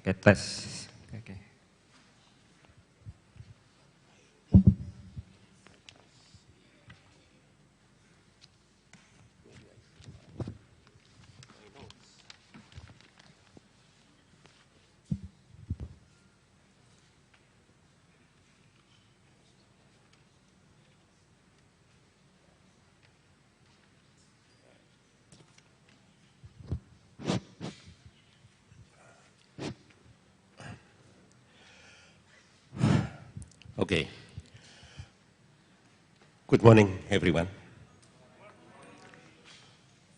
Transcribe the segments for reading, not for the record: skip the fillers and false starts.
Oke, tes. Oke. Okay. Good morning, everyone.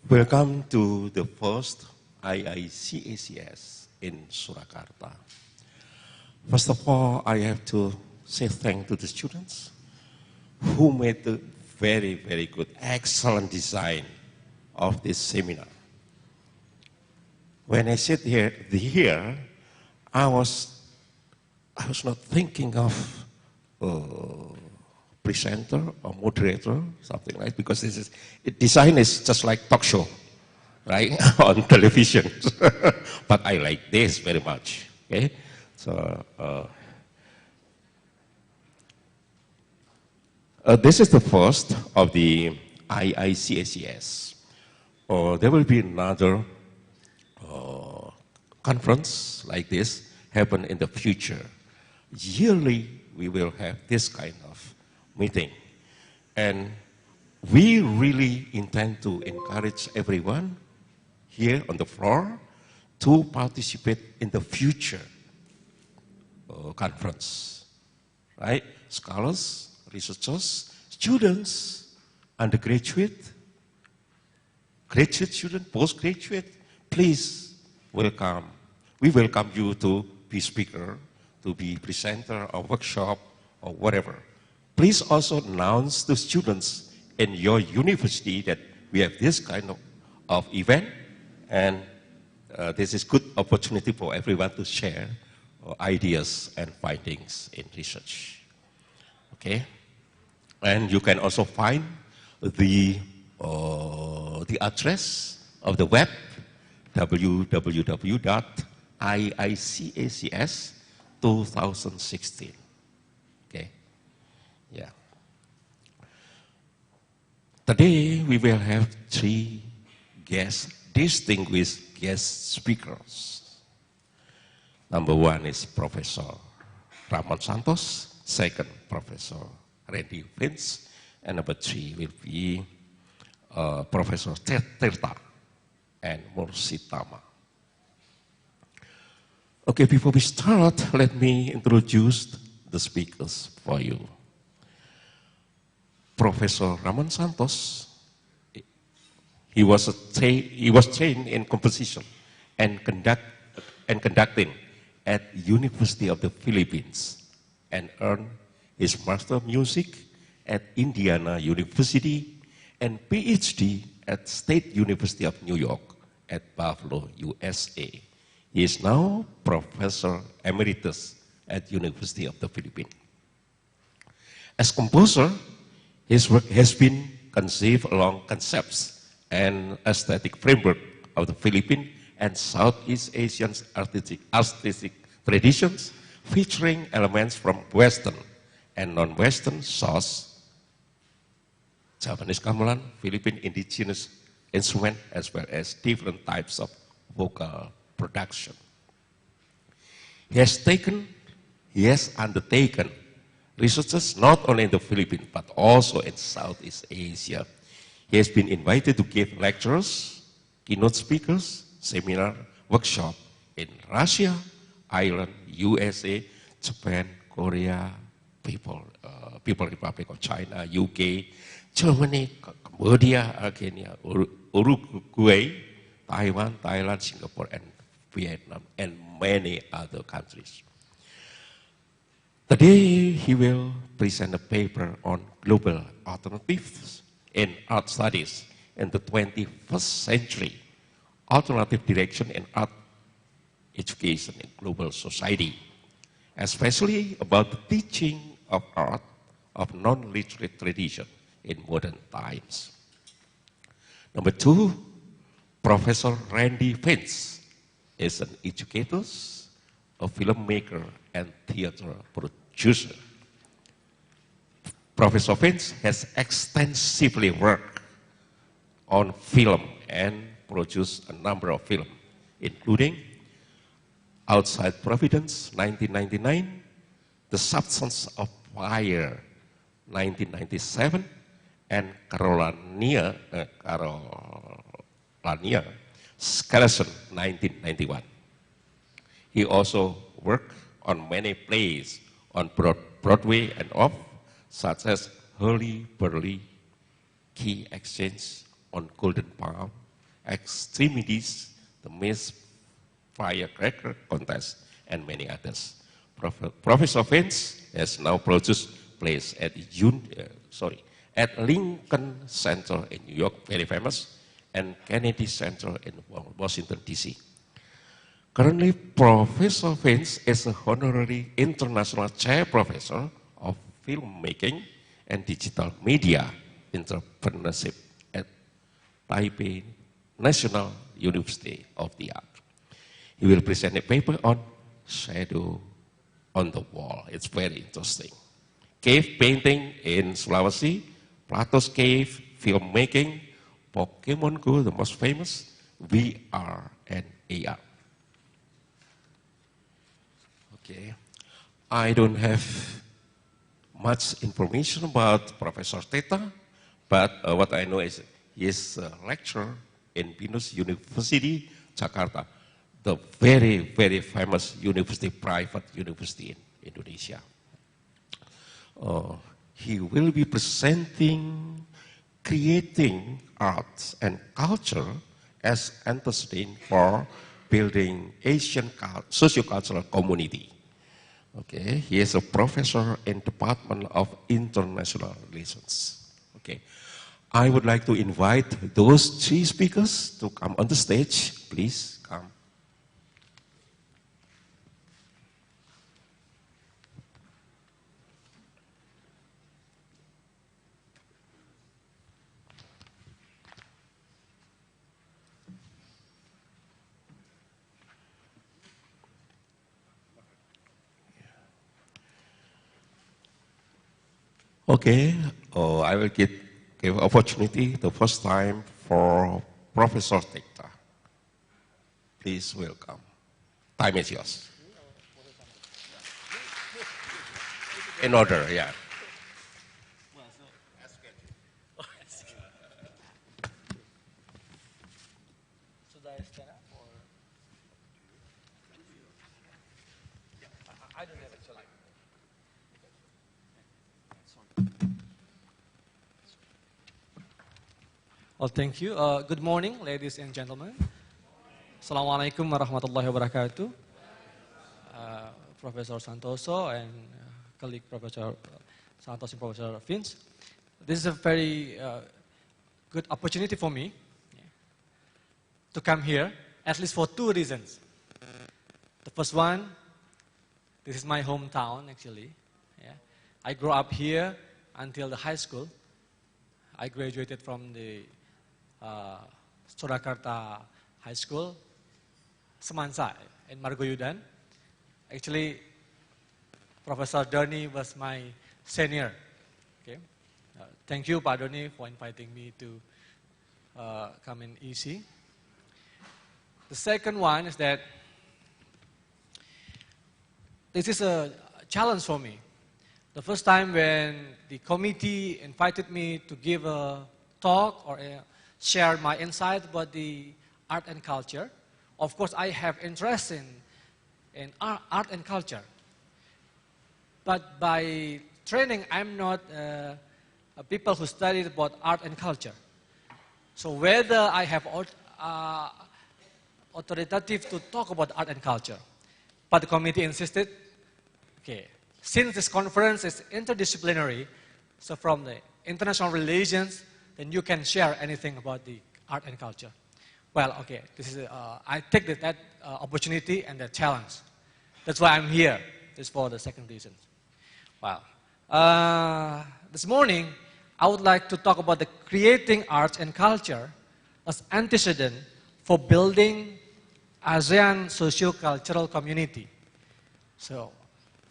Welcome to the first IICACS in Surakarta. First of all, I have to say thank to the students who made the very, very good, excellent design of this seminar. When I sit here, I was not thinking of presenter or moderator, something like, because design is just like talk show, right, on television. But I like this very much. Okay, so this is the first of the IICACS. There will be another conference like this happen in the future. Yearly, we will have this kind of meeting. And we really intend to encourage everyone here on the floor to participate in the future conference, right? Scholars, researchers, students, undergraduate, graduate student, postgraduate, please welcome. We welcome you to be speaker, to be presenter or workshop or whatever. Please also announce to students in your university that we have this kind of event, and this is good opportunity for everyone to share ideas and findings in research. Okay, and you can also find the address of the web, www.iicacs2016. Okay, yeah. Today we will have 3 distinguished guest speakers. Number 1 is Professor Ramon Santos, second Professor Randy Vince, and number 3 will be Professor Tirta and Mursitama. Okay, before we start, let me introduce the speakers for you. Professor Ramon Santos, he was trained in composition and conducting at University of the Philippines and earned his Master of Music at Indiana University and PhD at State University of New York at Buffalo, USA. He is now Professor Emeritus at University of the Philippines. As composer, his work has been conceived along concepts and aesthetic framework of the Philippine and Southeast Asian artistic traditions, featuring elements from Western and non-Western source, Japanese gamelan, Philippine indigenous instrument, as well as different types of vocal production. He has undertaken researches not only in the Philippines, but also in Southeast Asia. He has been invited to give lectures, keynote speakers, seminar, workshop in Russia, Ireland, USA, Japan, Korea, People Republic of China, UK, Germany, Cambodia, Argentina, Uruguay, Taiwan, Thailand, Singapore, and Vietnam, and many other countries. Today, he will present a paper on global alternatives in art studies in the 21st century, alternative direction in art education in global society, especially about the teaching of art of non-literate tradition in modern times. Number 2, Professor Randy Vince is an educator, a filmmaker and theater producer. Professor Vince has extensively worked on film and produced a number of films, including Outside Providence, 1999, The Substance of Fire, 1997, and Carolania Skeleton, 1991. He also worked on many plays on Broadway and off, such as Hurly Burly, Key Exchange, on Golden Palm, Extremities, The Miss Firecracker Contest, and many others. Professor Vince has now produced plays at Lincoln Center in New York, very famous, and Kennedy Center in Washington, D.C. Currently, Professor Vince is a honorary international chair professor of filmmaking and digital media entrepreneurship at Taipei National University of the Art. He will present a paper on shadow on the wall. It's very interesting. Cave painting in Sulawesi, Plato's Cave, filmmaking, Pokemon Go, the most famous, VR and AR. Okay, I don't have much information about Professor Teta, but what I know is he is a lecturer in Binus University, Jakarta, the very, very famous university, private university in Indonesia. He will be presenting creating arts and culture as antecedent for building Asian socio-cultural community. Okay, he is a professor in Department of International Relations. Okay, I would like to invite those three speakers to come on the stage. Please come. Okay, I will give opportunity the first time for Professor Teta. Please welcome. Time is yours. In order, yeah. Should I stand up or? I don't have actually. Well, thank you. Good morning, ladies and gentlemen. Assalamualaikum warahmatullahi wabarakatuh. Professor Santoso and colleague Professor Santoso and Professor Vince. This is a very good opportunity for me to come here, at least for two reasons. The first one, this is my hometown actually. Yeah. I grew up here until the high school. I graduated from the Surakarta High School, Semansa in Margoyudan. Actually, Professor Doni was my senior. Okay. Thank you, Pak Doni, for inviting me to come in EC. The second one is that this is a challenge for me. The first time when the committee invited me to give a talk or share my insight about the art and culture, of course I have interest in art and culture. But by training, I'm not a people who studied about art and culture. So whether I have authoritative to talk about art and culture, but the committee insisted, okay, since this conference is interdisciplinary, so from the international relations, then you can share anything about the art and culture. Well, okay, this is I take that opportunity and that challenge. That's why I'm here. This is for the second reason. Well, this morning I would like to talk about the creating arts and culture as antecedent for building ASEAN socio-cultural community. So,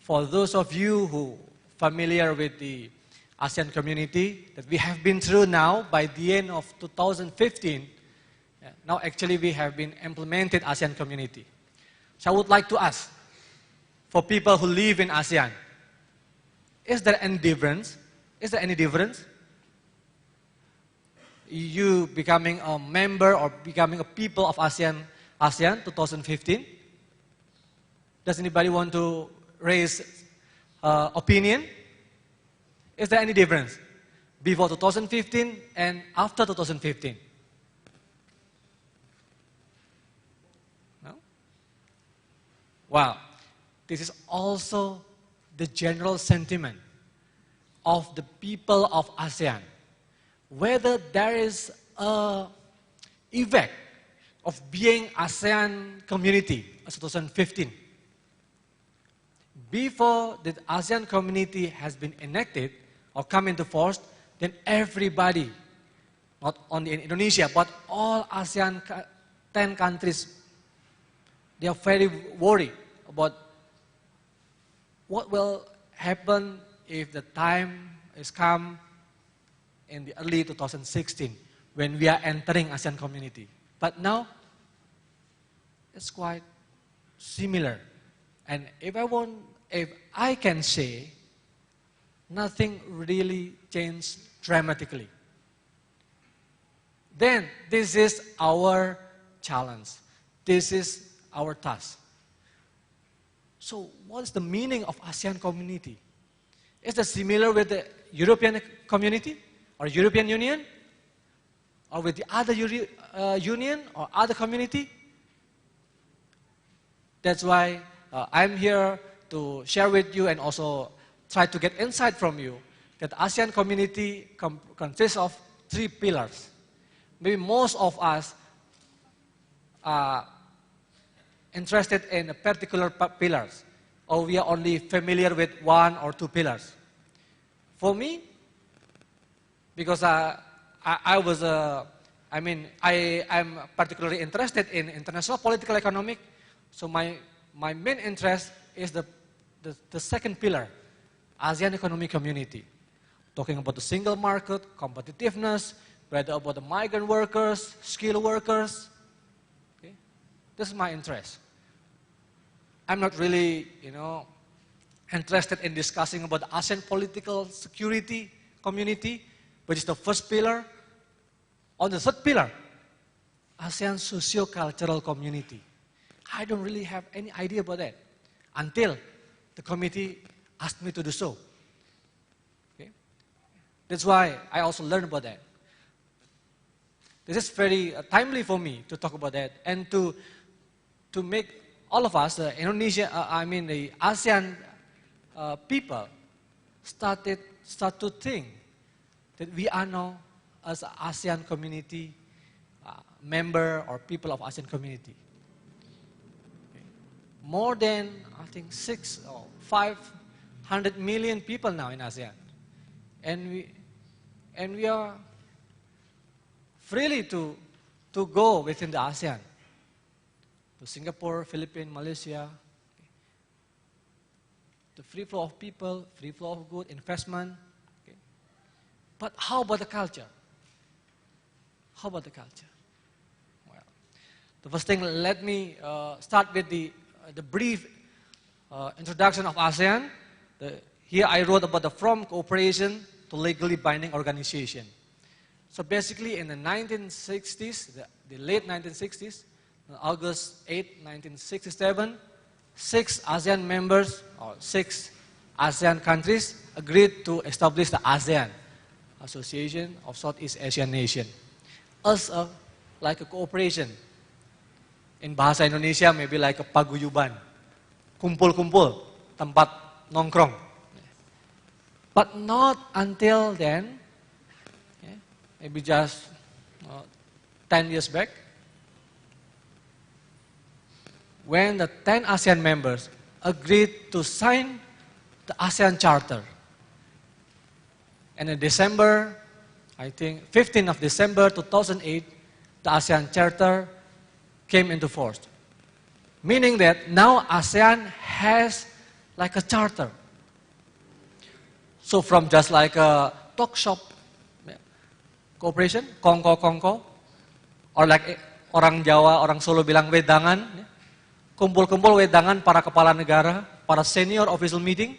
for those of you who familiar with the ASEAN community that we have been through now, by the end of 2015, now actually we have been implemented ASEAN community. So I would like to ask, for people who live in ASEAN, is there any difference? Is there any difference? You becoming a member or becoming a people of ASEAN 2015? Does anybody want to raise opinion? Is there any difference before 2015 and after 2015? No? Wow. This is also the general sentiment of the people of ASEAN. Whether there is an effect of being ASEAN community as 2015. Before the ASEAN community has been enacted or come into force, then everybody, not only in Indonesia, but all ASEAN 10 countries, they are very worried about what will happen if the time is come in the early 2016 when we are entering ASEAN community. But now, it's quite similar. And if I can say, nothing really changed dramatically. Then, this is our challenge. This is our task. So, what is the meaning of ASEAN community? Is it similar with the European community or European Union? Or with the other union or other community? That's why I'm here to share with you and also try to get insight from you that ASEAN community consists of 3 pillars. Maybe most of us are interested in particular pillars, or we are only familiar with 1 or 2 pillars. For me, because I'm particularly interested in international political economic, so my main interest is the second pillar, ASEAN Economic Community. Talking about the single market, competitiveness, whether about the migrant workers, skilled workers. Okay? This is my interest. I'm not really, interested in discussing about the ASEAN political security community, which is the first pillar. On the third pillar, ASEAN socio-cultural community. I don't really have any idea about that until the committee asked me to do so. Okay? That's why I also learned about that. This is very timely for me to talk about that and to make all of us, the ASEAN people, start to think that we are now as an ASEAN community member or people of ASEAN community. Okay. More than, I think, 600 or 500 million people now in ASEAN. And we are freely to go within the ASEAN. To Singapore, Philippines, Malaysia. Okay. The free flow of people, free flow of goods, investment. Okay. But how about the culture? How about the culture? Well, the first thing, let me start with the brief introduction of ASEAN. Here I wrote about the from cooperation to legally binding organization. So basically in the 1960s, the late 1960s, August 8, 1967, 6 ASEAN members, or 6 ASEAN countries agreed to establish the ASEAN, Association of Southeast Asian Nations, as like a cooperation. In bahasa Indonesia, maybe like a paguyuban, kumpul-kumpul, tempat nongkrong. But not until then, maybe just 10 years back, when the 10 ASEAN members agreed to sign the ASEAN Charter. And in December, I think 15th of December 2008, the ASEAN Charter came into force. Meaning that now ASEAN has like a charter. So from just like a talk shop cooperation, kongko-kongko, or like orang Jawa, orang Solo bilang wedangan, kumpul-kumpul wedangan para kepala negara, para senior official meeting.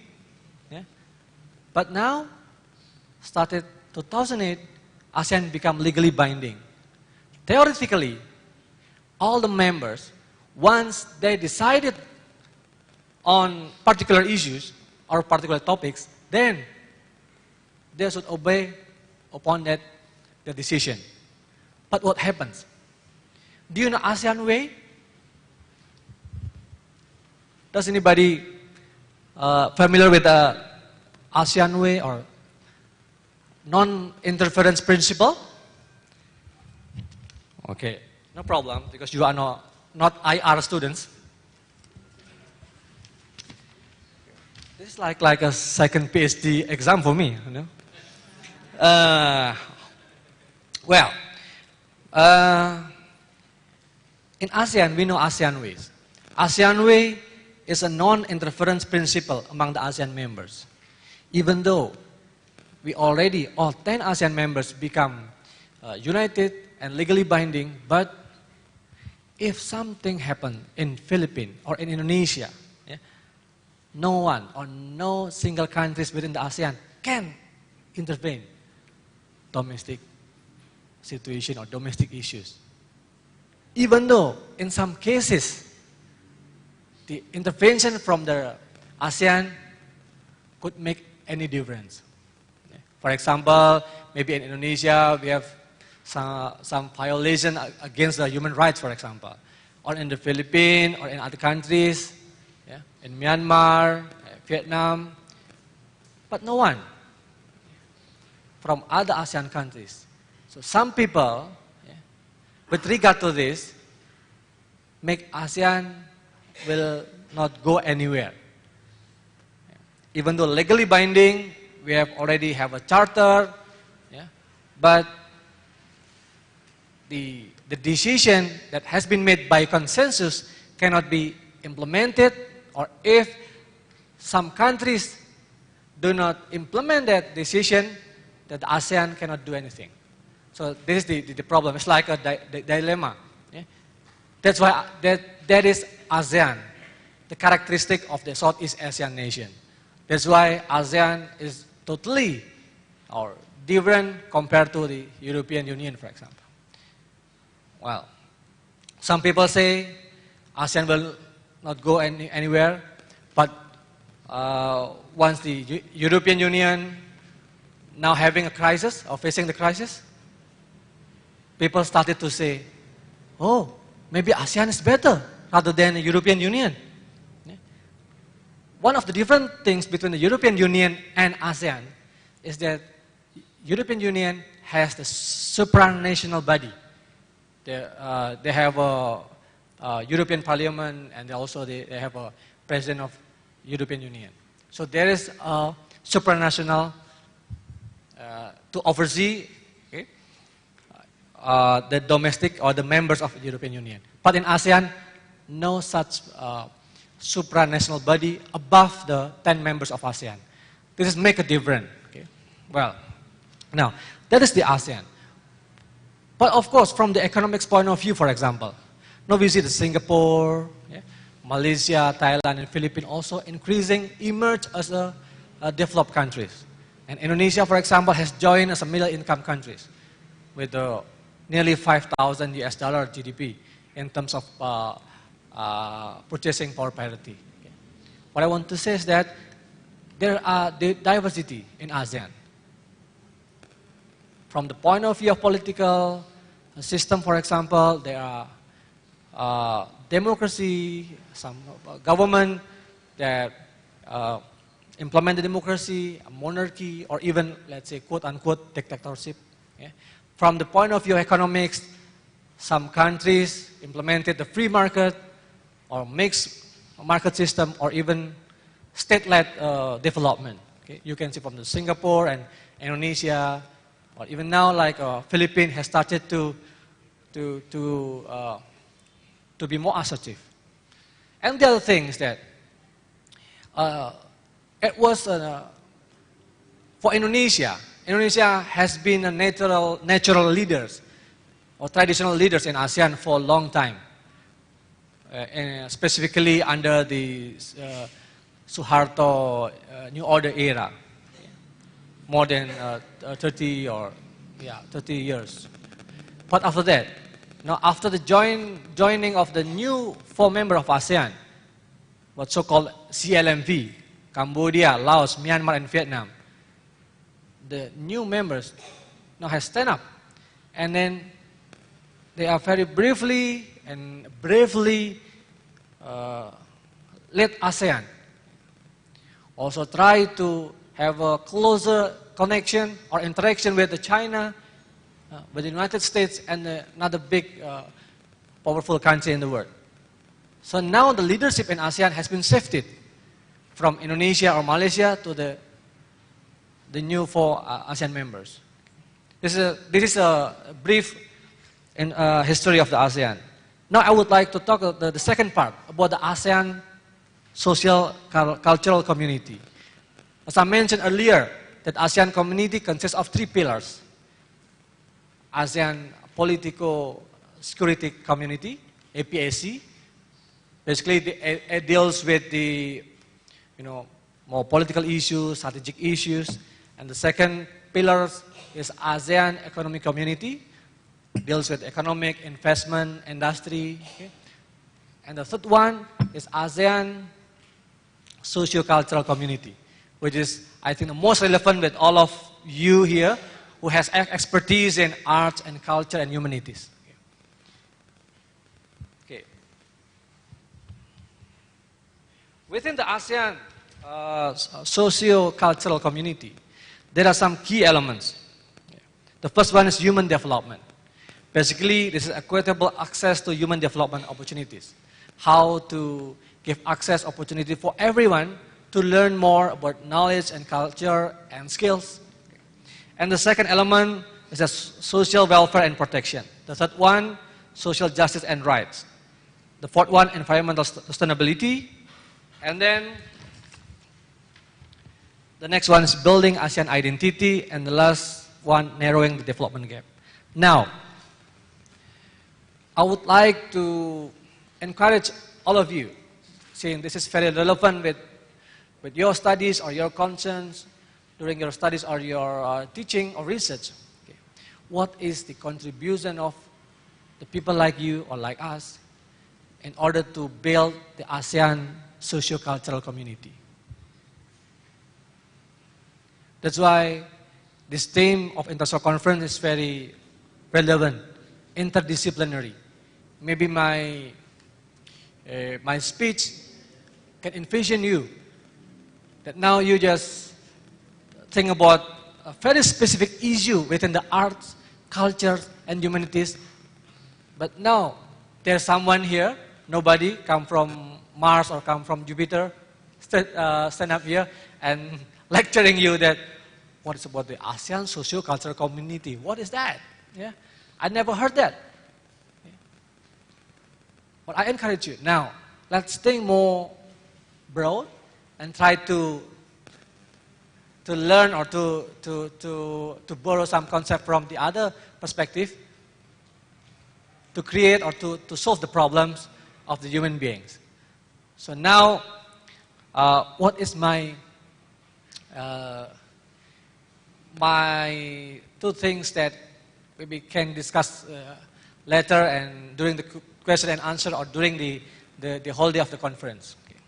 But now, started 2008, ASEAN become legally binding. Theoretically, all the members, once they decided on particular issues or particular topics, then they should obey upon that the decision. But what happens? Do you know ASEAN way? Does anybody familiar with the ASEAN way or non-interference principle? Okay, no problem, because you are not IR students. This is like a second PhD exam for me, you know. Well, in ASEAN, we know ASEAN ways. ASEAN way is a non-interference principle among the ASEAN members. Even though we already, all 10 ASEAN members become united and legally binding, but if something happened in Philippines or in Indonesia, no one or no single countries within the ASEAN can intervene domestic situation or domestic issues. Even though in some cases, the intervention from the ASEAN could make any difference. For example, maybe in Indonesia, we have some violation against the human rights, for example. Or in the Philippines, or in other countries, in Myanmar, Vietnam. But no one from other ASEAN countries. So some people, with regard to this, make ASEAN will not go anywhere. Even though legally binding, we already have a charter, but the decision that has been made by consensus cannot be implemented, or if some countries do not implement that decision, that the ASEAN cannot do anything. So this is the problem. It's like a dilemma. That's why that is ASEAN, the characteristic of the Southeast Asian nation. That's why ASEAN is totally or different compared to the European Union, for example. Well, some people say ASEAN will not go anywhere, but once the European Union now having a crisis or facing the crisis, people started to say, oh, maybe ASEAN is better rather than the European Union. One of the different things between the European Union and ASEAN is that European Union has the supranational body. They have a European Parliament, and they have a President of European Union. So there is a supranational to oversee the domestic or the members of the European Union. But in ASEAN, no such supranational body above the 10 members of ASEAN. This is make a difference. Well, now, that is the ASEAN. But of course, from the economics point of view, for example, now we see the Singapore, Malaysia, Thailand, and Philippines also increasing, emerge as a developed countries. And Indonesia, for example, has joined as a middle income countries with nearly $5,000 GDP in terms of purchasing power parity. What I want to say is that there are diversity in ASEAN. From the point of view of political system, for example, there are democracy, some government that implement the democracy, a monarchy, or even, let's say, quote-unquote, dictatorship. From the point of view of economics, some countries implemented the free market, or mixed market system, or even state-led development. You can see from the Singapore and Indonesia, or even now, like Philippines has started to be more assertive. And the other thing is that It was for Indonesia. Indonesia has been a natural leaders or traditional leaders in ASEAN for a long time, and specifically under the Suharto New Order era, more than 30 years. But after that, now after the joining of the new 4 members of ASEAN, what so-called CLMV, Cambodia, Laos, Myanmar, and Vietnam, the new members now have stand up, and then they are very briefly and bravely led ASEAN. Also try to have a closer connection or interaction with the China, with the United States, and another big powerful country in the world. So now the leadership in ASEAN has been shifted from Indonesia or Malaysia to the new 4 ASEAN members. This is a brief history of the ASEAN. Now I would like to talk the second part about the ASEAN social cultural community. As I mentioned earlier, that ASEAN community consists of 3 pillars. ASEAN Political Security Community, APSC. Basically, it deals with the more political issues, strategic issues. And the second pillar is ASEAN Economic Community, deals with economic, investment, industry. Okay? And the third one is ASEAN Socio-Cultural Community, which is, I think, the most relevant with all of you here who has expertise in arts and culture and humanities. Okay. Within the ASEAN socio-cultural community, there are some key elements. The first one is human development. Basically, this is equitable access to human development opportunities. How to give access opportunity for everyone to learn more about knowledge and culture and skills. And the second element is social welfare and protection. The third one, social justice and rights. The fourth one, environmental sustainability. And then the next one is building ASEAN identity. And the last one, narrowing the development gap. Now, I would like to encourage all of you, saying this is very relevant with your studies or your concerns during your studies or your teaching or research. Okay. What is the contribution of the people like you or like us in order to build the ASEAN socio-cultural community? That's why this theme of international conference is very relevant, interdisciplinary. Maybe my speech can envision you that now you just think about a very specific issue within the arts, culture, and humanities. But now there's someone here, nobody come from Mars or come from Jupiter, stand up here and lecturing you that what is about the ASEAN socio-cultural community? What is that? Yeah, I never heard that. Yeah. But I encourage you now. Let's think more broad and try to learn or to borrow some concept from the other perspective to create or to solve the problems of the human beings. So now, what is my 2 things that we can discuss later and during the question and answer or during the whole day of the conference. Okay.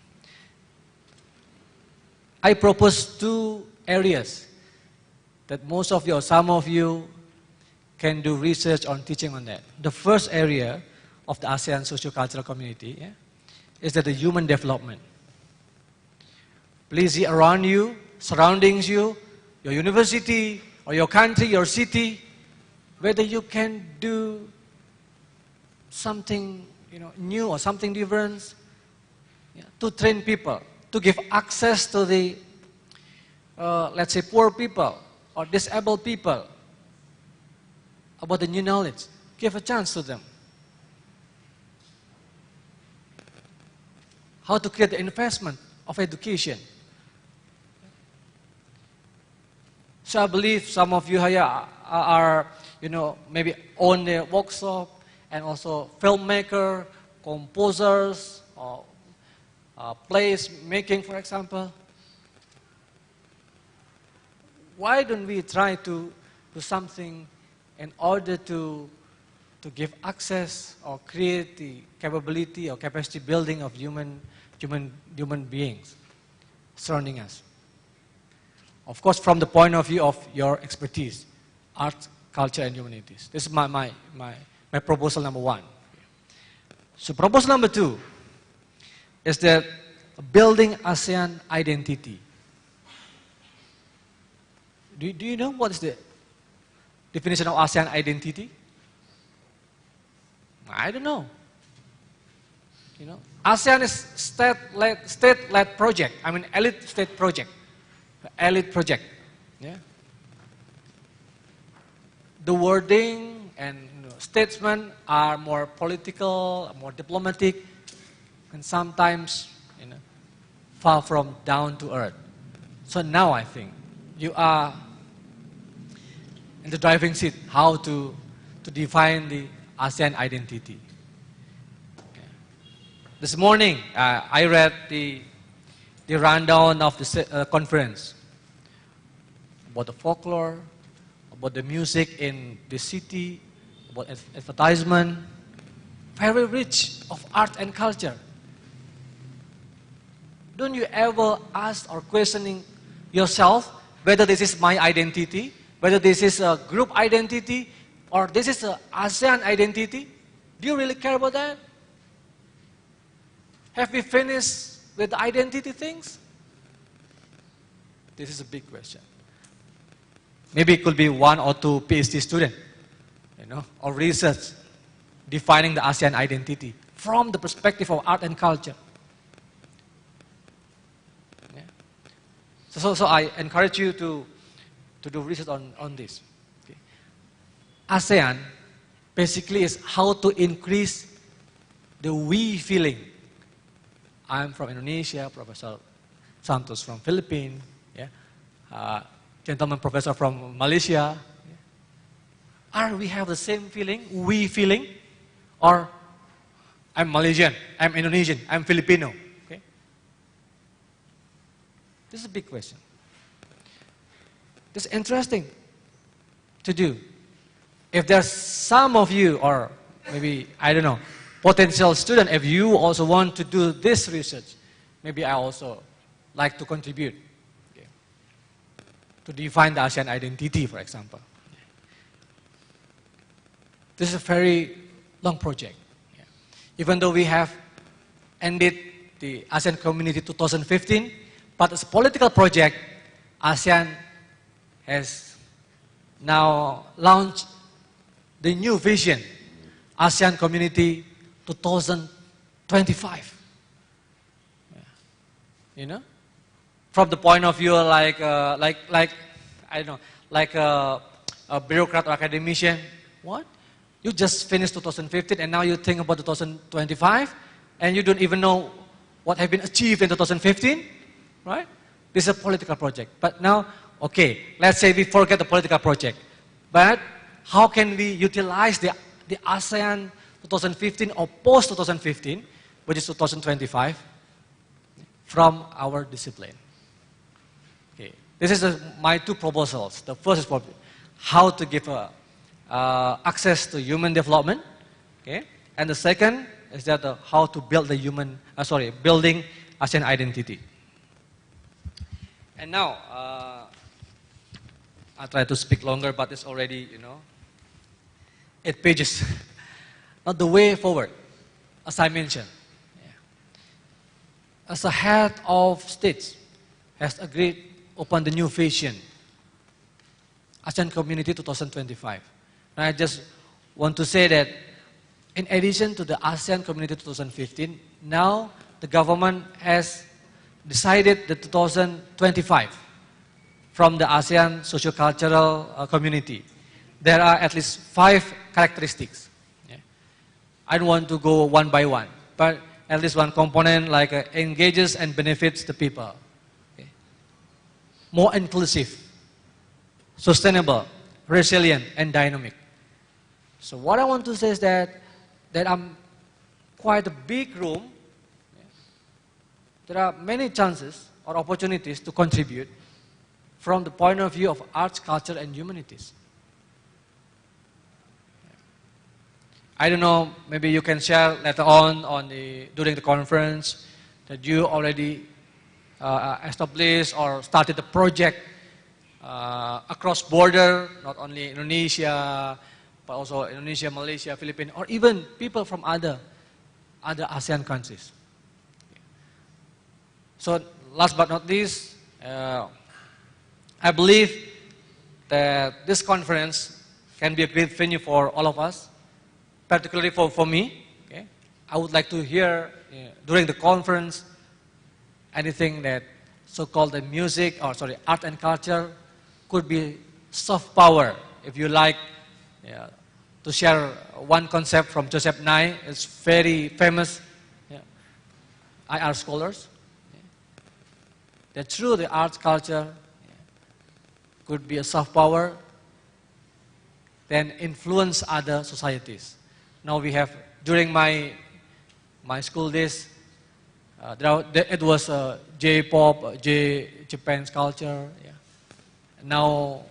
I propose 2 areas that most of you or some of you can do research on teaching on that. The first area of the ASEAN socio-cultural community is that the human development. Please see around you, surroundings you, your university or your country, your city, whether you can do something new or something different to train people, to give access to the, let's say, poor people or disabled people about the new knowledge. Give a chance to them. How to create the investment of education. So I believe some of you here are maybe own a workshop and also filmmaker, composers, or plays making, for example. Why don't we try to do something in order to give access or create the capability or capacity building of human beings surrounding us? Of course, from the point of view of your expertise, art, culture, and humanities. This is my proposal number one. So proposal number two is that building ASEAN identity. Do you know what is the definition of ASEAN identity? I don't know. ASEAN is state-led project. I mean, elite state project. Elite project. Yeah. The wording and statements are more political, more diplomatic, and sometimes far from down to earth. So now I think you are in the driving seat how to define the ASEAN identity. Okay. This morning I read the rundown of the conference about the folklore, about the music in the city, about advertisement, very rich of art and culture. Don't you ever ask or questioning yourself whether this is my identity, whether this is a group identity, or this is an ASEAN identity? Do you really care about that? Have we finished with the identity things? This is a big question. Maybe it could be 1 or 2 PhD students, or research defining the ASEAN identity from the perspective of art and culture. Yeah. So I encourage you to do research on this. Okay. ASEAN basically is how to increase the we feeling. I'm from Indonesia, Professor Santos from Philippines, yeah. Gentleman professor from Malaysia. Are we have the same feeling, we feeling? Or I'm Malaysian, I'm Indonesian, I'm Filipino. Okay? This is a big question. This is interesting to do. If there's some of you, or maybe, I don't know, potential student, if you also want to do this research, maybe I also like to contribute, okay, to define the ASEAN identity, for example. This is a very long project. Yeah. Even though we have ended the ASEAN Community 2015, but as a political project, ASEAN has now launched the new vision, ASEAN Community 2025. Yeah. From the point of view like I don't know, like a bureaucrat or academician. What? You just finished 2015 and now you think about 2025 and you don't even know what has been achieved in 2015, right? This is a political project. But now, okay, let's say we forget the political project. But how can we utilize the ASEAN 2015 or post-2015, which is 2025, from our discipline? Okay, this is my 2 proposals. The first is how to give access to human development, okay, and the second is that how to build the building ASEAN identity. And now, I try to speak longer, but it's already 8 pages. Not the way forward, as I mentioned. Yeah. As a head of states has agreed upon the new vision, ASEAN Community 2025. And I just want to say that in addition to the ASEAN Community 2015, now the government has decided the 2025 from the ASEAN socio-cultural community. There are at least 5 characteristics. Yeah. I don't want to go one by one, but at least one component like engages and benefits the people. Okay. More inclusive, sustainable, resilient, and dynamic. So what I want to say is that I'm quite a big room. There are many chances or opportunities to contribute from the point of view of arts, culture, and humanities. I don't know, maybe you can share later on during the conference that you already established or started a project across border, not only Indonesia, but also Indonesia, Malaysia, Philippines, or even people from other ASEAN countries. So last but not least, I believe that this conference can be a great venue for all of us, particularly for me. Okay? I would like to hear during the conference anything that so-called the music, or sorry, art and culture could be soft power. If you like to share one concept from Joseph Nye, it's very famous IR scholars. That through the arts culture could be a soft power, then influence other societies. Now we have, during my school days, it was J-pop, Japan's culture. Yeah. Now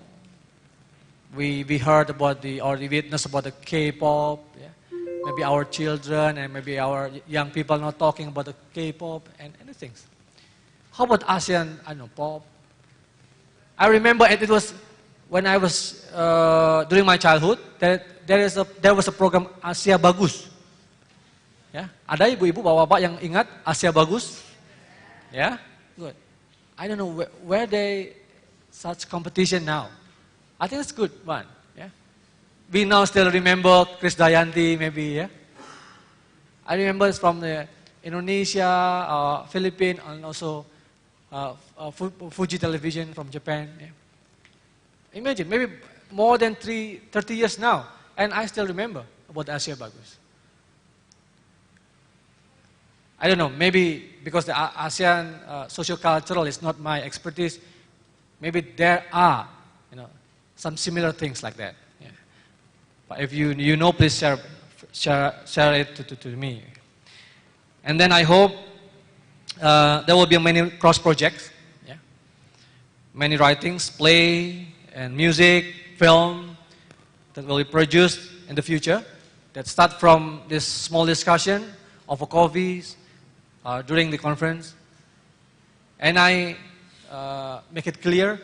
we heard about or we witnessed about the K-pop. Yeah. Maybe our children and maybe our young people not talking about the K-pop and anything. How about ASEAN, I don't know, pop? I remember it was when I was during my childhood that there was a program Asia Bagus. Ya, ada ibu-ibu bapak-bapak yang ingat Asia Bagus? Ya, good. I don't know where they such competition now. I think it's good one. Yeah, we now still remember Chris Dayanti maybe. Yeah, I remember it's from the Indonesia, Philippines, and also Fuji Television from Japan. Yeah. Imagine, maybe more than 30 years now, and I still remember about Asia Bagus. I don't know, maybe because the ASEAN socio-cultural is not my expertise, maybe there are some similar things like that. Yeah. But if you know, please share it to me. And then I hope there will be many cross projects, yeah? Many writings, play, and music, film that will be produced in the future that start from this small discussion of a coffee during the conference. And I make it clear,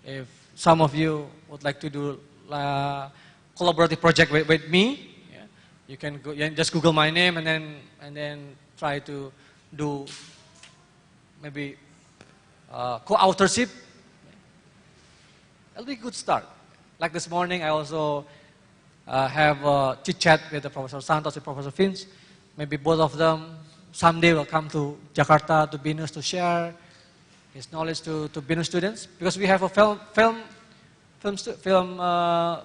if some of you would like to do a collaborative project with me, yeah, you can just Google my name and then try to do maybe co-authorship. It'll be a good start. Like this morning, I also have a chit-chat with the Professor Santos and Professor Finch. Maybe both of them someday will come to Jakarta, to BINUS, to share his knowledge to BINUS students, because we have a film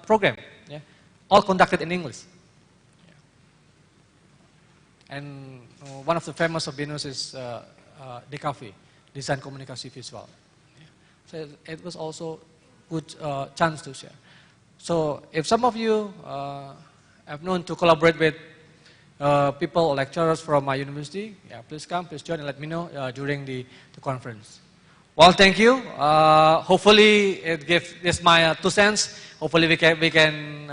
program, yeah, all conducted in English. Yeah. And one of the famous of BINUS is DKV, Desain Komunikasi Visual. Yeah. So it was also good chance to share. So if some of you have known to collaborate with people or lecturers from my university, yeah, please come, please join and let me know during the conference. Well, thank you. Hopefully it gives this my 2 cents. Hopefully we can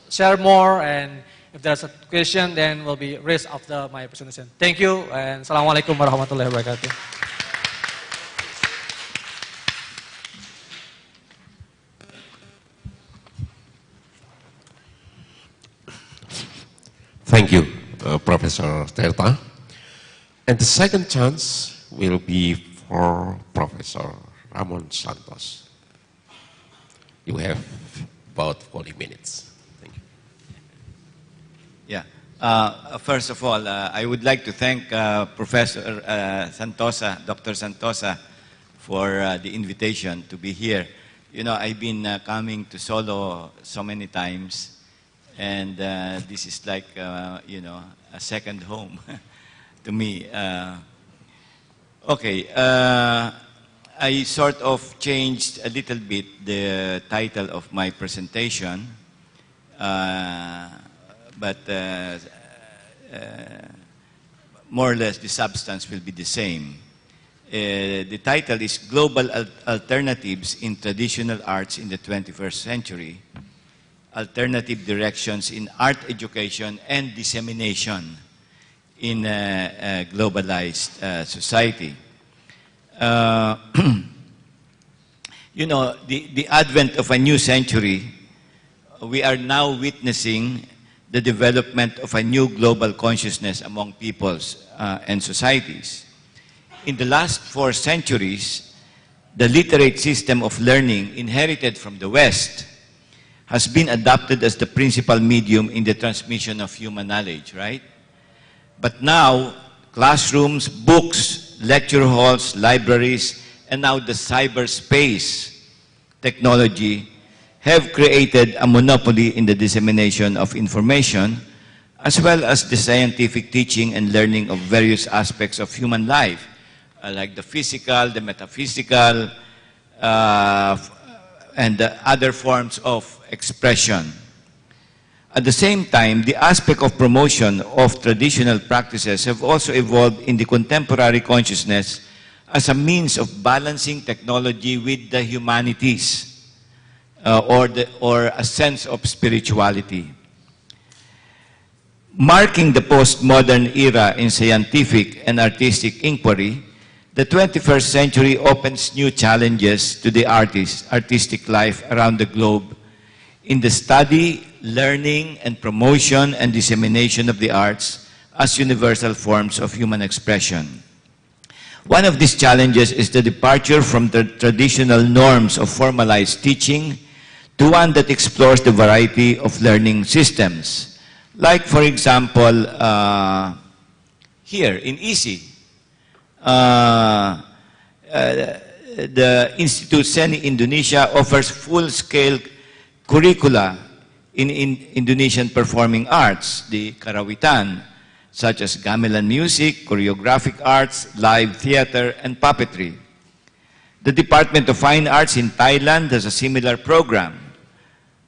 share more, and if there's a question, then will be raised after my presentation. Thank you, and Assalamualaikum warahmatullahi wabarakatuh. Thank you, Professor Tirta. And the second chance will be for Professor Ramon Santos. You have about 40 minutes. Thank you. Yeah. First of all, I would like to thank Professor Santosa, Dr. Santosa, for the invitation to be here. You know, I've been coming to Solo so many times, and this is like, you know, a second home. to me. Okay, I sort of changed a little bit the title of my presentation, but more or less the substance will be the same. The title is Global Alternatives in Traditional Arts in the 21st Century, Alternative Directions in Art Education and Dissemination in a globalized society. You know, the advent of a new century, we are now witnessing the development of a new global consciousness among peoples and societies. In the last 4 centuries, the literate system of learning inherited from the West has been adopted as the principal medium in the transmission of human knowledge, right? But now, classrooms, books, lecture halls, libraries, and now the cyberspace technology have created a monopoly in the dissemination of information, as well as the scientific teaching and learning of various aspects of human life, like the physical, the metaphysical, and the other forms of expression. At the same time, the aspect of promotion of traditional practices have also evolved in the contemporary consciousness as a means of balancing technology with the humanities, or a sense of spirituality. Marking the postmodern era in scientific and artistic inquiry, the 21st century opens new challenges to the artistic life around the globe in the study, learning, and promotion and dissemination of the arts as universal forms of human expression. One of these challenges is the departure from the traditional norms of formalized teaching to one that explores the variety of learning systems. Like, for example, here in ISI, the Institute Seni Indonesia offers full-scale curricula in Indonesian performing arts, the karawitan, such as gamelan music, choreographic arts, live theater, and puppetry. The Department of Fine Arts in Thailand has a similar program,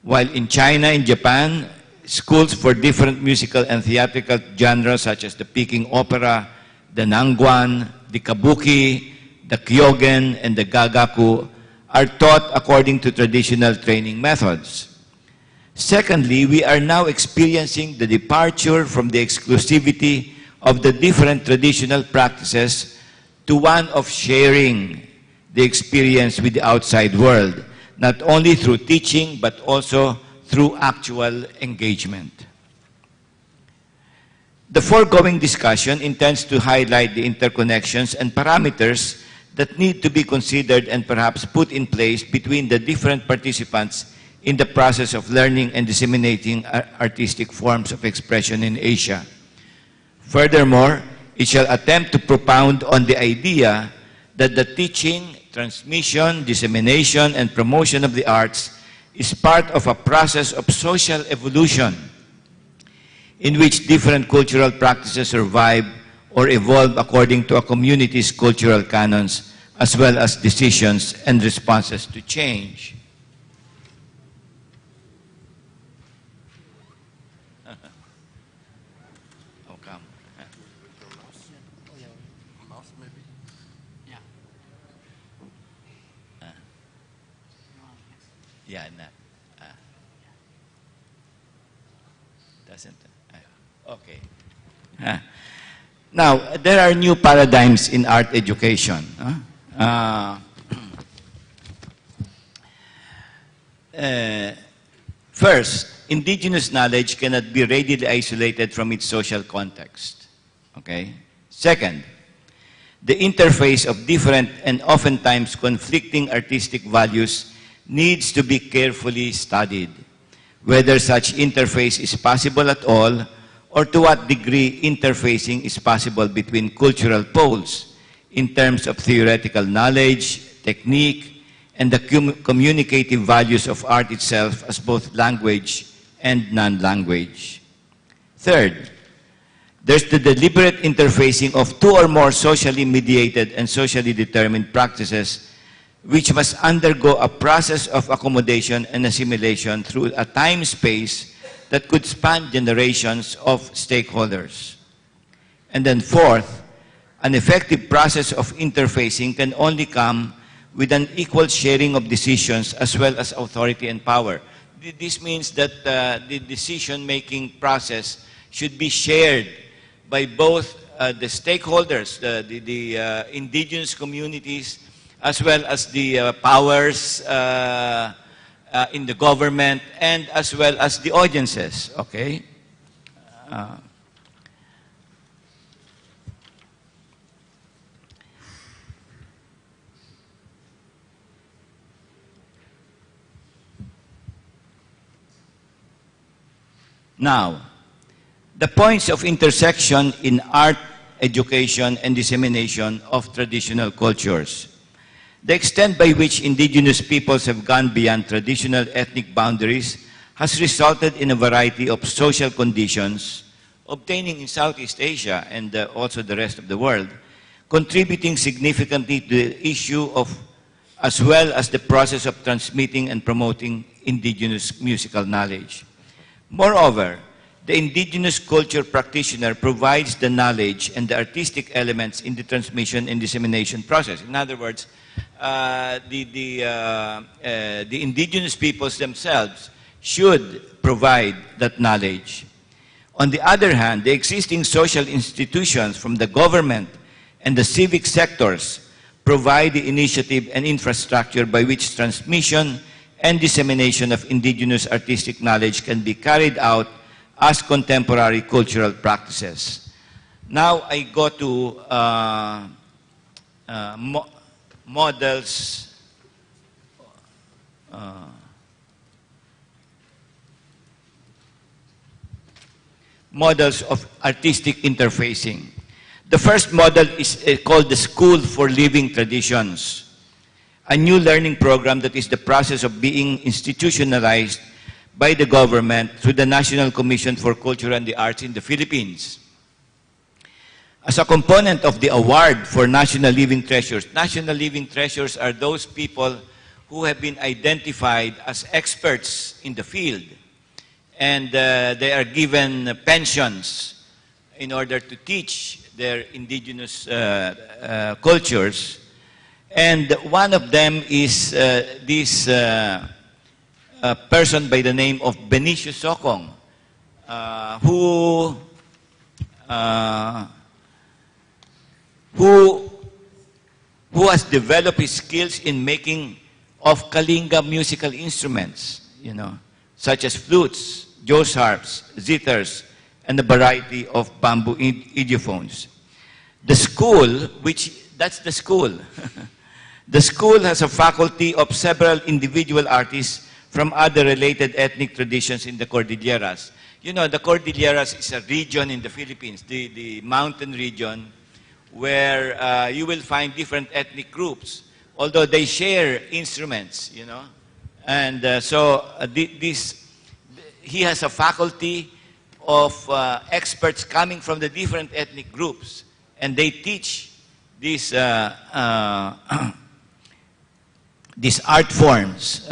while in China and Japan, schools for different musical and theatrical genres such as the Peking opera, the Nangguan, the Kabuki, the Kyogen, and the Gagaku are taught according to traditional training methods. Secondly, we are now experiencing the departure from the exclusivity of the different traditional practices to one of sharing the experience with the outside world, not only through teaching, but also through actual engagement. The foregoing discussion intends to highlight the interconnections and parameters that need to be considered and perhaps put in place between the different participants in the process of learning and disseminating artistic forms of expression in Asia. Furthermore, it shall attempt to propound on the idea that the teaching, transmission, dissemination, and promotion of the arts is part of a process of social evolution in which different cultural practices survive or evolve according to a community's cultural canons, as well as decisions and responses to change. Yeah, doesn't. Okay. Now, there are new paradigms in art education. First, indigenous knowledge cannot be readily isolated from its social context. Okay? Second, the interface of different and oftentimes conflicting artistic values needs to be carefully studied, whether such interface is possible at all, or to what degree interfacing is possible between cultural poles in terms of theoretical knowledge, technique, and the communicative values of art itself as both language and non-language. Third, There's the deliberate interfacing of two or more socially mediated and socially determined practices which must undergo a process of accommodation and assimilation through a time-space that could span generations of stakeholders. And then fourth, an effective process of interfacing can only come with an equal sharing of decisions as well as authority and power. This means that the decision-making process should be shared by both the stakeholders, the indigenous communities, as well as the powers in the government, and as well as the audiences, okay? Now, the points of intersection in art, education, and dissemination of traditional cultures. The extent by which indigenous peoples have gone beyond traditional ethnic boundaries has resulted in a variety of social conditions obtaining in Southeast Asia and also the rest of the world, contributing significantly to the issue of, as well as the process of transmitting and promoting indigenous musical knowledge. Moreover, the indigenous culture practitioner provides the knowledge and the artistic elements in the transmission and dissemination process. In other words, the indigenous peoples themselves should provide that knowledge. On the other hand, the existing social institutions from the government and the civic sectors provide the initiative and infrastructure by which transmission and dissemination of indigenous artistic knowledge can be carried out as contemporary cultural practices. Now I go to models of artistic interfacing. The first model is called the School for Living Traditions, a new learning program that is the process of being institutionalized by the government through the National Commission for Culture and the Arts in the Philippines. As a component of the award for National Living Treasures are those people who have been identified as experts in the field, and they are given pensions in order to teach their indigenous cultures. And one of them is this person by the name of Benicio Socong, who has developed his skills in making of Kalinga musical instruments, such as flutes, Jose harps, zithers, and a variety of bamboo idiophones. The school, that's the school. The school has a faculty of several individual artists from other related ethnic traditions in the Cordilleras. The Cordilleras is a region in the Philippines, the mountain region, where you will find different ethnic groups, although they share instruments, And so he has a faculty of experts coming from the different ethnic groups, and they teach these these art forms.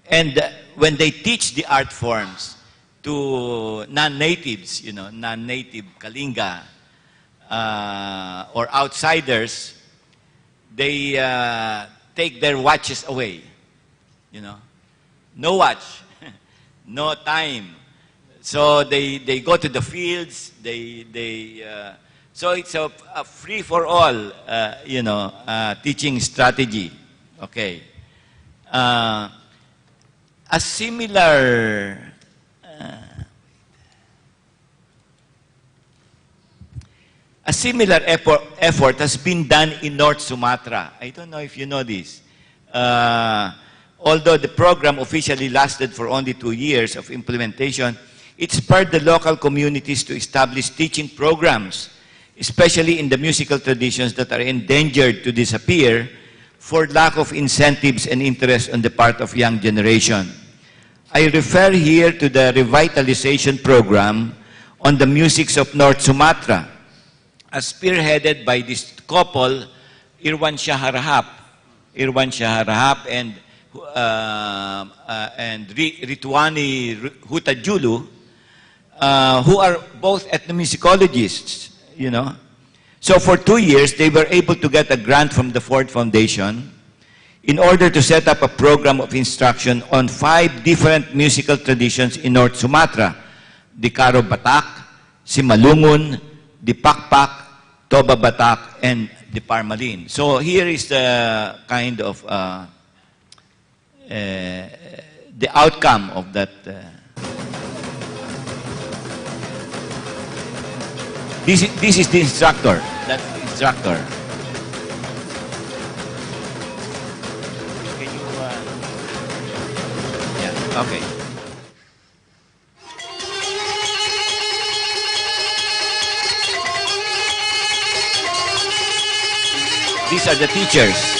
And when they teach the art forms to non-natives, non-native Kalinga or outsiders, they take their watches away, No watch, no time. So they go to the fields, so it's a free-for-all, teaching strategy. Okay. A similar effort has been done in North Sumatra. I don't know if you know this. Although the program officially lasted for only 2 years of implementation, it spurred the local communities to establish teaching programs, especially in the musical traditions that are endangered to disappear for lack of incentives and interest on the part of young generation. I refer here to the revitalization program on the musics of North Sumatra, as spearheaded by this couple, Irwan Shaharahap and Ritwani Hutajulu, who are both ethnomusicologists, you know. So for 2 years, they were able to get a grant from the Ford Foundation in order to set up a program of instruction on 5 different musical traditions in North Sumatra: the Karo Batak, Simalungun, the Pakpak, Toba Batak, and the Parmalin. So here is the kind of the outcome of that. This is the instructor. That's the instructor. Can you? Yeah. Okay. These are the teachers.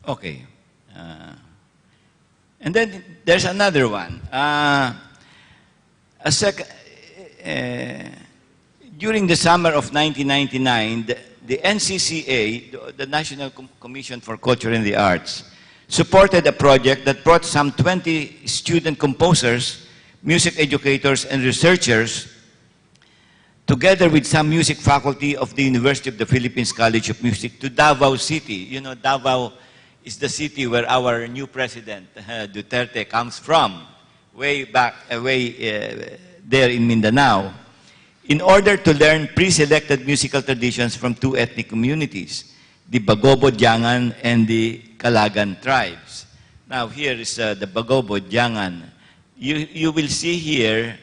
Okay. And then there's another one. During the summer of 1999, the NCCA, the National Commission for Culture and the Arts, supported a project that brought some 20 student composers, music educators, and researchers together with some music faculty of the University of the Philippines College of Music to Davao City. You know, Davao is the city where our new president, Duterte, comes from, way back, there in Mindanao, in order to learn pre-selected musical traditions from 2 ethnic communities, the Bagobo Diangan and the Calagan tribes. Now, here is the Bagobo Diangan. You will see here,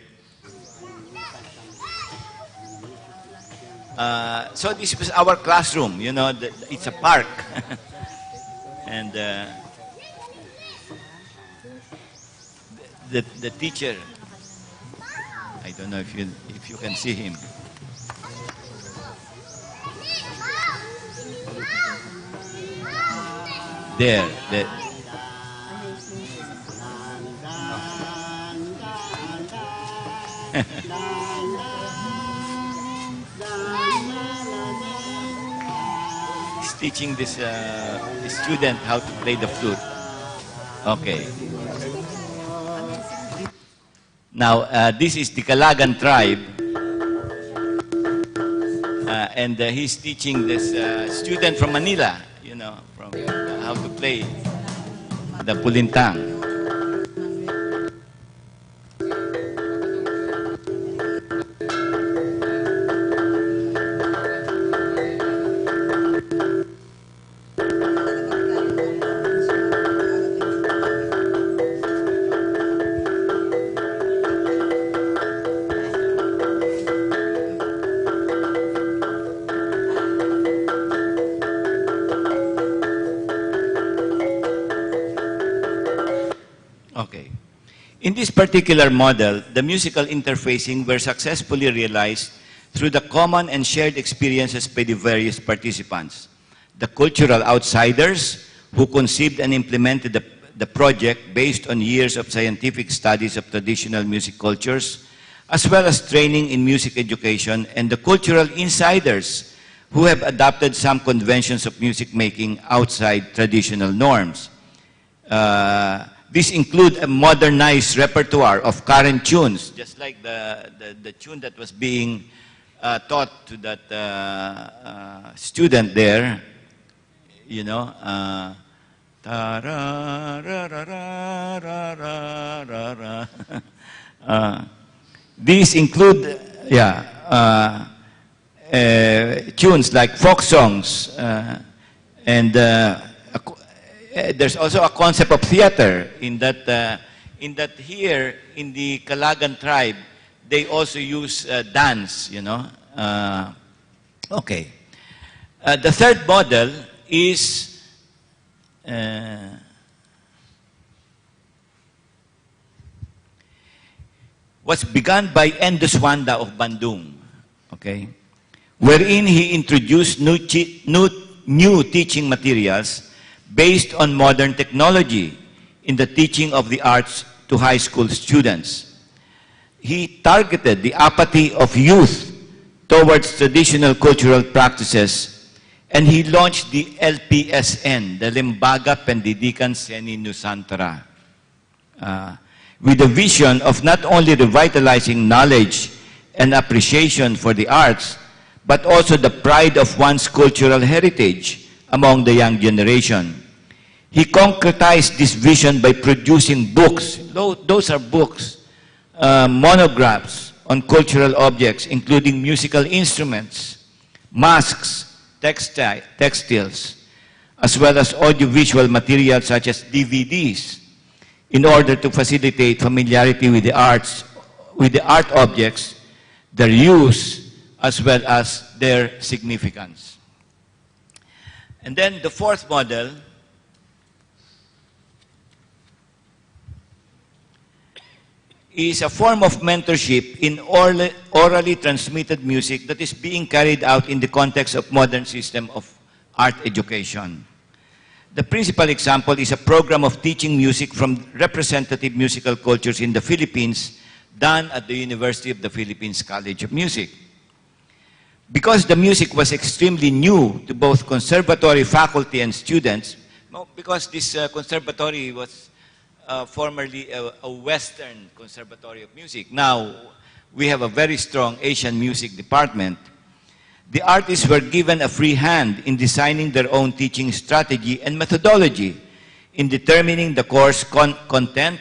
so this was our classroom, you know, it's a park. And the teacher, I don't know if you can see him. There. He's teaching this student how to play the flute. Okay. Now, this is the Calagan tribe. And he's teaching this student from Manila, you know, from how to play the pulintang. Okay. In this particular model, the musical interfacing were successfully realized through the common and shared experiences by the various participants. The cultural outsiders who conceived and implemented the project based on years of scientific studies of traditional music cultures, as well as training in music education, and the cultural insiders who have adopted some conventions of music making outside traditional norms. These include a modernized repertoire of current tunes, just like the tune that was being taught to that student there. you know, these include, tunes like folk songs, and there's also a concept of theater in that here in the Calagan tribe, they also use dance, you know. Okay. The third model is was begun by Endoswanda of Bandung, okay, wherein he introduced new teaching materials based on modern technology in the teaching of the arts to high school students. He targeted the apathy of youth towards traditional cultural practices, and he launched the LPSN, the Lembaga Pendidikan Seni Nusantara, with a vision of not only revitalizing knowledge and appreciation for the arts, but also the pride of one's cultural heritage among the young generation. He concretized this vision by producing books. Those are books, monographs on cultural objects, including musical instruments, masks, textiles, as well as audiovisual materials such as DVDs, in order to facilitate familiarity with the arts, with the art objects, their use, as well as their significance. And then the fourth model is a form of mentorship in orally transmitted music that is being carried out in the context of modern system of art education. The principal example is a program of teaching music from representative musical cultures in the Philippines done at the University of the Philippines College of Music. Because the music was extremely new to both conservatory faculty and students, because this conservatory was formerly a Western conservatory of music. Now, we have a very strong Asian music department. The artists were given a free hand in designing their own teaching strategy and methodology in determining the course content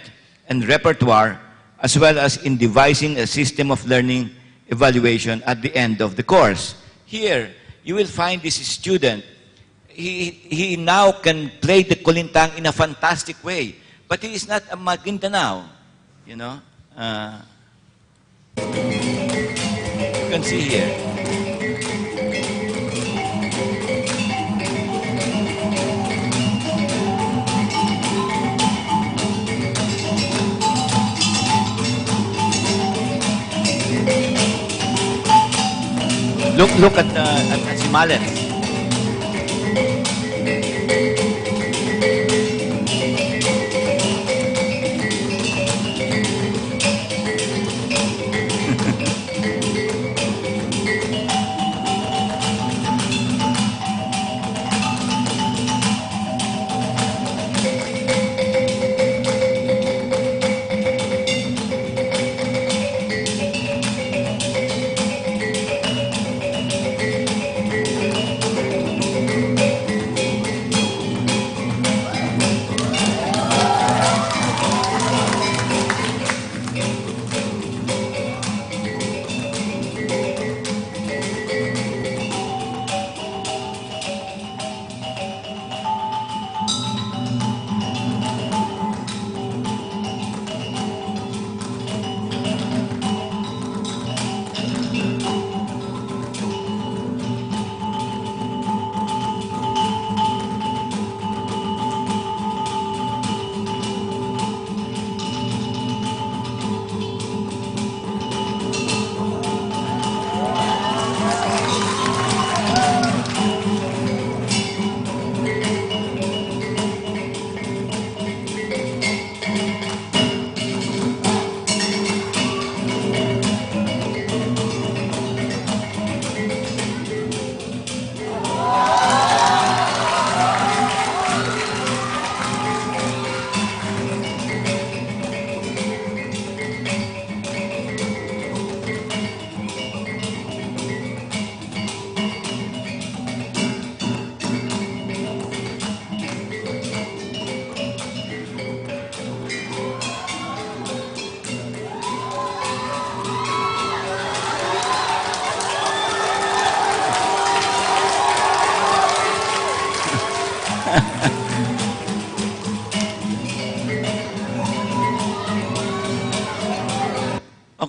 and repertoire, as well as in devising a system of learning evaluation at the end of the course. Here, you will find this student. He now can play the kulintang in a fantastic way, but he is not a Maguindanao, you know. You can see here. Look at si Malen.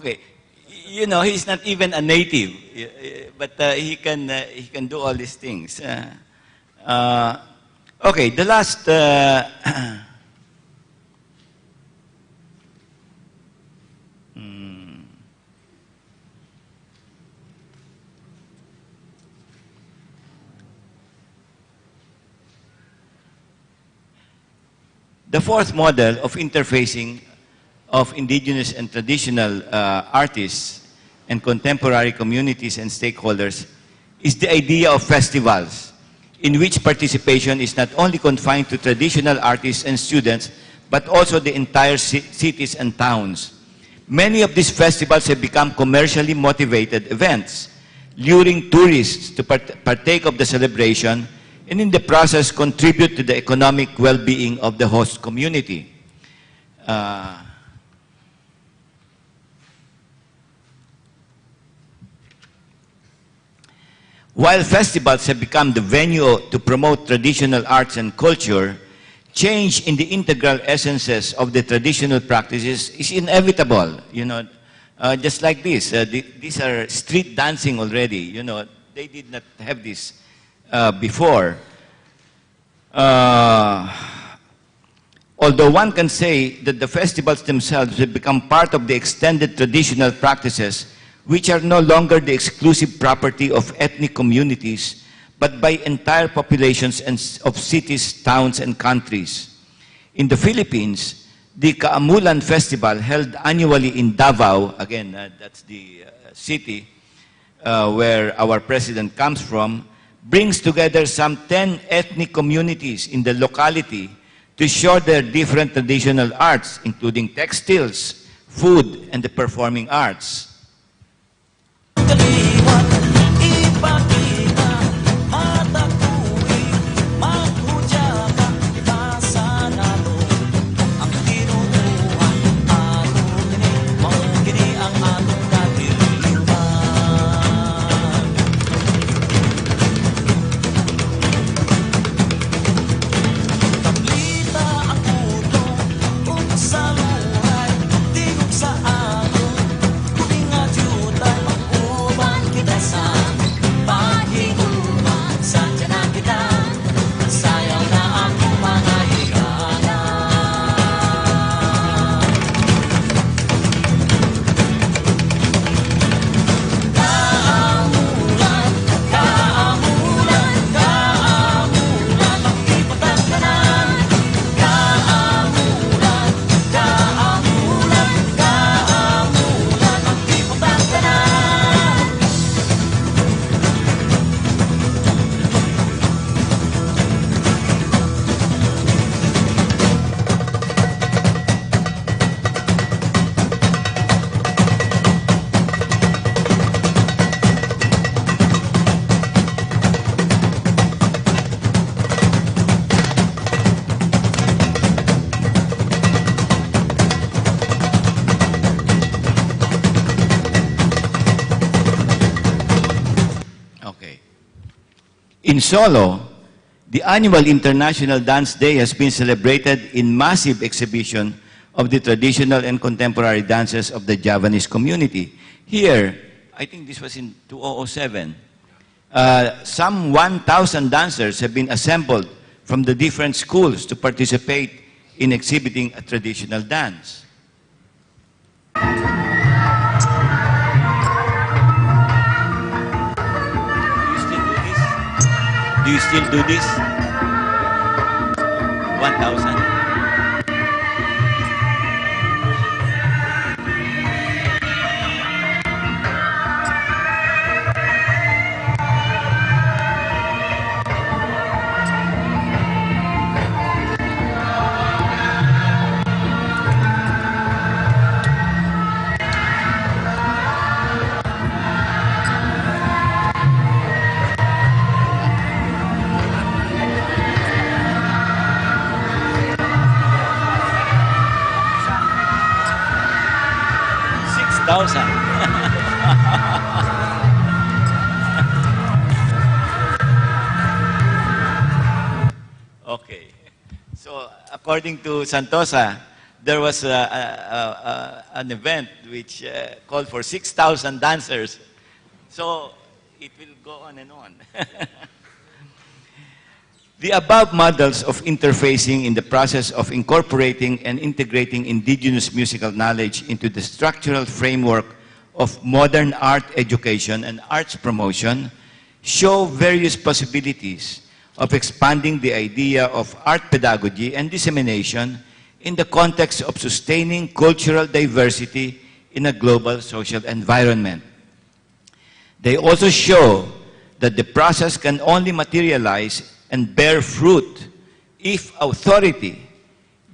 Okay. You know, he's not even a native, but he can do all these things. Okay, the last. The fourth model of interfacing of indigenous and traditional artists and contemporary communities and stakeholders is the idea of festivals, in which participation is not only confined to traditional artists and students, but also the entire cities and towns. Many of these festivals have become commercially motivated events, luring tourists to partake of the celebration and in the process contribute to the economic well-being of the host community. While festivals have become the venue to promote traditional arts and culture, change in the integral essences of the traditional practices is inevitable. You know, just like this, these are street dancing already. You know, they did not have this before. Although one can say that the festivals themselves have become part of the extended traditional practices, which are no longer the exclusive property of ethnic communities, but by entire populations of cities, towns, and countries. In the Philippines, the Kaamulan Festival, held annually in Davao, again, that's the city where our president comes from, brings together some 10 ethnic communities in the locality to show their different traditional arts, including textiles, food, and the performing arts. In Solo, the annual International Dance Day has been celebrated in massive exhibition of the traditional and contemporary dances of the Javanese community. Here, I think this was in 2007, some 1,000 dancers have been assembled from the different schools to participate in exhibiting a traditional dance. Do you still do this? 1,000? Okay. So, according to Santosa, there was an event which called for 6,000 dancers. So it will go on and on. The above models of interfacing in the process of incorporating and integrating indigenous musical knowledge into the structural framework of modern art education and arts promotion show various possibilities of expanding the idea of art pedagogy and dissemination in the context of sustaining cultural diversity in a global social environment. They also show that the process can only materialize and bear fruit if authority,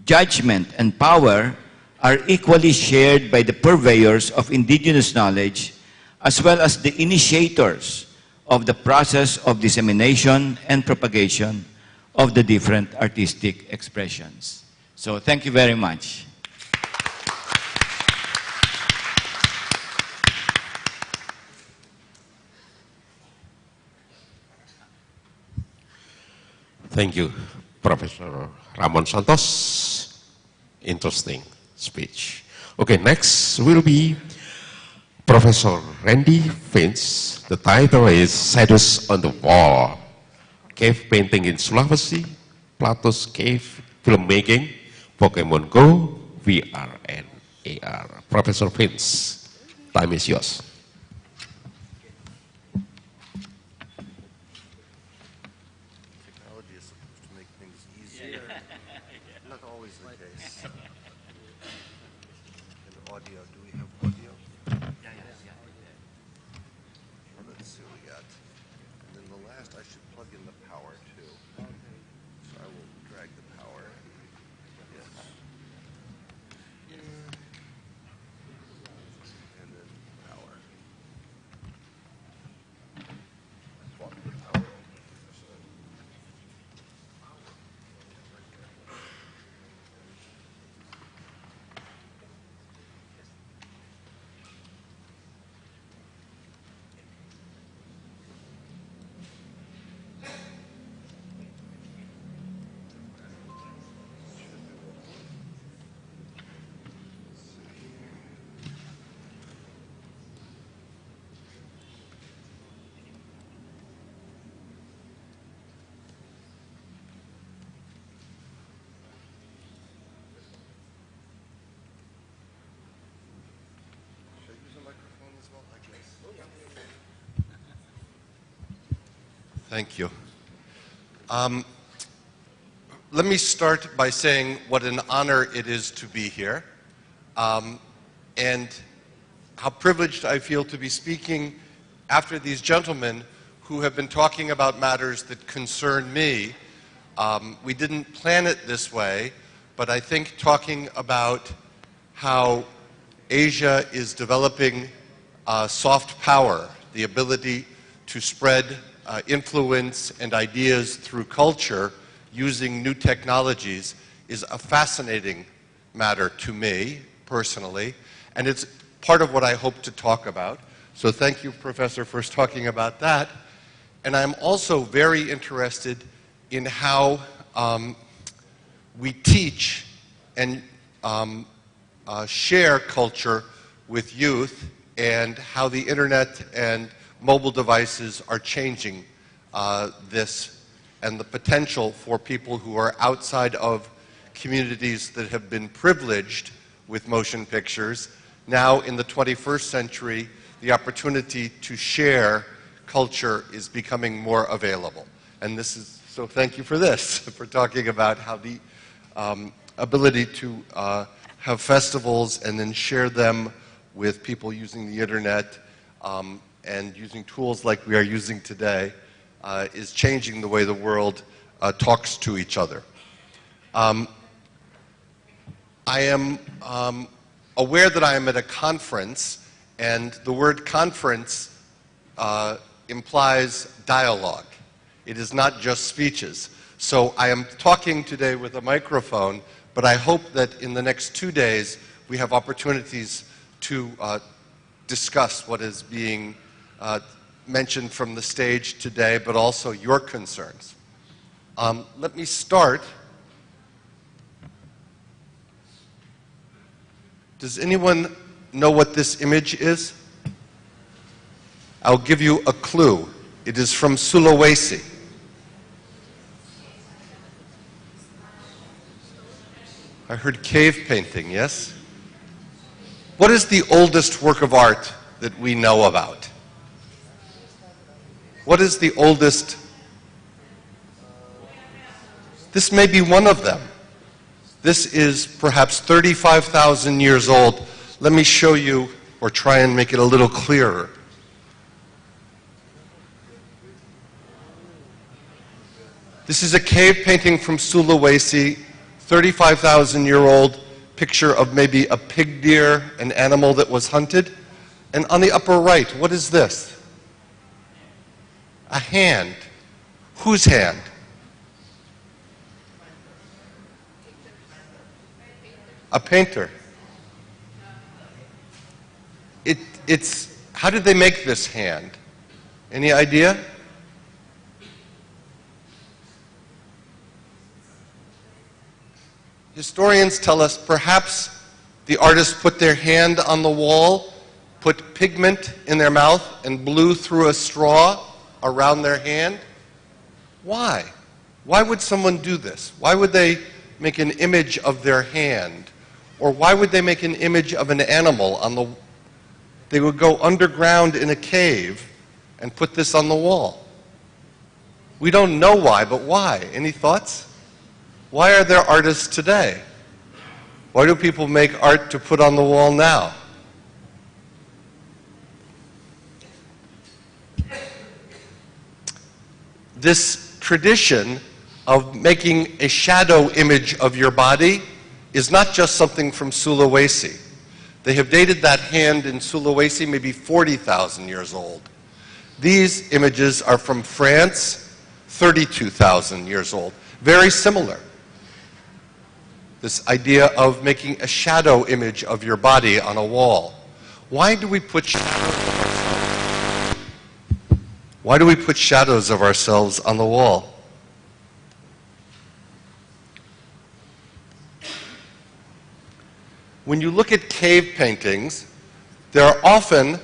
judgment, and power are equally shared by the purveyors of indigenous knowledge as well as the initiators of the process of dissemination and propagation of the different artistic expressions. So thank you very much. Thank you, Professor Ramon Santos. Interesting speech. Okay, next will be Professor Randy Finch. The title is Shadows on the Wall, Cave Painting in Sulawesi, Plato's Cave Filmmaking, Pokemon Go, VR and AR. Professor Finch, time is yours. Technology is supposed to make things easier. Not always the case. And audio, do we have audio? Well, let's see what we got. And then the last, I should plug in the power too. So I will drag the power. Yes. And then power. Plug the power. Should I use a microphone as well? I guess. Thank you. Let me start by saying what an honor it is to be here, and how privileged I feel to be speaking after these gentlemen who have been talking about matters that concern me. We didn't plan it this way, but I think talking about how Asia is developing soft power, the ability to spread influence and ideas through culture using new technologies, is a fascinating matter to me personally, and it's part of what I hope to talk about. So thank you, Professor, for talking about that. And I'm also very interested in how we teach and share culture with youth, and how the internet and mobile devices are changing this, and the potential for people who are outside of communities that have been privileged with motion pictures. Now in the 21st century, the opportunity to share culture is becoming more available. And this is, so thank you for this, for talking about how the ability to have festivals and then share them with people using the internet and using tools like we are using today is changing the way the world talks to each other. I am aware that I am at a conference, and the word conference implies dialogue. It is not just speeches. So I am talking today with a microphone, but I hope that in the next 2 days we have opportunities to discuss what is being mentioned from the stage today, but also your concerns. Let me start Does anyone know what this image is? I'll give you a clue. It is from Sulawesi. I heard cave painting, yes? What is the oldest work of art that we know about? What is the oldest? This may be one of them. This is perhaps 35,000 years old. Let me show you, or try and make it a little clearer. This is a cave painting from Sulawesi, 35,000-year-old picture of maybe a pig deer, an animal that was hunted. And on the upper right, what is this? A hand. Whose hand? A painter. It's, how did they make this hand? Any idea? Historians tell us perhaps the artist put their hand on the wall, put pigment in their mouth, and blew through a straw around their hand. Why? Why would someone do this? Why would they make an image of their hand? Or why would they make an image of an animal on the... They would go underground in a cave and put this on the wall. We don't know why, but why? Any thoughts? Why are there artists today? Why do people make art to put on the wall now? This tradition of making a shadow image of your body is not just something from Sulawesi. They have dated that hand in Sulawesi maybe 40,000 years old. These images are from France, 32,000 years old. Very similar. This idea of making a shadow image of your body on a wall. Why do we put shadows of ourselves? Why do we put shadows of ourselves on the wall? When you look at cave paintings, there are often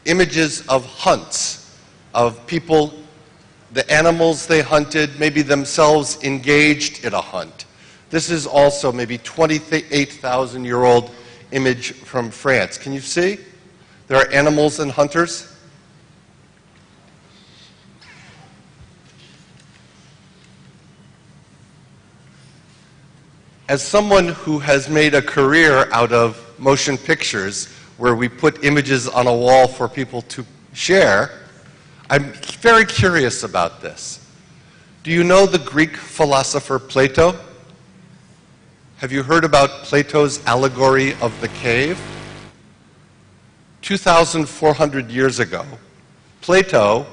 images of hunts, of people, the animals they hunted, maybe themselves engaged in a hunt. This is also maybe 28,000-year-old image from France. Can you see? There are animals and hunters. As someone who has made a career out of motion pictures where we put images on a wall for people to share, I'm very curious about this. Do you know the Greek philosopher Plato? Have you heard about Plato's allegory of the cave? 2,400 years ago, Plato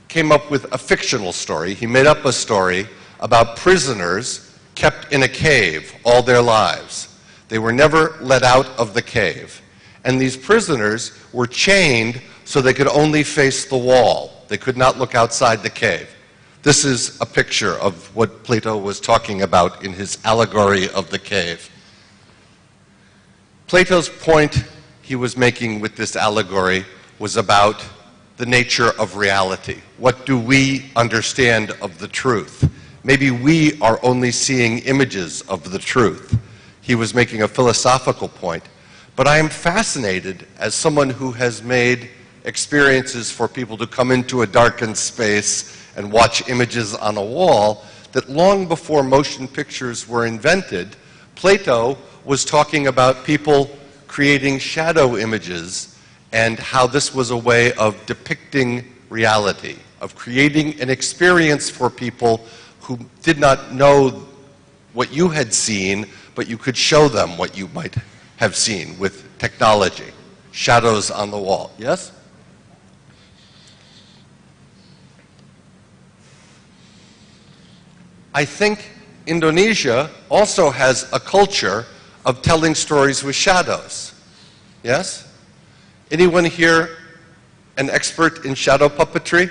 came up with a fictional story. He made up a story about prisoners kept in a cave all their lives. They were never let out of the cave. And these prisoners were chained so they could only face the wall. They could not look outside the cave. This is a picture of what Plato was talking about in his allegory of the cave. Plato's point he was making with this allegory was about the nature of reality. What do we understand of the truth? Maybe we are only seeing images of the truth. He was making a philosophical point. But I am fascinated, as someone who has made experiences for people to come into a darkened space and watch images on a wall, that long before motion pictures were invented, Plato was talking about people creating shadow images and how this was a way of depicting reality, of creating an experience for people who did not know what you had seen, but you could show them what you might have seen with technology. Shadows on the wall. Yes? I think Indonesia also has a culture of telling stories with shadows. Yes? Anyone here an expert in shadow puppetry?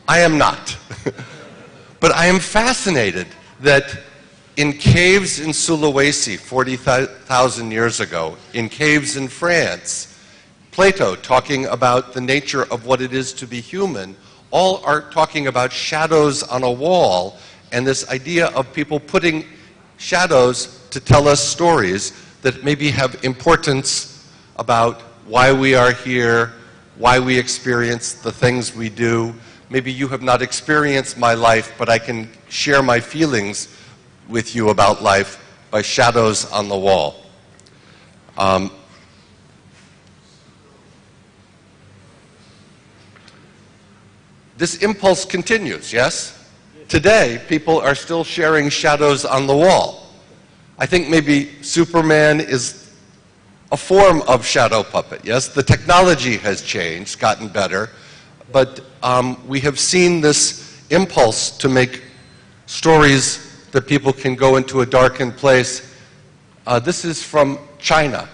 I am not. But I am fascinated that in caves in Sulawesi 40,000 years ago, in caves in France, Plato talking about the nature of what it is to be human, all are talking about shadows on a wall and this idea of people putting shadows to tell us stories that maybe have importance about why we are here, why we experience the things we do. Maybe you have not experienced my life, but I can share my feelings with you about life by shadows on the wall. This impulse continues, yes? Today, people are still sharing shadows on the wall. I think maybe Superman is a form of shadow puppet, yes? The technology has changed, gotten better, but we have seen this impulse to make stories that people can go into a darkened place. This is from China.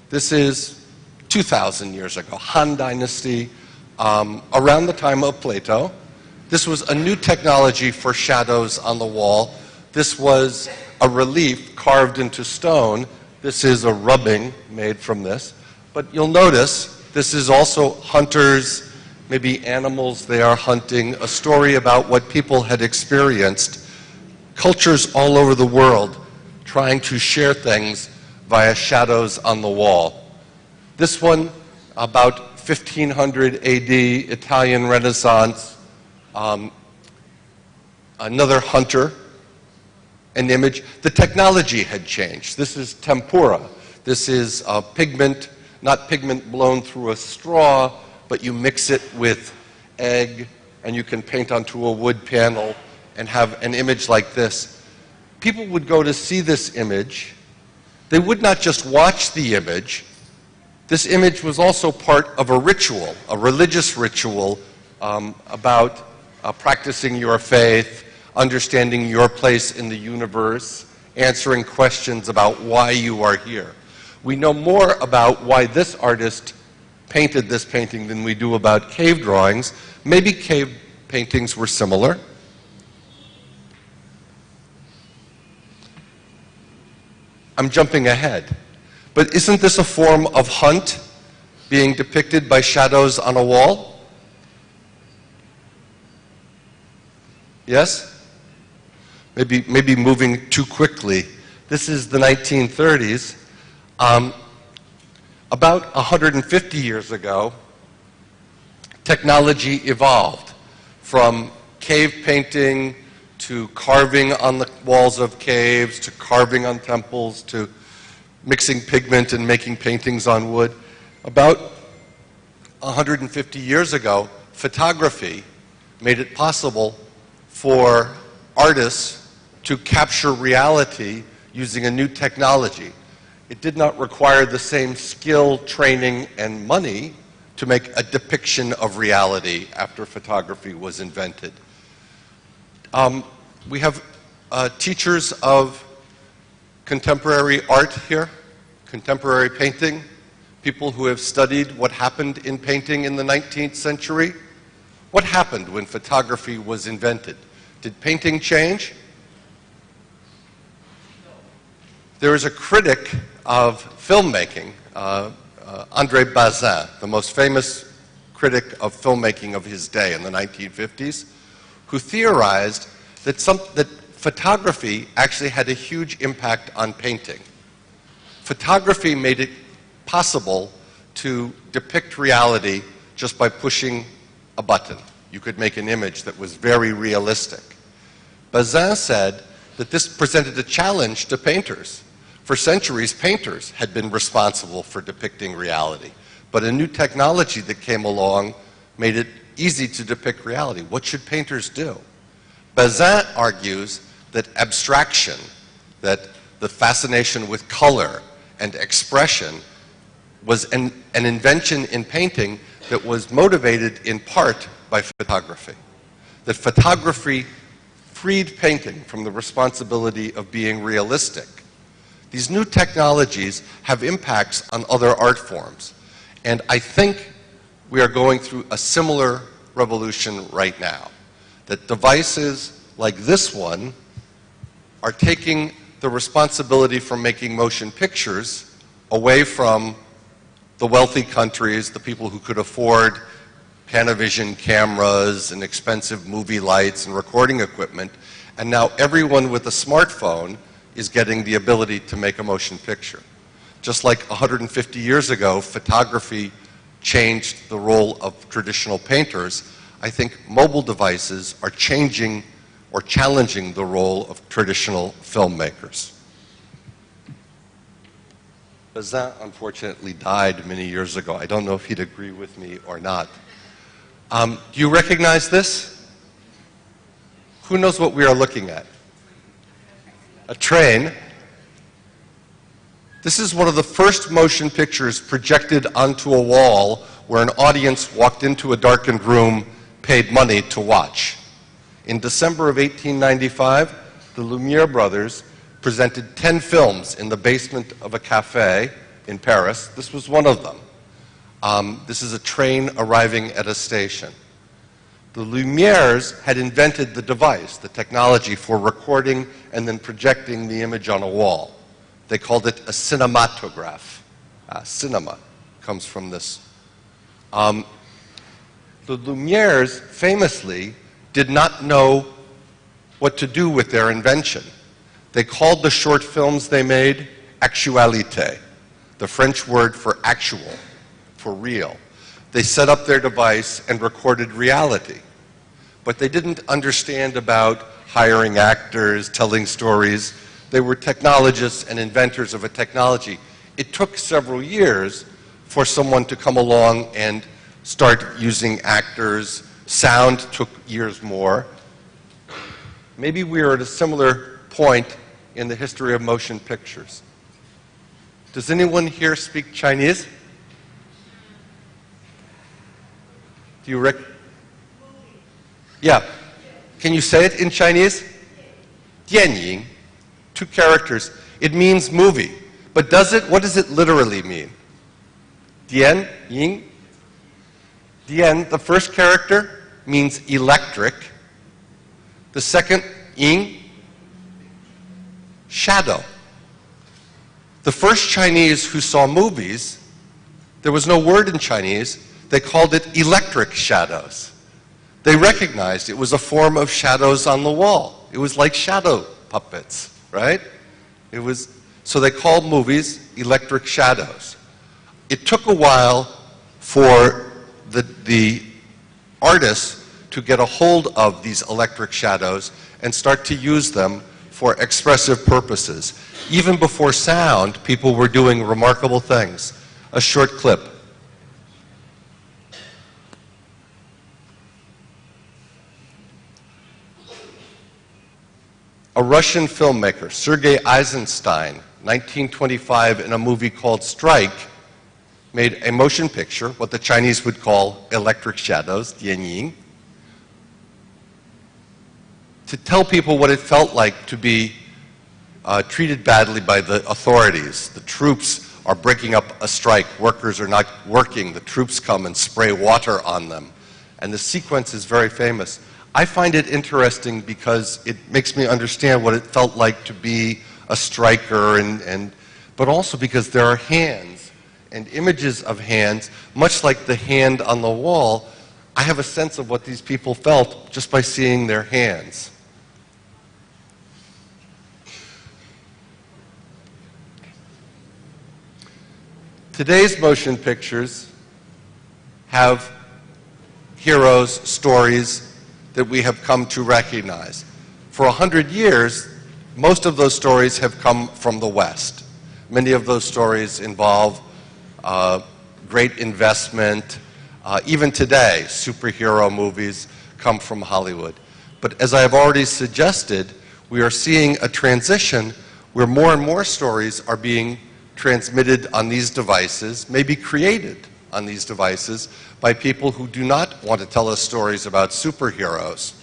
This is 2,000 years ago, Han Dynasty, around the time of Plato. This was a new technology for shadows on the wall. This was a relief carved into stone. This is a rubbing made from this. But you'll notice this is also hunters, maybe animals they are hunting, a story about what people had experienced. Cultures all over the world trying to share things via shadows on the wall. This one, about 1500 AD, Italian Renaissance, another hunter, an image. The technology had changed. This is tempura. This is pigment, not pigment blown through a straw, but you mix it with egg and you can paint onto a wood panel and have an image like this. People would go to see this image. They would not just watch the image. This image was also part of a ritual, a religious ritual about practicing your faith, understanding your place in the universe, answering questions about why you are here. We know more about why this artist painted this painting than we do about cave drawings. Maybe cave paintings were similar. I'm jumping ahead. But isn't this a form of hunt being depicted by shadows on a wall? Yes? Maybe moving too quickly. This is the 1930s. About 150 years ago, technology evolved from cave painting to carving on the walls of caves, to carving on temples, to mixing pigment and making paintings on wood. About 150 years ago, photography made it possible for artists to capture reality using a new technology. It did not require the same skill, training, and money to make a depiction of reality after photography was invented. We have teachers of contemporary art here, contemporary painting, people who have studied what happened in painting in the 19th century. What happened when photography was invented? Did painting change? There is a critic of filmmaking, André Bazin, the most famous critic of filmmaking of his day in the 1950s, who theorized that photography actually had a huge impact on painting. Photography made it possible to depict reality just by pushing a button. You could make an image that was very realistic. Bazin said that this presented a challenge to painters. For centuries, painters had been responsible for depicting reality, but a new technology that came along made it easy to depict reality. What should painters do? Bazin argues that abstraction, that the fascination with color and expression was an invention in painting that was motivated in part by photography. That photography freed painting from the responsibility of being realistic. These new technologies have impacts on other art forms. And I think we are going through a similar revolution right now. That devices like this one are taking the responsibility for making motion pictures away from the wealthy countries, the people who could afford Panavision cameras and expensive movie lights and recording equipment, and now everyone with a smartphone is getting the ability to make a motion picture. Just like 150 years ago, photography changed the role of traditional painters, I think mobile devices are changing or challenging the role of traditional filmmakers. Bazin unfortunately died many years ago. I don't know if he'd agree with me or not. Do you recognize this? Who knows what we are looking at? A train. This is one of the first motion pictures projected onto a wall where an audience walked into a darkened room, paid money to watch. In December of 1895, the Lumiere brothers presented 10 films in the basement of a cafe in Paris. This was one of them. This is a train arriving at a station. The Lumieres had invented the device, the technology for recording and then projecting the image on a wall. They called it a cinematograph. Cinema comes from this. The Lumieres famously did not know what to do with their invention. They called the short films they made actualité, the French word for actual, for real. They set up their device and recorded reality. But they didn't understand about hiring actors, telling stories. They were technologists and inventors of a technology. It took several years for someone to come along and start using actors. Sound took years more. Maybe we are at a similar point in the history of motion pictures. Does anyone here speak Chinese? Do you Yeah. Can you say it in Chinese? 电影, 2 characters. It means movie. But what does it literally mean? 电影. 电, the first character, means electric. The second, 影, shadow. The first Chinese who saw movies, there was no word in Chinese, they called it electric shadows. They recognized it was a form of shadows on the wall. It was like shadow puppets, right? So they called movies electric shadows. It took a while for the artists to get a hold of these electric shadows and start to use them for expressive purposes. Even before sound, people were doing remarkable things. A short clip. A Russian filmmaker, Sergei Eisenstein, 1925, in a movie called Strike, made a motion picture, what the Chinese would call electric shadows, 电影, to tell people what it felt like to be treated badly by the authorities. The troops are breaking up a strike. Workers are not working. The troops come and spray water on them. And the sequence is very famous. I find it interesting because it makes me understand what it felt like to be a striker, but also because there are hands and images of hands, much like the hand on the wall. I have a sense of what these people felt just by seeing their hands. Today's motion pictures have heroes, stories that we have come to recognize. For 100 years, most of those stories have come from the West. Many of those stories involve great investment. Even today, superhero movies come from Hollywood. But as I have already suggested, we are seeing a transition where more and more stories are being transmitted on these devices, maybe created on these devices by people who do not want to tell us stories about superheroes.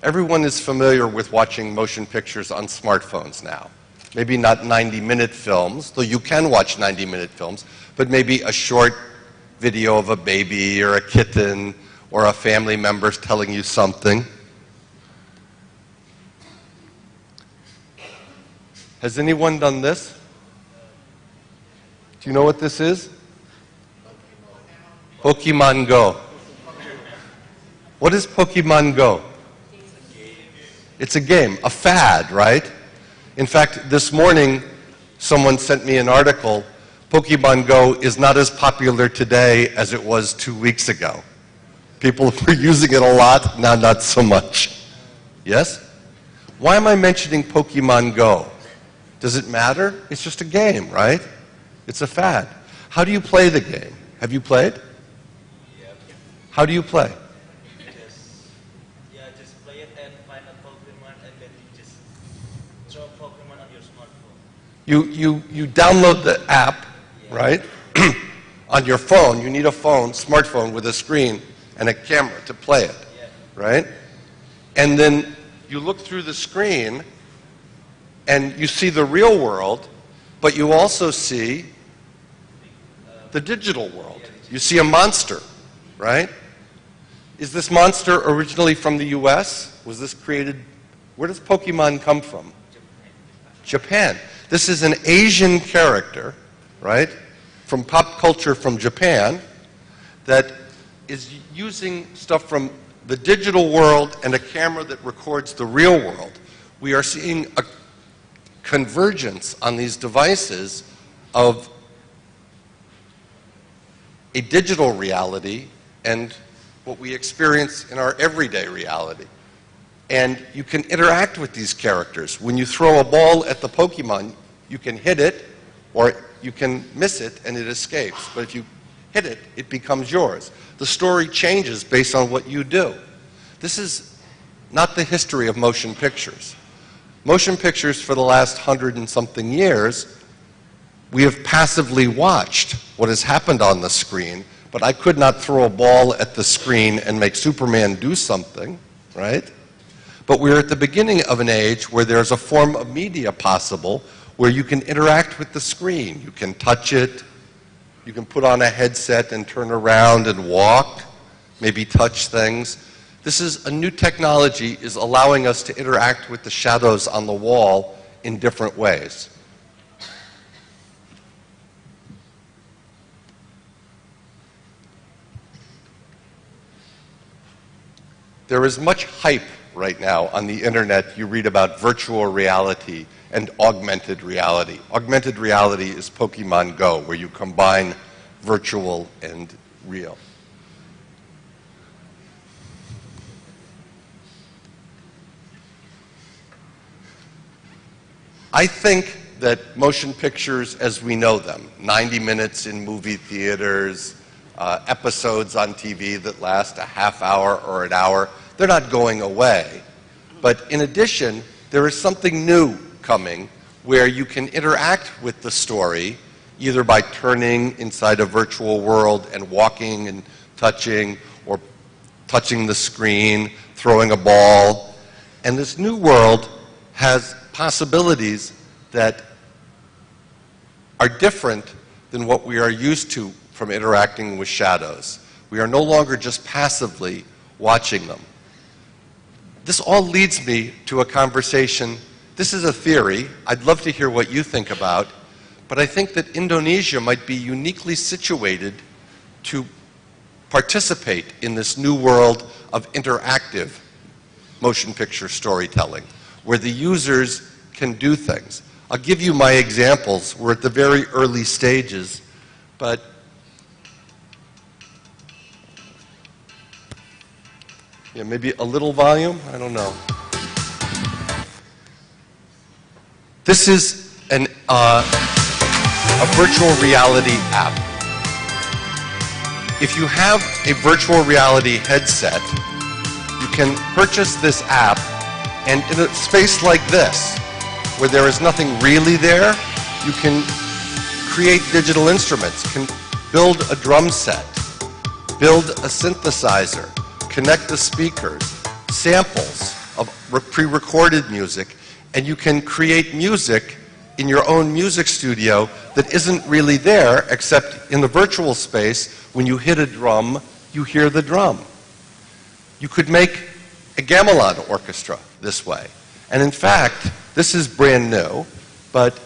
Everyone is familiar with watching motion pictures on smartphones now. Maybe not 90-minute films, though you can watch 90-minute films, but maybe a short video of a baby or a kitten or a family member telling you something. Has anyone done this? Do you know what this is? Pokemon Go. What is Pokemon Go? It's a game, a fad, right? In fact, this morning, someone sent me an article. Pokemon Go is not as popular today as it was 2 weeks ago. People were using it a lot, now not so much. Yes? Why am I mentioning Pokemon Go? Does it matter? It's just a game, right? It's a fad. How do you play the game? Have you played? Yeah. How do you play? Just play it and find a Pokemon and then you just throw Pokemon on your smartphone. You download the app, right? On your phone. You need a phone, smartphone with a screen and a camera to play it, right? And then you look through the screen and you see the real world, but you also see the digital world. You see a monster, right? Is this monster originally from the US? Was this created, where does Pokemon come from? Japan. This is an Asian character, right, from pop culture from Japan that is using stuff from the digital world and a camera that records the real world. We are seeing a convergence on these devices of a digital reality and what we experience in our everyday reality. And you can interact with these characters. When you throw a ball at the Pokemon, you can hit it or you can miss it and it escapes. But if you hit it, it becomes yours. The story changes based on what you do. This is not the history of motion pictures. Motion pictures for the last 100 and something years, we have passively watched what has happened on the screen, but I could not throw a ball at the screen and make Superman do something, right? But we're at the beginning of an age where there's a form of media possible where you can interact with the screen. You can touch it, you can put on a headset and turn around and walk, maybe touch things. This is a new technology is allowing us to interact with the shadows on the wall in different ways. There is much hype right now on the internet. You read about virtual reality and augmented reality. Augmented reality is Pokemon Go, where you combine virtual and real. I think that motion pictures as we know them, 90 minutes in movie theaters, episodes on TV that last a half hour or an hour, they're not going away. But in addition, there is something new coming where you can interact with the story either by turning inside a virtual world and walking and touching, or touching the screen, throwing a ball. And this new world has possibilities that are different than what we are used to from interacting with shadows. We are no longer just passively watching them. This all leads me to a conversation. This is a theory. I'd love to hear what you think about, but I think that Indonesia might be uniquely situated to participate in this new world of interactive motion picture storytelling, where the users can do things. I'll give you my examples. We're at the very early stages, but yeah, maybe a little volume, I don't know. This is a virtual reality app. If you have a virtual reality headset, you can purchase this app, and in a space like this, where there is nothing really there, you can create digital instruments, can build a drum set, build a synthesizer, connect the speakers, samples of pre-recorded music, and you can create music in your own music studio that isn't really there, except in the virtual space, when you hit a drum, you hear the drum. You could make a gamelan orchestra this way. And in fact, this is brand new, but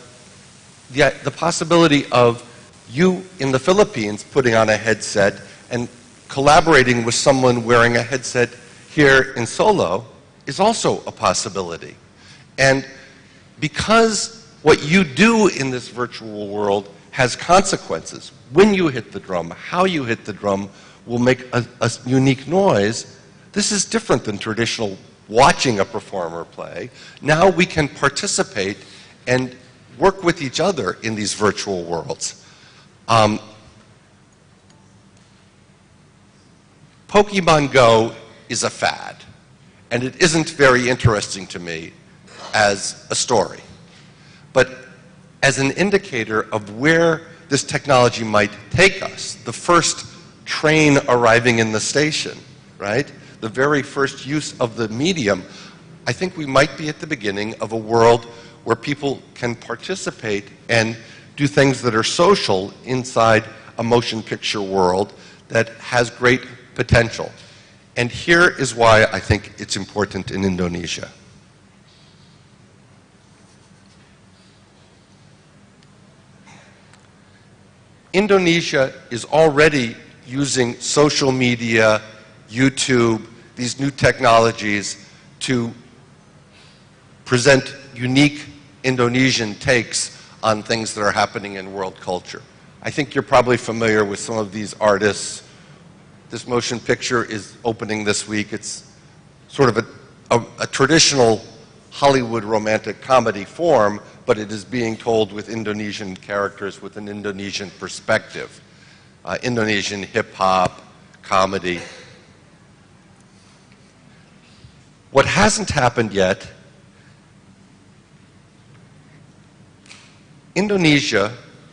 the possibility of you in the Philippines putting on a headset and collaborating with someone wearing a headset here in Solo is also a possibility. And because what you do in this virtual world has consequences, when you hit the drum, how you hit the drum will make a unique noise. This is different than traditional watching a performer play. Now we can participate and work with each other in these virtual worlds. Pokemon Go is a fad, and it isn't very interesting to me as a story. But as an indicator of where this technology might take us, the first train arriving in the station, right? The very first use of the medium, I think we might be at the beginning of a world where people can participate and do things that are social inside a motion picture world that has great potential. And here is why I think it's important in Indonesia. Indonesia is already using social media, YouTube, these new technologies to present unique Indonesian takes on things that are happening in world culture. I think you're probably familiar with some of these artists. This motion picture is opening this week. It's sort of a traditional Hollywood romantic comedy form, but it is being told with Indonesian characters, with an Indonesian perspective. Indonesian hip-hop, comedy. What hasn't happened yet, Indonesia,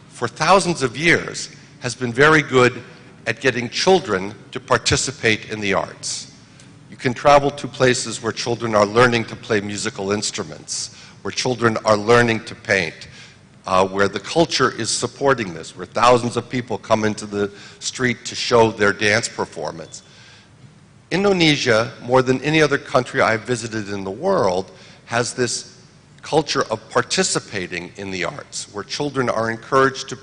for thousands of years, has been very good at getting children to participate in the arts. You can travel to places where children are learning to play musical instruments, where children are learning to paint, where the culture is supporting this, where thousands of people come into the street to show their dance performance. Indonesia, more than any other country I've visited in the world, has this culture of participating in the arts, where children are encouraged to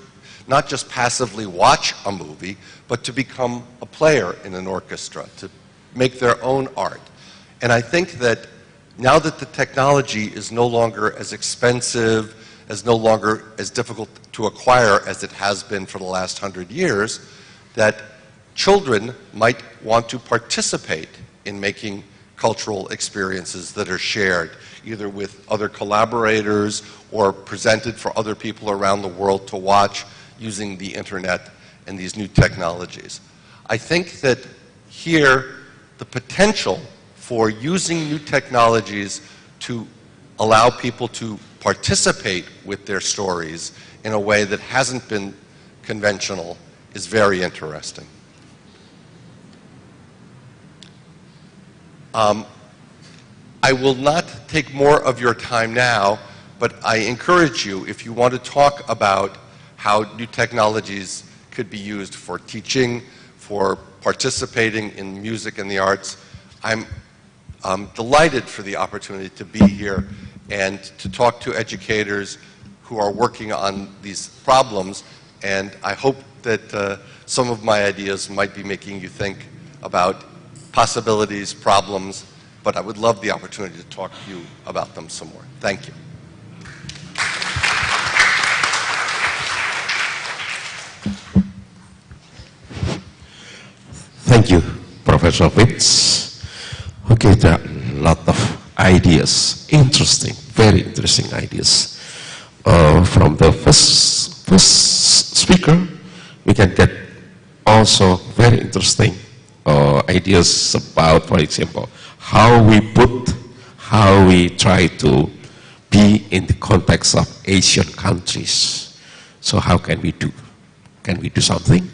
not just passively watch a movie, but to become a player in an orchestra, to make their own art. And I think that now that the technology is no longer as expensive, as no longer as difficult to acquire as it has been for the last 100 years, that children might want to participate in making cultural experiences that are shared, either with other collaborators or presented for other people around the world to watch using the internet and these new technologies. I think that here, the potential for using new technologies to allow people to participate with their stories in a way that hasn't been conventional is very interesting. I will not take more of your time now, but I encourage you, if you want to talk about how new technologies could be used for teaching, for participating in music and the arts, I'm delighted for the opportunity to be here and to talk to educators who are working on these problems, and I hope that some of my ideas might be making you think about possibilities, problems, but I would love the opportunity to talk to you about them some more. Thank you. Thank you, Professor Fitz. Okay, there are a lot of ideas, interesting, very interesting ideas. From the first speaker, we can get also very interesting ideas about, for example, how we try to be in the context of Asian countries. So how can we do? Can we do something?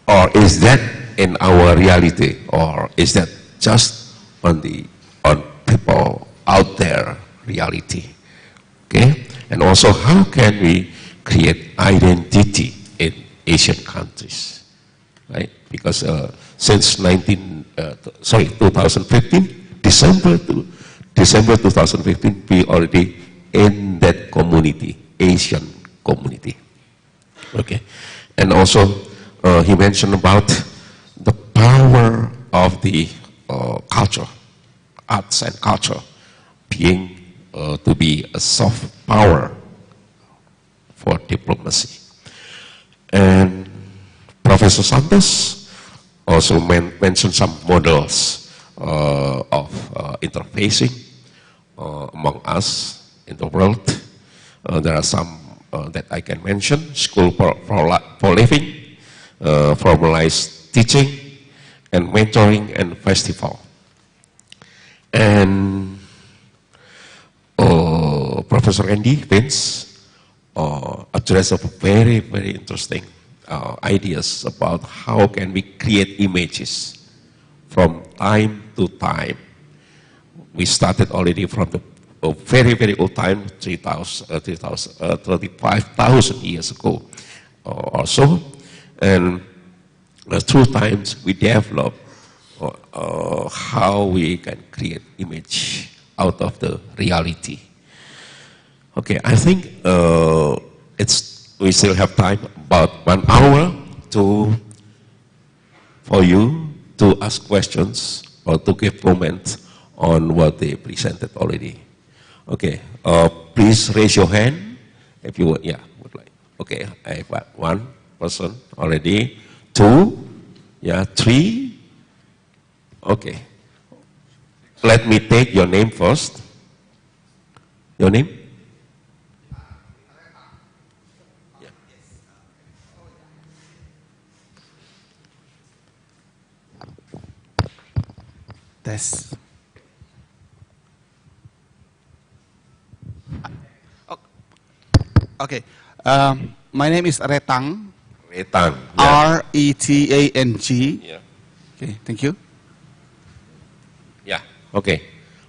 Or is that in our reality? Or is that just on people out there reality? Okay? And also, how can we create identity in Asian countries, right? Because since 2015, December 2015, we already in that community, Asian community. Okay, and also he mentioned about the power of the culture, arts and culture, being to be a soft power for diplomacy. And Professor Santos also mentioned some models of interfacing among us in the world. There are some that I can mention: school for living, formalized teaching, and mentoring and festival. And Professor Andy Vince addressed a very, very interesting ideas about how can we create images from time to time. We started already from the very, very old time, 35,000 years ago or so. And through times we develop how we can create image out of the reality. Okay, I think we still have time, about 1 hour for you to ask questions or to give comments on what they presented already. Okay, please raise your hand if you would like. Okay, I have 1 person already, 2, 3. Okay, let me take your name first. Your name? Test. Okay. My name is Retang. Retang. Yeah. R-E-T-A-N-G. Yeah. Okay, thank you. Yeah, okay.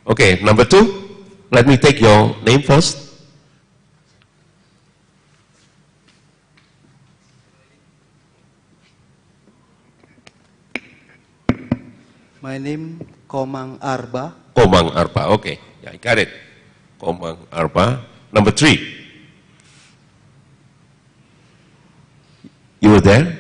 Okay, number 2, let me take your name first. My name Komang Arba. Komang Arba, okay. Yeah, I got it. Komang Arba. Number 3. You were there?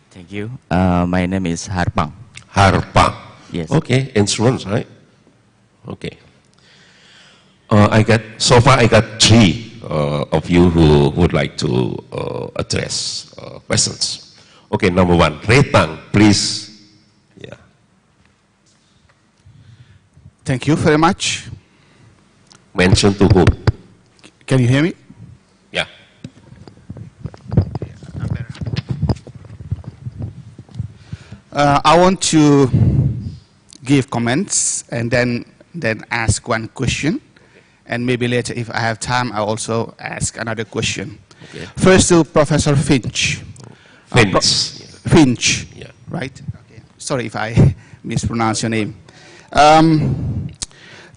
Thank you. My name is Harpang. Harpang. Yes. Okay, insurance, right? Okay. So far I got 3 of you who would like to address questions. Okay, number 1, Retang, please. Yeah. Thank you very much. Mention to whom? Can you hear me? Yeah. I want to give comments and then ask 1 question. And maybe later, if I have time, I'll also ask another question. Okay. First to Professor Finch. Finch. Finch, Yeah. right? Okay. Sorry if I mispronounce your name.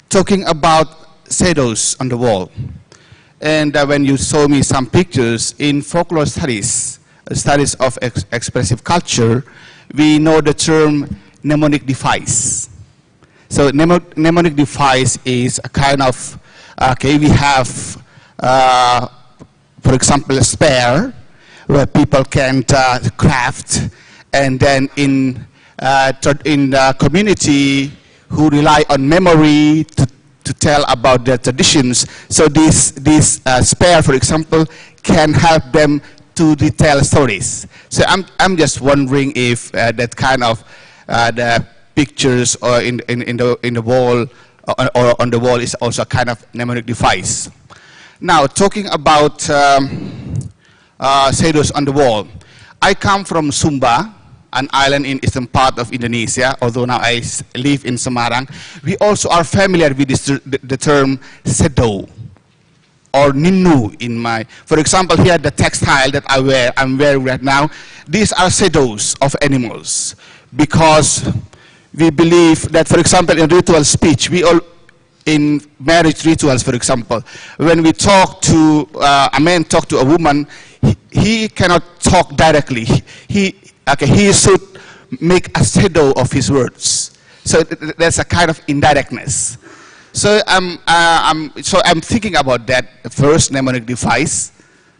Talking about shadows on the wall. And when you show me some pictures in folklore studies, studies of expressive culture, we know the term mnemonic device. So mnemonic device is a kind of, we have, for example, a spare where people can craft, and then in the community who rely on memory to tell about their traditions. So this spare, for example, can help them to retell stories. So I'm just wondering if that kind of the pictures or in the wall or on the wall is also a kind of mnemonic device. Now talking about shadows on the wall, I come from Sumba, an island in eastern part of Indonesia, although now I live in Semarang. We also are familiar with this, the term shadow or ninu in my, for example, here the textile that I'm wearing right now, these are shadows of animals because we believe that, for example, in ritual speech, in marriage rituals, for example, when we talk to, a man talk to a woman, he cannot talk directly. He should make a shadow of his words. So there's a kind of indirectness. So I'm thinking about that first mnemonic device,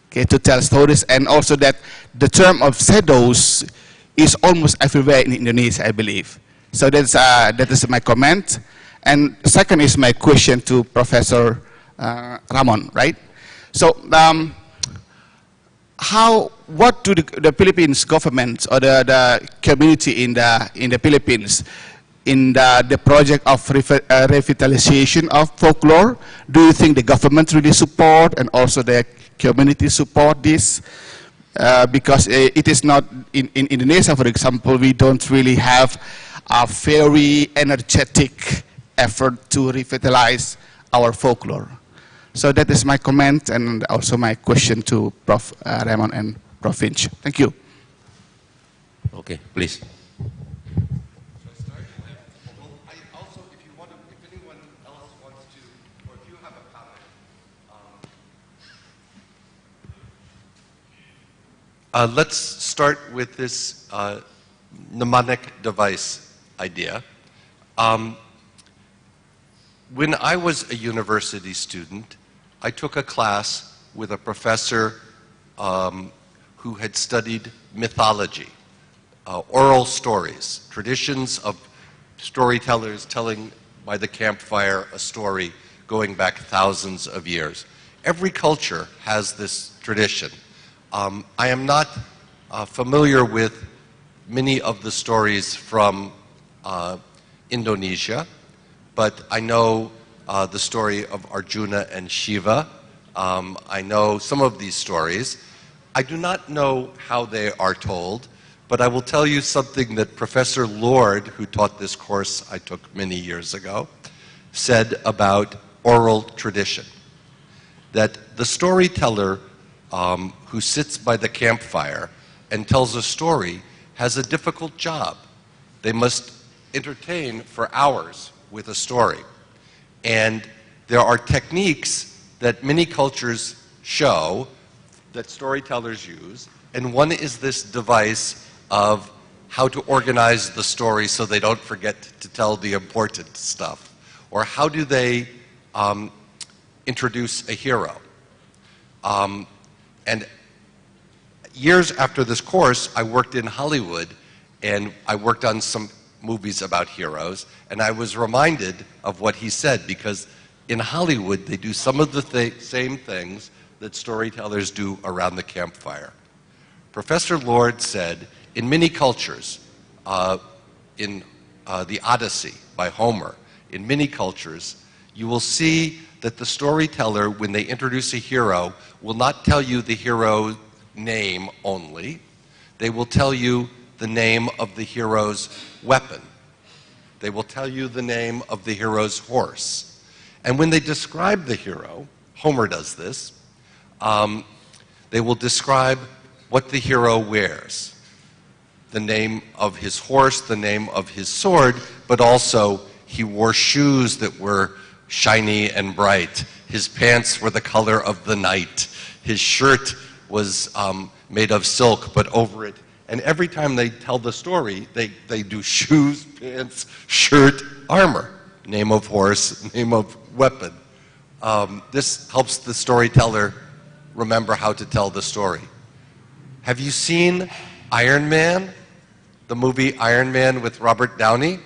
okay, to tell stories, and also that the term of shadows is almost everywhere in Indonesia, I believe. So that is my comment. And second is my question to Professor Ramon, right? So what do the Philippines government or the community in the Philippines in the project of revitalization of folklore? Do you think the government really support and also the community support this? Because it is not, in Indonesia, for example, we don't really have a very energetic effort to revitalize our folklore. So that is my comment and also my question to Prof. Ramon and Prof. Finch. Thank you. Okay, please. Let's start with this mnemonic device idea. When I was a university student, I took a class with a professor who had studied mythology, oral stories, traditions of storytellers telling by the campfire a story going back thousands of years. Every culture has this tradition. I am not familiar with many of the stories from Indonesia, but I know the story of Arjuna and Shiva. I know some of these stories. I do not know how they are told, but I will tell you something that Professor Lord, who taught this course I took many years ago, said about oral tradition. That the storyteller who sits by the campfire and tells a story has a difficult job. They must entertain for hours with a story. And there are techniques that many cultures show that storytellers use, and one is this device of how to organize the story so they don't forget to tell the important stuff. Or how do they introduce a hero? And years after this course, I worked in Hollywood, and I worked on some movies about heroes, and I was reminded of what he said, because in Hollywood, they do some of the same things that storytellers do around the campfire. Professor Lord said, in many cultures, in the Odyssey by Homer, in many cultures, you will see that the storyteller, when they introduce a hero, will not tell you the hero's name only. They will tell you the name of the hero's weapon. They will tell you the name of the hero's horse. And when they describe the hero, Homer does this, they will describe what the hero wears. The name of his horse, the name of his sword, but also he wore shoes that were shiny and bright. His pants were the color of the night. His shirt was made of silk, but over it. And every time they tell the story, they do shoes, pants, shirt, armor. Name of horse, name of weapon. This helps the storyteller remember how to tell the story. Have you seen Iron Man? The movie Iron Man with Robert Downey?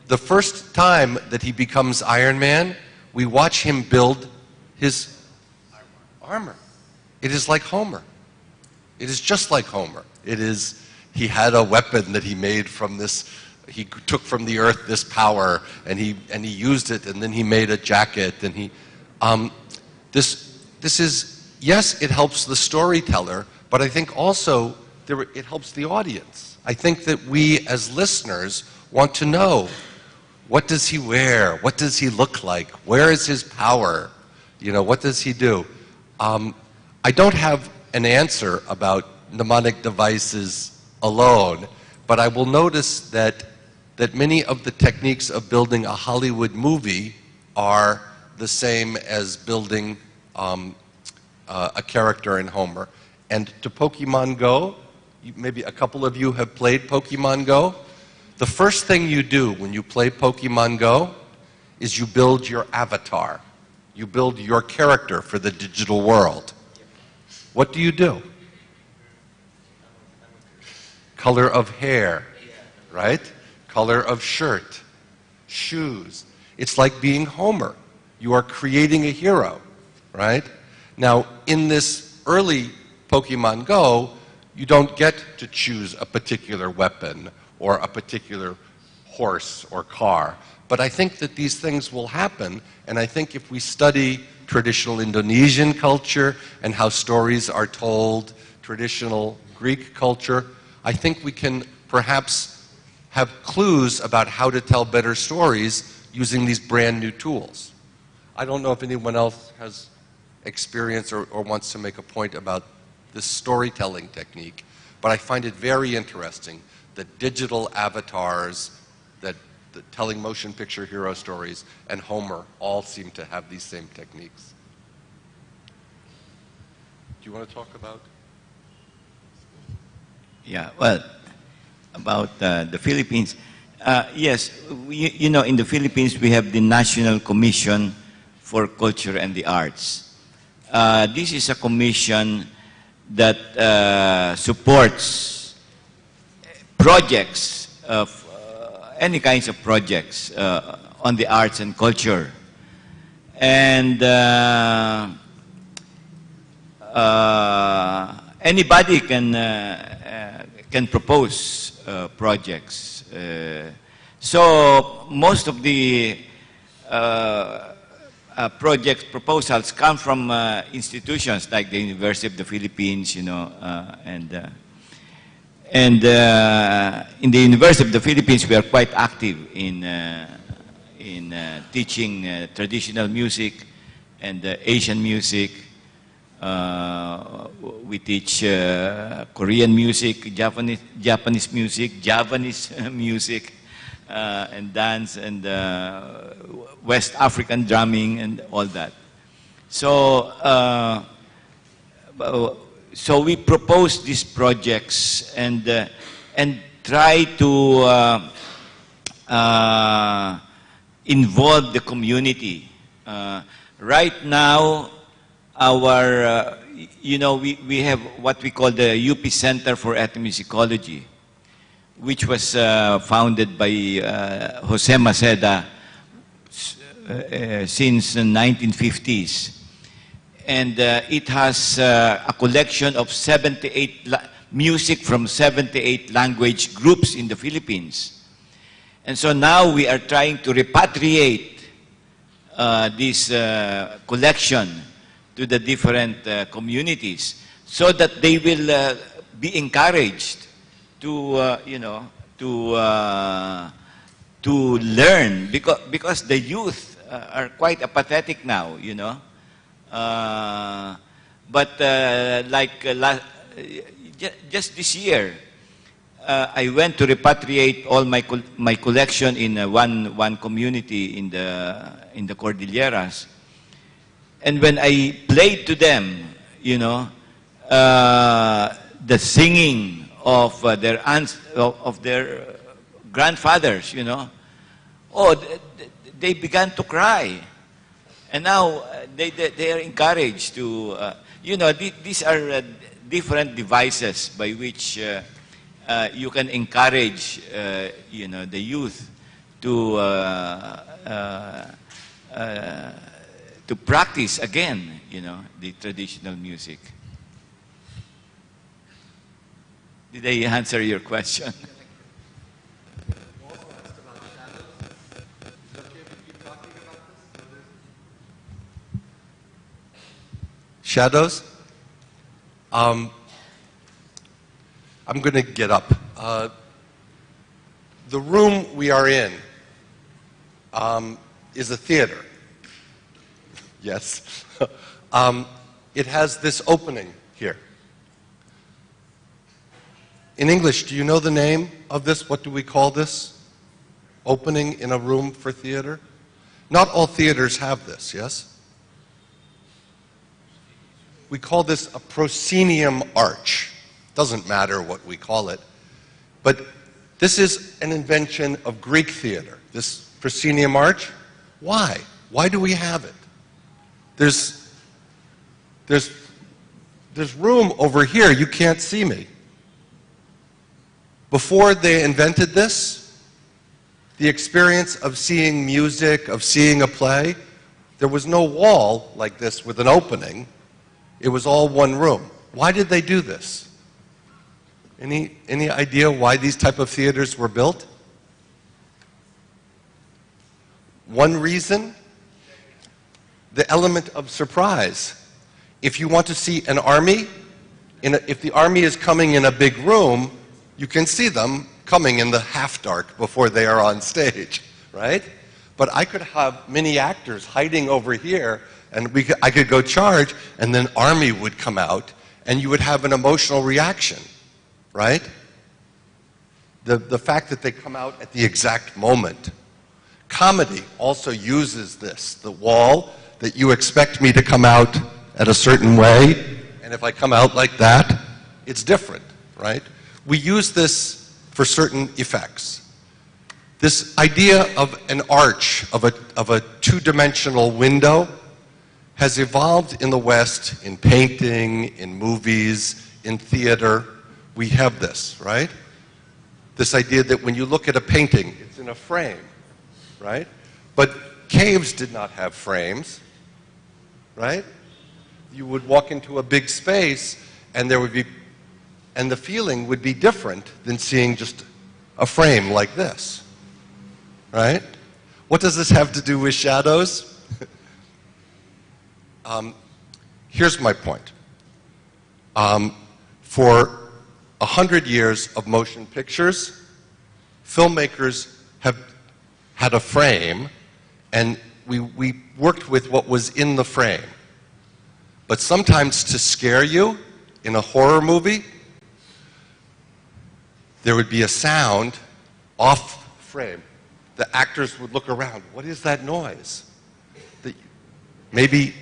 The first time that he becomes Iron Man, we watch him build his armor. It is like Homer. It is just like Homer. It is, he had a weapon that he made from this, he took from the earth this power, and he used it, and then he made a jacket, and he, this is, yes, it helps the storyteller, but I think also it helps the audience. I think that we as listeners want to know, what does he wear? What does he look like? Where is his power? You know, what does he do? I don't have an answer about mnemonic devices alone, but I will notice that that many of the techniques of building a Hollywood movie are the same as building a character in Homer. And to Pokemon Go, maybe a couple of you have played Pokemon Go. The first thing you do when you play Pokemon Go is you build your avatar. You build your character for the digital world. What do you do? Color of hair, right? Color of shirt, shoes. It's like being Homer. You are creating a hero, right? Now, in this early Pokemon Go, you don't get to choose a particular weapon or a particular horse or car. But I think that these things will happen, and I think if we study traditional Indonesian culture and how stories are told, traditional Greek culture, I think we can perhaps have clues about how to tell better stories using these brand new tools. I don't know if anyone else has experience or wants to make a point about this storytelling technique, but I find it very interesting that digital avatars, that telling motion picture hero stories, and Homer all seem to have these same techniques. Do you want to talk about? Yeah, well, about the Philippines. Yes, you know, in the Philippines we have the National Commission for Culture and the Arts. This is a commission that supports projects of any kinds of projects on the arts and culture. And anybody can propose projects. So most of the project proposals come from institutions like the University of the Philippines, you know, and in the University of the Philippines, we are quite active in teaching traditional music and Asian music. We teach Korean music, Japanese music, Javanese music, and dance, and West African drumming, and all that. So, so we propose these projects and try to involve the community. Right now, our, you know, we have what we call the UP Center for Ethnomusicology, which was founded by Jose Maceda since the 1950s. And it has a collection of 78 music from 78 language groups in the Philippines. And so now we are trying to repatriate this collection to the different communities so that they will be encouraged to, you know, to learn, because the youth are quite apathetic now, you know. But just this year, I went to repatriate all my collection in one community in the Cordilleras, and when I played to them, you know, the singing of their grandfathers, you know, oh, they began to cry. And now they are encouraged to, you know, these are different devices by which you can encourage, you know, the youth to practice again, you know, the traditional music. Did I answer your question? Shadows? I'm going to get up. The room we are in is a theater. Yes. It has this opening here. In English, do you know the name of this? What do we call this? opening in a room for theater? Not all theaters have this, yes? We call this a proscenium arch. Doesn't matter what we call it. But this is an invention of Greek theater, this proscenium arch. Why? Why do we have it? There's room over here. You can't see me. Before they invented this, the experience of seeing music, of seeing a play, there was no wall like this with an opening. It was all one room. Why did they do this? Any idea why these type of theaters were built? One reason, the element of surprise. If you want to see an army, if the army is coming in a big room, you can see them coming in the half-dark before they are on stage, right? But I could have many actors hiding over here, and I could go charge, and then army would come out, and you would have an emotional reaction, right? The fact that they come out at the exact moment. Comedy also uses this, the wall, that you expect me to come out at a certain way, and if I come out like that, it's different, right? We use this for certain effects. This idea of an arch, of a two-dimensional window, has evolved in the West, in painting, in movies, in theater. We have this, right? This idea that when you look at a painting, it's in a frame, right? But caves did not have frames, right? You would walk into a big space and the feeling would be different than seeing just a frame like this, right? What does this have to do with shadows? Here's my point. For 100 years of motion pictures, filmmakers have had a frame, and we worked with what was in the frame. But sometimes to scare you, in a horror movie, there would be a sound off frame. The actors would look around. What is that noise? Maybe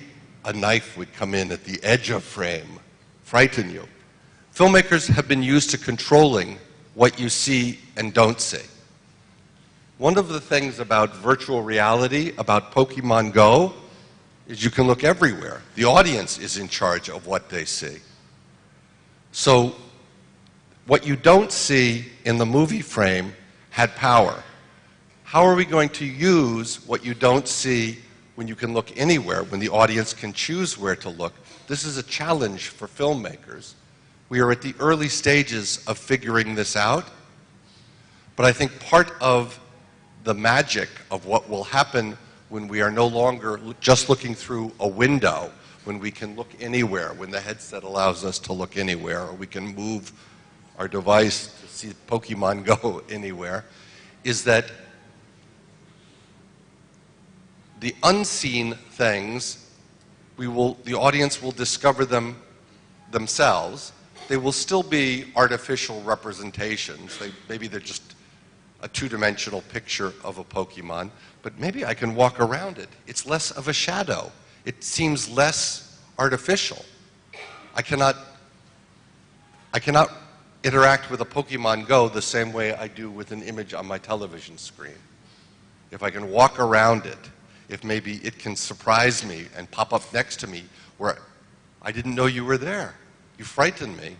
a knife would come in at the edge of frame, frighten you. Filmmakers have been used to controlling what you see and don't see. One of the things about virtual reality, about Pokemon Go, is you can look everywhere. The audience is in charge of what they see. So what you don't see in the movie frame had power. How are we going to use what you don't see when you can look anywhere, when the audience can choose where to look? This is a challenge for filmmakers. We are at the early stages of figuring this out, but I think part of the magic of what will happen when we are no longer just looking through a window, when we can look anywhere, when the headset allows us to look anywhere, or we can move our device to see Pokemon Go anywhere, is that the unseen things, the audience will discover them themselves. They will still be artificial representations. Maybe they're just a two-dimensional picture of a Pokemon, but maybe I can walk around it. It's less of a shadow. It seems less artificial. I cannot interact with a Pokemon Go the same way I do with an image on my television screen. If I can walk around it, if maybe it can surprise me and pop up next to me where I didn't know you were there. You frightened me.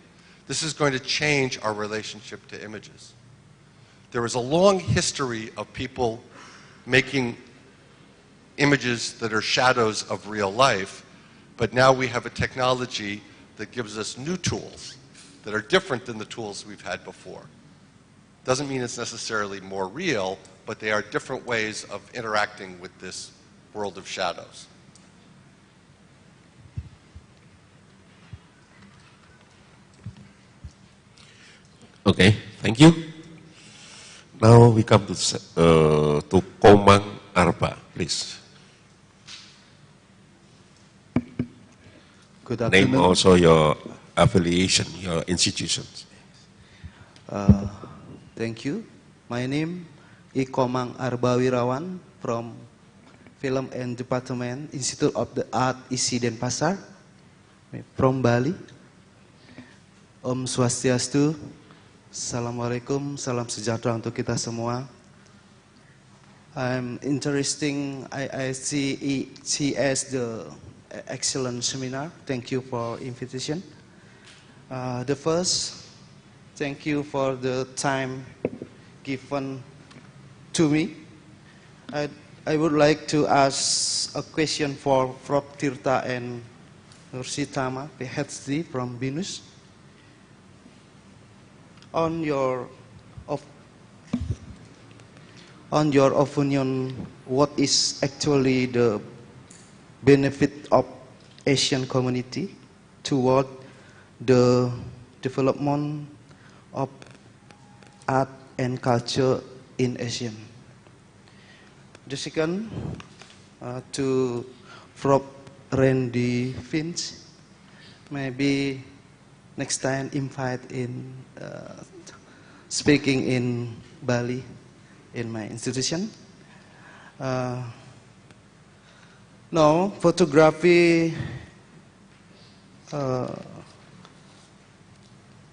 This is going to change our relationship to images. There is a long history of people making images that are shadows of real life, but now we have a technology that gives us new tools that are different than the tools we've had before. Doesn't mean it's necessarily more real, but they are different ways of interacting with this world of shadows. Okay, thank you. Now we come to Komang Arba, please. Good afternoon. Name also your affiliation, your institutions. Thank you. My name Komang Arba Wirawan from Film and Department Institute of the Art ISI Denpasar from Bali. Om Swastiastu, Assalamualaikum, salam sejahtera untuk kita semua. I'm interesting, I see it as the excellent seminar. Thank you for invitation. The first, thank you for the time given to me. I would like to ask a question for Prof. Tirta and Nursitama, PhD from BINUS. On your opinion, what is actually the benefit of Asian community toward the development of art and culture in Asia? The second, to Prof. Randy Finch, maybe next time invite in speaking in Bali in my institution. No, photography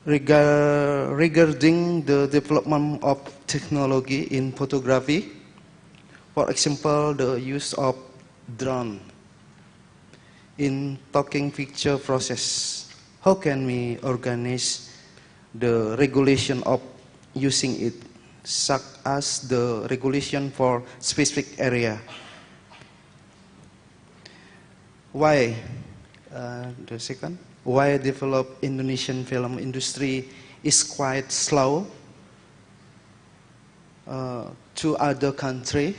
regarding the development of technology in photography, for example, the use of drone in talking picture process. How can we organize the regulation of using it, such as the regulation for specific area? Why, the second, why develop Indonesian film industry is quite slow to other country?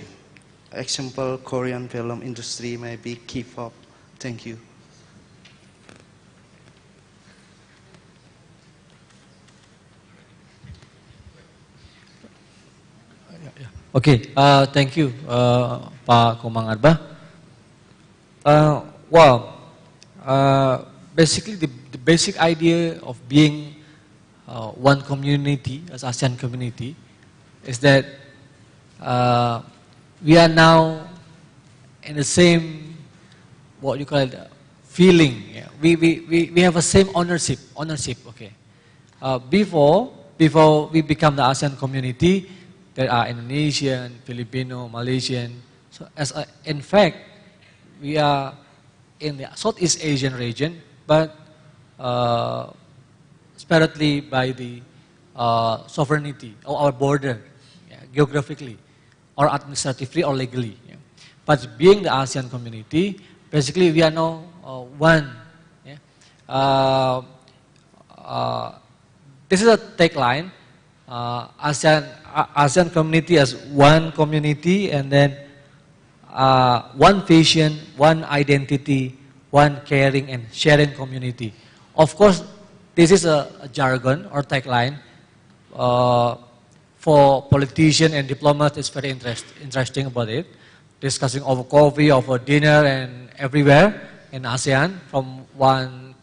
Example, Korean film industry, maybe K-pop. Thank you. Okay, thank you, Pak Komang Arba. Basically the basic idea of being one community, as ASEAN community, is that we are now in the same, what you call it, feeling. Yeah. We have a same ownership. Okay. Before we become the ASEAN community, there are Indonesian, Filipino, Malaysian. So in fact, we are in the Southeast Asian region, but separately by the sovereignty of our border, yeah, geographically, or administratively, or legally. Yeah. But being the ASEAN community, basically we are now one. Yeah. This is a tagline. ASEAN community as one community, and then one vision, one identity, one caring and sharing community. Of course, this is a jargon or tagline. For politicians and diplomats, it's very interesting about it. Discussing over coffee, over dinner, and everywhere in ASEAN, from one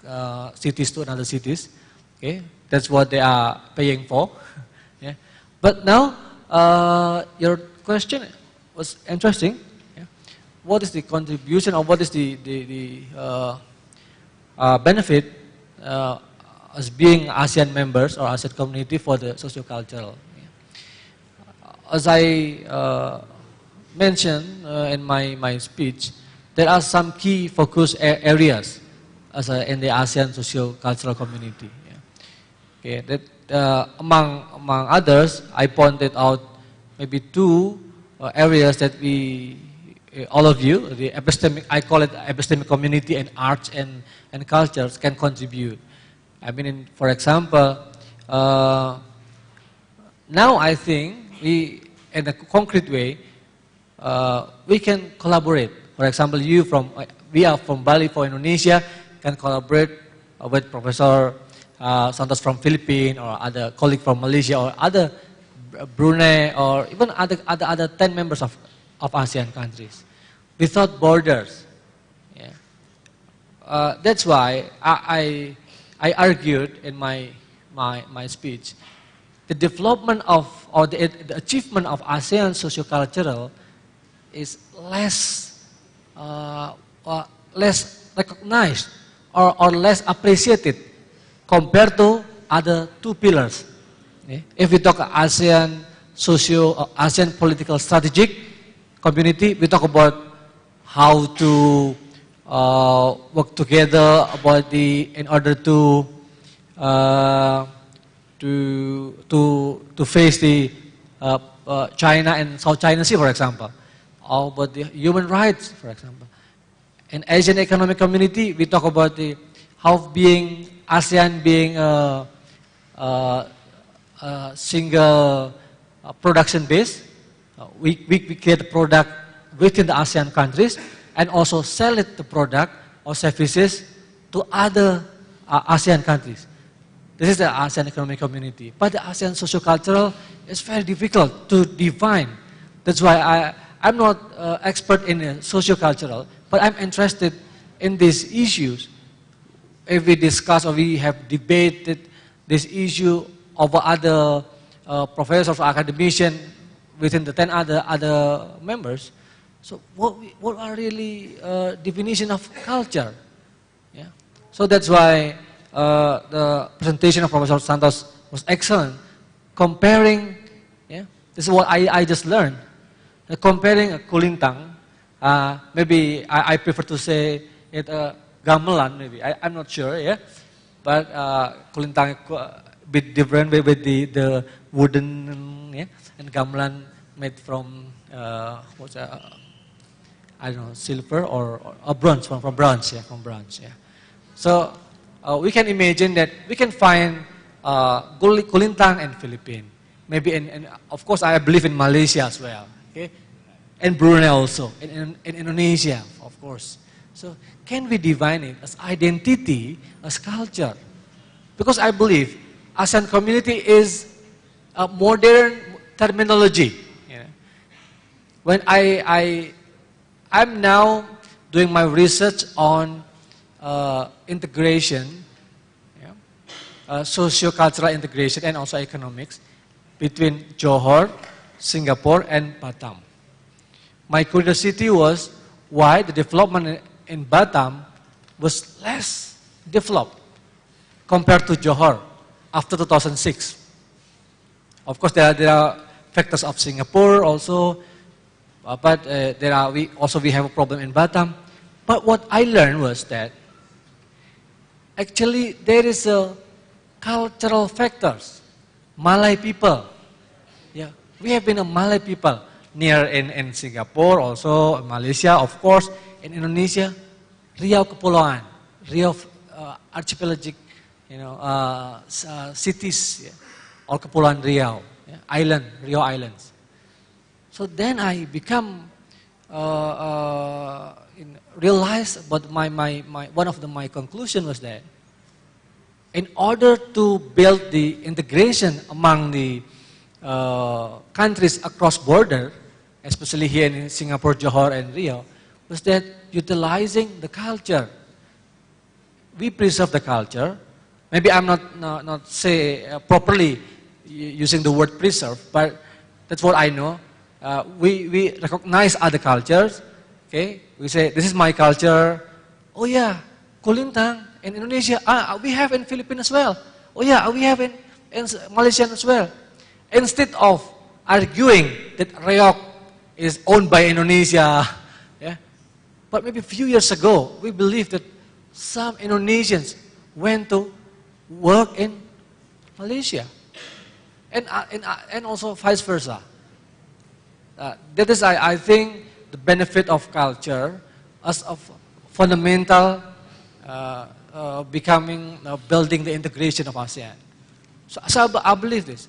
cities to another cities. Okay, that's what they are paying for. Yeah. But now, your question was interesting. Yeah. What is the contribution, or what is the benefit as being ASEAN members or ASEAN community for the socio-cultural? As I mentioned in my speech, there are some key focus areas in the ASEAN socio-cultural community. Yeah. Okay, that among others, I pointed out maybe two areas that all of you, the epistemic, I call it epistemic community, and arts and cultures can contribute. I mean, for example, now I think we, in a concrete way, we can collaborate. For example, we are from Bali for Indonesia, can collaborate with Professor Santos from Philippines, or other colleague from Malaysia, or other Brunei, or even other 10 members of ASEAN countries, without borders. Yeah. That's why I argued in my speech the development of, or the achievement of ASEAN sociocultural is less, less recognized or less appreciated compared to other two pillars. If we talk ASEAN ASEAN political strategic community, we talk about how to work together about in order to face the China and South China Sea, for example, or about the human rights, for example. In Asian Economic Community, we talk about how ASEAN being a single production base. We create a product within the ASEAN countries and also sell the product or services to other ASEAN countries. This is the ASEAN Economic Community. But the ASEAN sociocultural is very difficult to define. That's why I'm not expert in sociocultural, but I'm interested in these issues. If we discuss or we have debated this issue over other professors or academicians within the 10 other members, so what are really definition of culture? Yeah. So that's why the presentation of Professor Santos was excellent. Comparing, yeah, this is what I just learned. Comparing a kulintang, maybe I prefer to say it gamelan, maybe. I'm not sure, yeah. But kulintang a bit different with the wooden, yeah, and gamelan made from I don't know, silver or bronze, from bronze, yeah, from bronze, yeah. So we can imagine that we can find kulintang in Philippines, maybe in of course I believe in Malaysia as well, okay, and Brunei also, in Indonesia, of course. So can we define it as identity, as culture? Because I believe ASEAN community is a modern terminology. You know? When I'm now doing my research on integration, yeah, socio-cultural integration and also economics between Johor, Singapore and Batam. My curiosity was why the development in Batam was less developed compared to Johor after 2006. Of course, there are factors of Singapore also, but we have a problem in Batam. But what I learned was that actually there is a cultural factors. Malay people, yeah, we have been a Malay people near in Singapore, also Malaysia, of course, in Indonesia, Riau Kepulauan, Riau archipelagic, cities, yeah, or Kepulauan Riau, yeah, island, Riau Islands. So then I become realize about one of my conclusion was that in order to build the integration among the countries across border, especially here in Singapore, Johor and Riau, was that utilizing the culture. We preserve the culture. Maybe I'm not say properly using the word preserve, but that's what I know. We recognize other cultures. Okay, we say this is my culture. Oh yeah, kulintang in Indonesia. We have in Philippines as well. Oh yeah, we have in Malaysia as well. Instead of arguing that Riau is owned by Indonesia, yeah, but maybe a few years ago we believed that some Indonesians went to work in Malaysia, and also vice versa. That is, I think, the benefit of culture as a fundamental building the integration of ASEAN. So I believe this.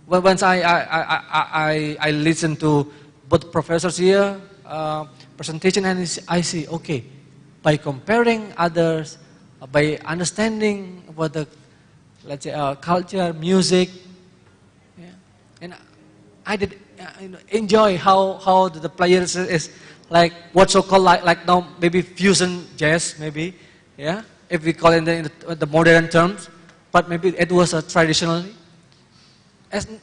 Once I listen to both professors here presentation, and I see, okay, by comparing others, by understanding about the, let's say, culture, music, yeah, and I did enjoy how the players is like what so called like now maybe fusion jazz, maybe, yeah, if we call it in the modern terms, but maybe it was traditionally. and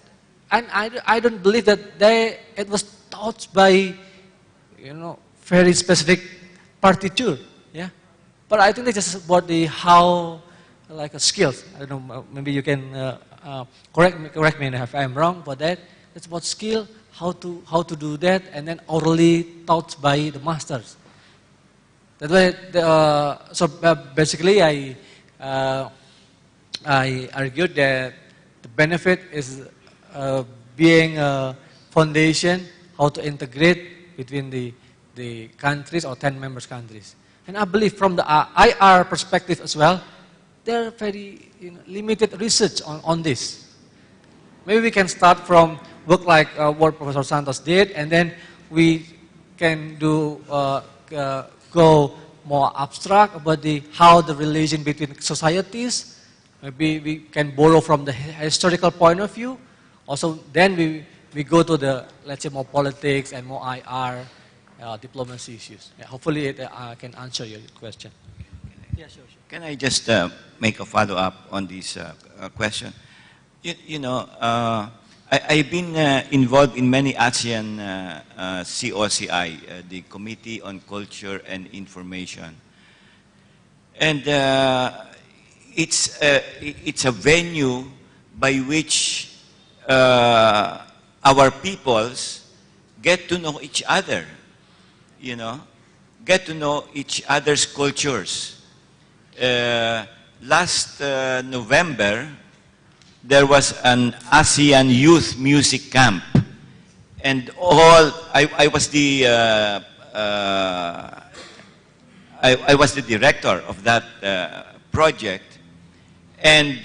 I don't believe that it was taught by, very specific partiture, yeah. But I think it's just about the how, like a skills. I don't know, maybe you can correct me if I'm wrong, but it's about skill, how to do that, and then orally taught by the masters. That way, so basically, I argued that the benefit is being a foundation, how to integrate between the countries or 10 members countries. And I believe from the IR perspective as well, there are very limited research on this. Maybe we can start from work like what Professor Santos did, and then we can do go more abstract about how the relation between societies. Maybe we can borrow from the historical point of view. Also, then we go to the, let's say, more politics and more IR diplomacy issues. Yeah, hopefully it can answer your question. Yeah, sure. Can I just make a follow-up on this question? I've been involved in many ASEAN COCI, the Committee on Culture and Information. And it's a venue by which our peoples get to know each other, get to know each other's cultures. Last November, there was an ASEAN Youth Music Camp, and I was the director of that project, and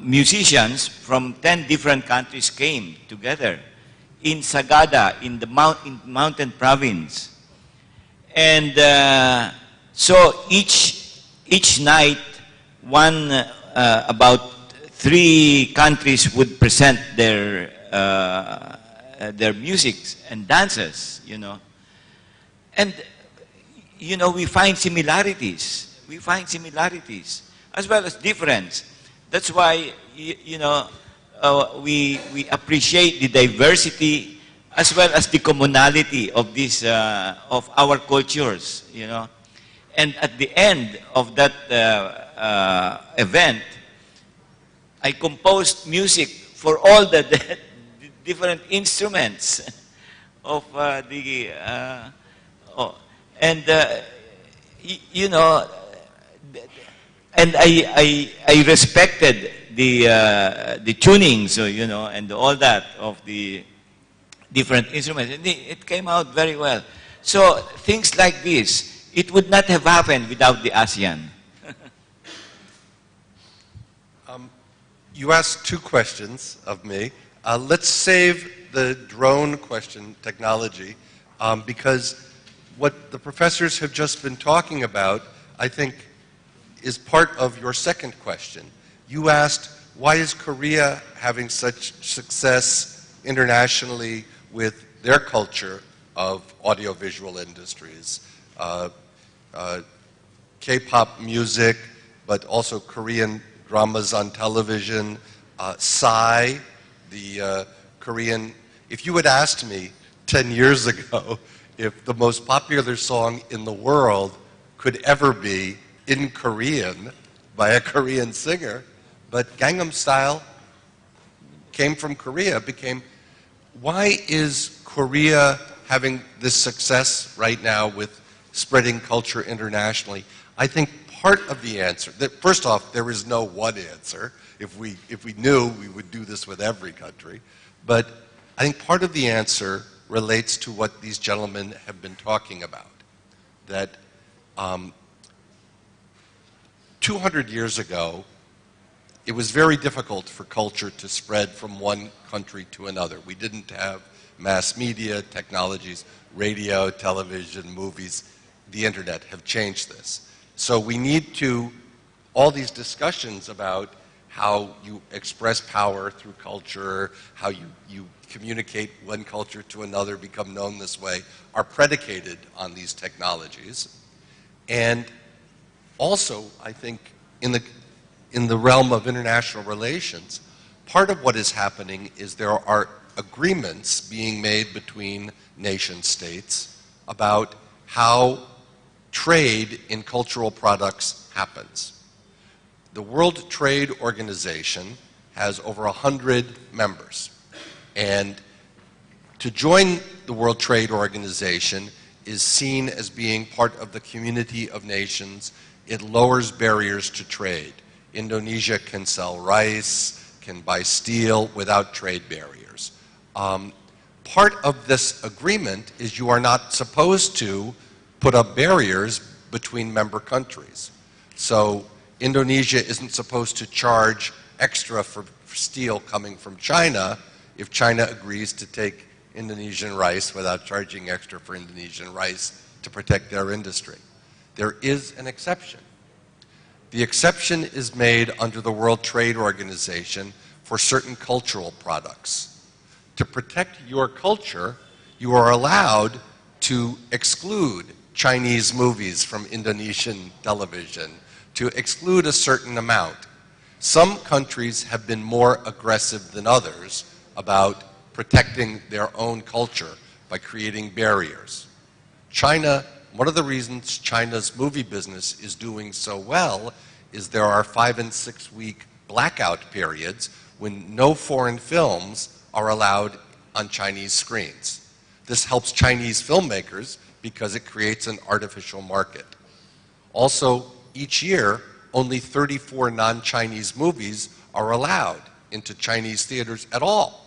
musicians from 10 different countries came together in Sagada, in the mountain province, and so each night, about 3 countries would present their music and dances, and we find similarities. We find similarities as well as difference. That's why we appreciate the diversity as well as the commonality of this of our cultures. And at the end of that event, I composed music for all the different instruments of and I respected the tunings, and all that of the different instruments. And it came out very well. So things like this, it would not have happened without the ASEAN. You asked 2 questions of me. Let's save the drone question, technology, because what the professors have just been talking about, I think, is part of your second question. You asked, why is Korea having such success internationally with their culture of audiovisual industries? K-pop music, but also Korean dramas on television, Psy, the Korean. If you had asked me 10 years ago if the most popular song in the world could ever be in Korean by a Korean singer, but Gangnam Style came from Korea, why is Korea having this success right now with spreading culture internationally? I think part of the answer, first off, there is no one answer. If we knew, we would do this with every country. But I think part of the answer relates to what these gentlemen have been talking about. That 200 years ago, it was very difficult for culture to spread from one country to another. We didn't have mass media, technologies, radio, television, movies, the internet have changed this. So we need to, all these discussions about how you express power through culture, how you communicate one culture to another, become known this way, are predicated on these technologies. And also, I think, in the realm of international relations, part of what is happening is there are agreements being made between nation states about how trade in cultural products happens. The World Trade Organization has over 100 members, and to join the World Trade Organization is seen as being part of the community of nations. It lowers barriers to trade. Indonesia can sell rice, can buy steel without trade barriers. Part of this agreement is you are not supposed to put up barriers between member countries. So Indonesia isn't supposed to charge extra for steel coming from China if China agrees to take Indonesian rice without charging extra for Indonesian rice to protect their industry. There is an exception. The exception is made under the World Trade Organization for certain cultural products. To protect your culture, you are allowed to exclude Chinese movies from Indonesian television, to exclude a certain amount. Some countries have been more aggressive than others about protecting their own culture by creating barriers. China, one of the reasons China's movie business is doing so well is there are 5- and 6-week blackout periods when no foreign films are allowed on Chinese screens. This helps Chinese filmmakers because it creates an artificial market. Also, each year, only 34 non-Chinese movies are allowed into Chinese theaters at all.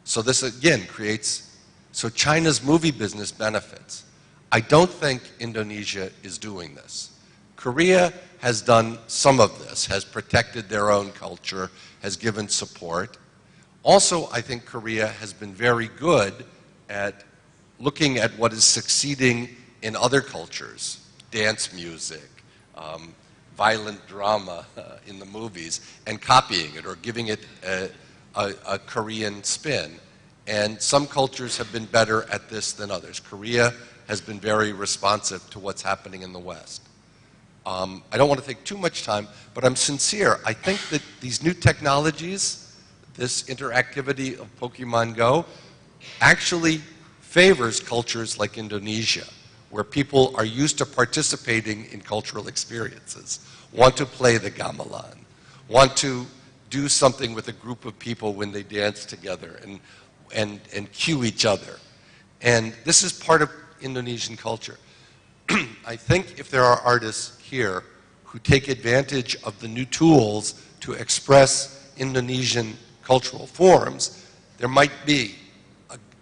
So this again creates, so China's movie business benefits. I don't think Indonesia is doing this. Korea has done some of this, has protected their own culture, has given support. Also, I think Korea has been very good at looking at what is succeeding in other cultures, dance music, violent drama in the movies, and copying it or giving it a Korean spin. And some cultures have been better at this than others. Korea has been very responsive to what's happening in the West. I don't want to take too much time, but I'm sincere. I think that these new technologies, this interactivity of Pokemon Go, actually favors cultures like Indonesia, where people are used to participating in cultural experiences, want to play the gamelan, want to do something with a group of people when they dance together and cue each other. And this is part of Indonesian culture. I think if there are artists here who take advantage of the new tools to express Indonesian cultural forms, there might be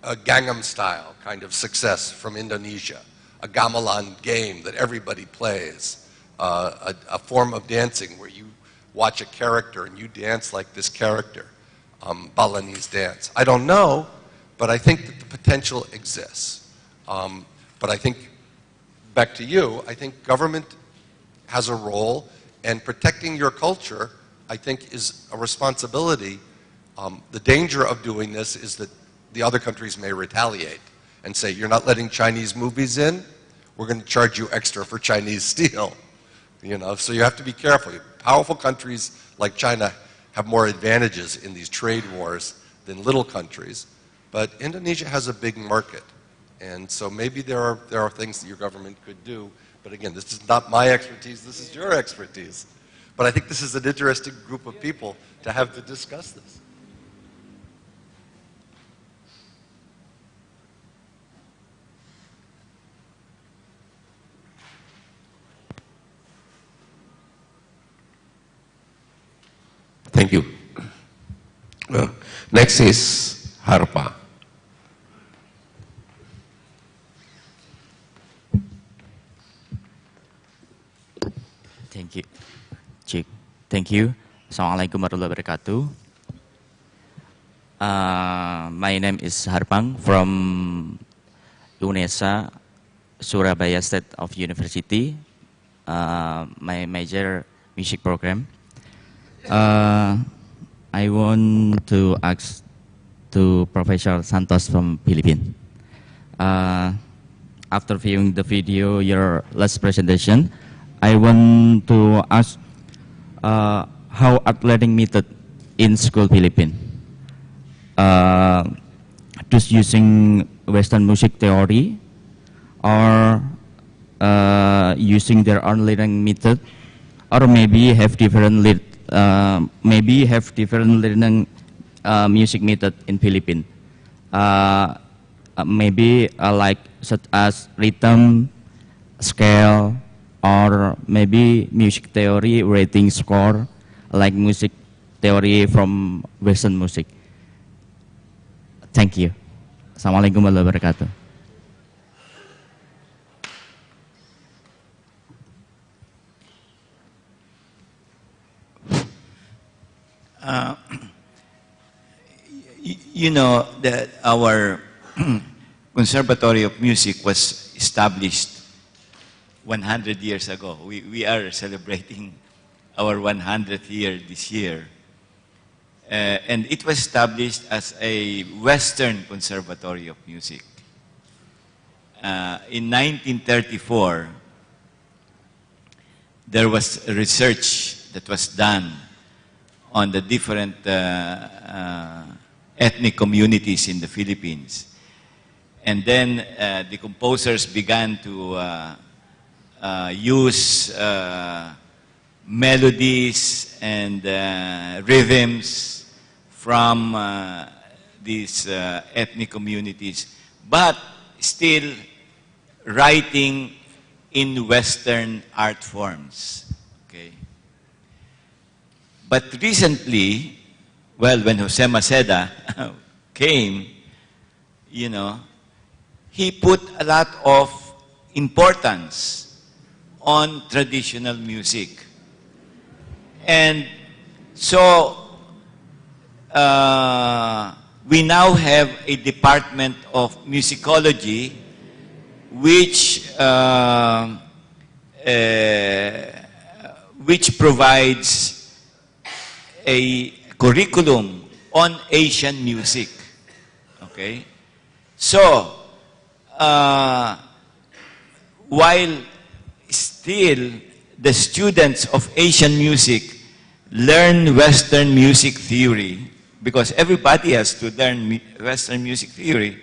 a Gangnam Style kind of success from Indonesia, a gamelan game that everybody plays, a form of dancing where you watch a character and you dance like this character, Balinese dance. I don't know, but I think that the potential exists. But I think, back to you, I think government has a role, and protecting your culture, I think, is a responsibility. The danger of doing this is that the other countries may retaliate and say, you're not letting Chinese movies in, we're going to charge you extra for Chinese steel. You know, so you have to be careful. Powerful countries like China have more advantages in these trade wars than little countries, but Indonesia has a big market. And so maybe there are things that your government could do. But again, this is not my expertise, this is your expertise. But I think this is an interesting group of people to have to discuss this. Thank you. Next is Harpa. Thank you. Cik. Thank you. Assalamualaikum warahmatullahi wabarakatuh. My name is Harpang from UNESA, Surabaya State of University. My major music program. I want to ask to Professor Santos from Philippines. After viewing the video, your last presentation, I want to ask how athletic method in school Philippines. Just using Western music theory or using their own learning method, or maybe have different learning music method in Philippines. Maybe like such as rhythm, scale, or maybe music theory, rating score, like music theory from Western music. Thank you. Assalamualaikum warahmatullahi wabarakatuh. You know that our Conservatory of Music was established 100 years ago. We are celebrating our 100th year this year. And it was established as a Western Conservatory of Music. In 1934, there was research that was done on the different ethnic communities in the Philippines. And then the composers began to use melodies and rhythms from these ethnic communities, but still writing in Western art forms. Okay. But recently, well, when Jose Maceda came, you know, he put a lot of importance on traditional music. And so we now have a department of musicology which provides a curriculum on Asian music. Okay? So, while still the students of Asian music learn Western music theory, because everybody has to learn Western music theory,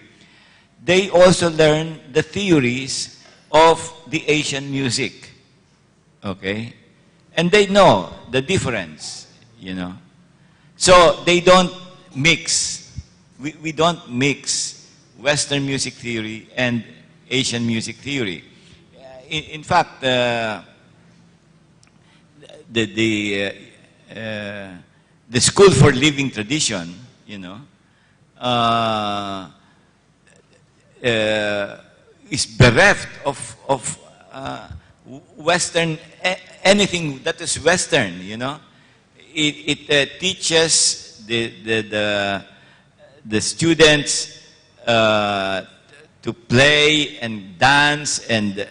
they also learn the theories of the Asian music. Okay? And they know the difference, you know. So they don't mix. We don't mix Western music theory and Asian music theory. In fact, the School for Living Tradition, you know, is bereft of Western, anything that is Western, you know. It teaches the students to play and dance and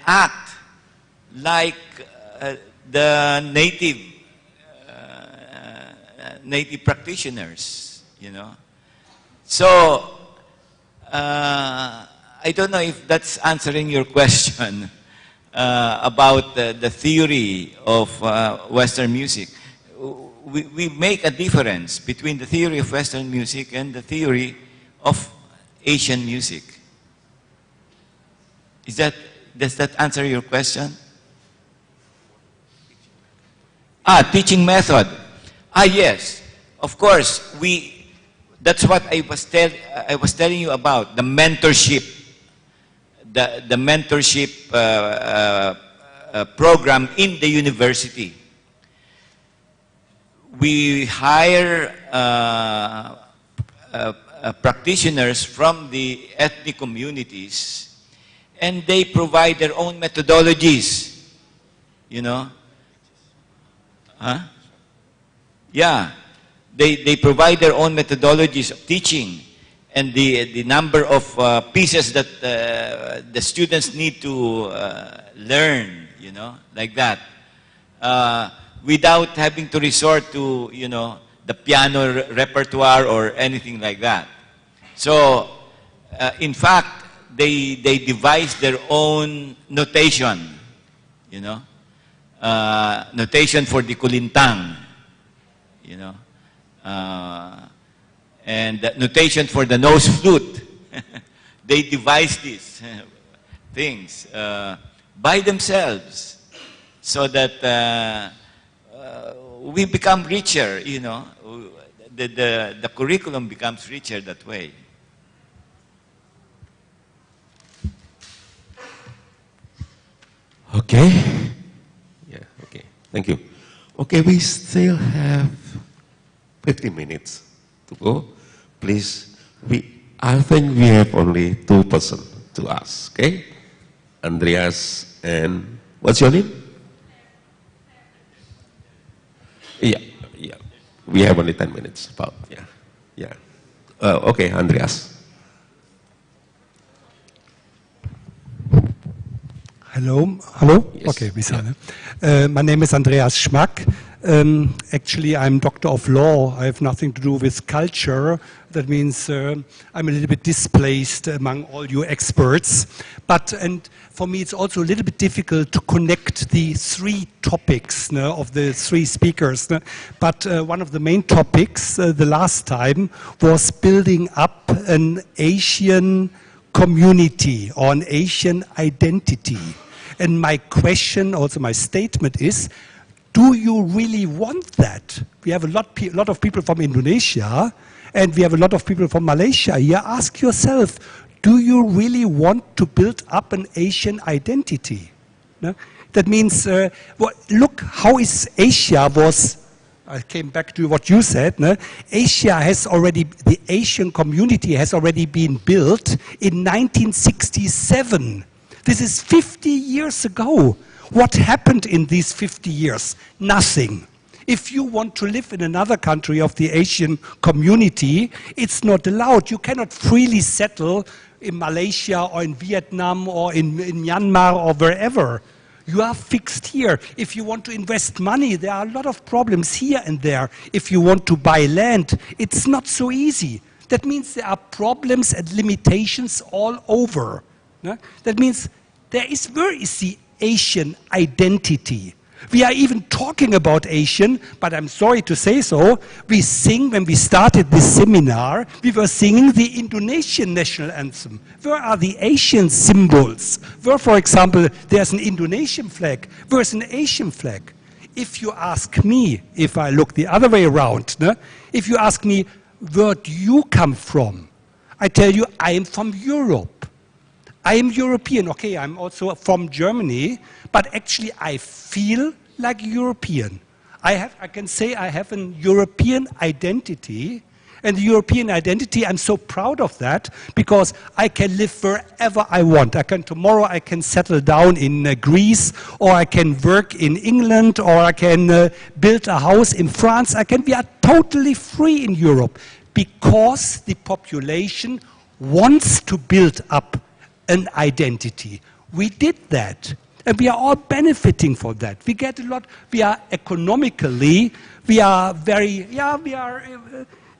act like the native practitioners, you know. So I don't know if that's answering your question about the theory of Western music. We make a difference between the theory of Western music and the theory of Asian music. Does that answer your question? Teaching method. Yes. Of course, that's what I was telling you about, the mentorship. The mentorship program in the university. We hire practitioners from the ethnic communities, and they provide their own methodologies, you know. Yeah, they provide their own methodologies of teaching, and the number of pieces that the students need to learn, you know, like that, without having to resort to, you know, the piano repertoire or anything like that. So, in fact, they devise their own notation, you know. notation for the kulintang, you know, and notation for the nose flute. They devised these things by themselves so that we become richer, you know. The curriculum becomes richer that way. Okay. Yeah, okay. Thank you. Okay, we still have 15 minutes to go. Please, I think we have only 2 persons to ask, okay? Andreas and, what's your name? Yeah. We have only 10 minutes, about, yeah. Okay, Andreas. Hello? Yes. Okay, my name is Andreas Schmack. Actually, I'm Doctor of Law. I have nothing to do with culture. That means I'm a little bit displaced among all you experts. And for me, it's also a little bit difficult to connect the 3 topics of the 3 speakers. But one of the main topics the last time was building up an Asian community or an Asian identity. And my question, also my statement is, do you really want that? We have a lot of people from Indonesia and we have a lot of people from Malaysia here. Ask yourself, do you really want to build up an Asian identity? No? That means, look how is Asia was, I came back to what you said, no? Asia has already, the Asian community has already been built in 1967. This is 50 years ago. What happened in these 50 years? Nothing. If you want to live in another country of the Asian community, it's not allowed. You cannot freely settle in Malaysia or in Vietnam or in Myanmar or wherever. You are fixed here. If you want to invest money, there are a lot of problems here and there. If you want to buy land, it's not so easy. That means there are problems and limitations all over. No? That means where is the Asian identity? We are even talking about Asian, but I'm sorry to say so, we sing, when we started this seminar, we were singing the Indonesian national anthem. Where are the Asian symbols? Where, for example, there's an Indonesian flag, where's an Asian flag? If you ask me, if I look the other way around, no? If you ask me, where do you come from? I tell you, I am from Europe. I am European, okay, I'm also from Germany, but actually I feel like European. I can say I have an European identity, and the European identity, I'm so proud of that, because I can live wherever I want. Tomorrow I can settle down in Greece, or I can work in England, or I can build a house in France. We are totally free in Europe, because the population wants to build up an identity. We did that, and we are all benefiting from that. We get a lot, we are economically, we are very, we are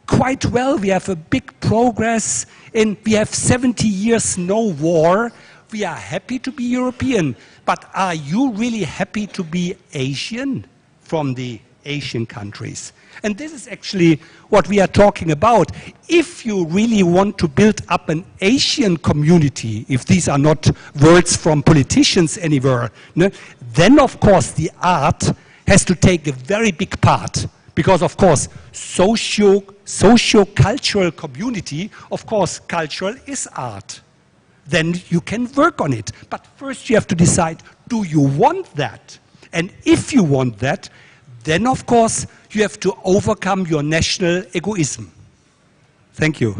quite well, we have a big progress, and we have 70 years no war. We are happy to be European, but are you really happy to be Asian from the Asian countries? And this is actually what we are talking about. If you really want to build up an Asian community, if these are not words from politicians anywhere, no, then of course the art has to take a very big part. Because of course, socio-cultural community, of course, cultural is art. Then you can work on it. But first you have to decide, do you want that? And if you want that, then of course you have to overcome your national egoism. Thank you.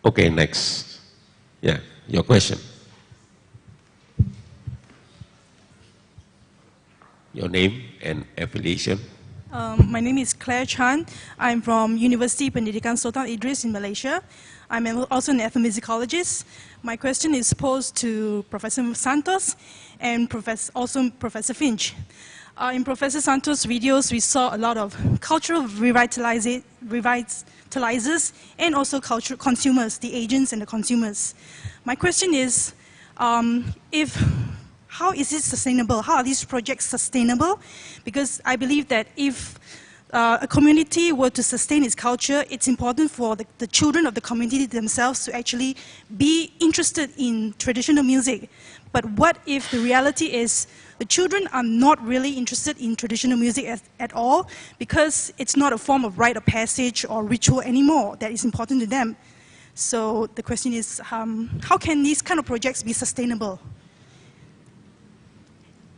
Okay, next. Yeah, your question. Your name and affiliation. My name is Claire Chan. I'm from University Pendidikan Sultan Idris in Malaysia. I'm also an ethnomusicologist. My question is posed to Professor Santos and also Professor Finch. In Professor Santos' videos, we saw a lot of cultural revitalizers and also cultural consumers, the agents and the consumers. My question is, how is it sustainable? How are these projects sustainable? Because I believe that if a community were to sustain its culture, it's important for the children of the community themselves to actually be interested in traditional music. But what if the reality is the children are not really interested in traditional music at all because it's not a form of rite of passage or ritual anymore that is important to them? So the question is, how can these kind of projects be sustainable?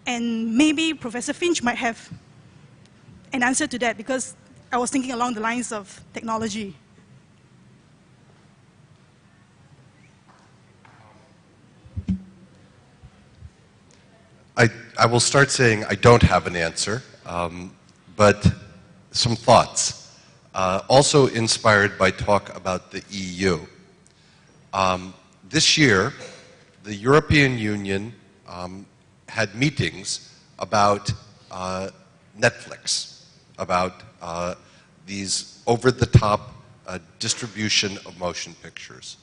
And maybe Professor Finch might have an answer to that, because I was thinking along the lines of technology. I will start saying I don't have an answer, but some thoughts. Also inspired by talk about the EU. This year, the European Union had meetings about Netflix, about these over-the-top distribution of motion pictures.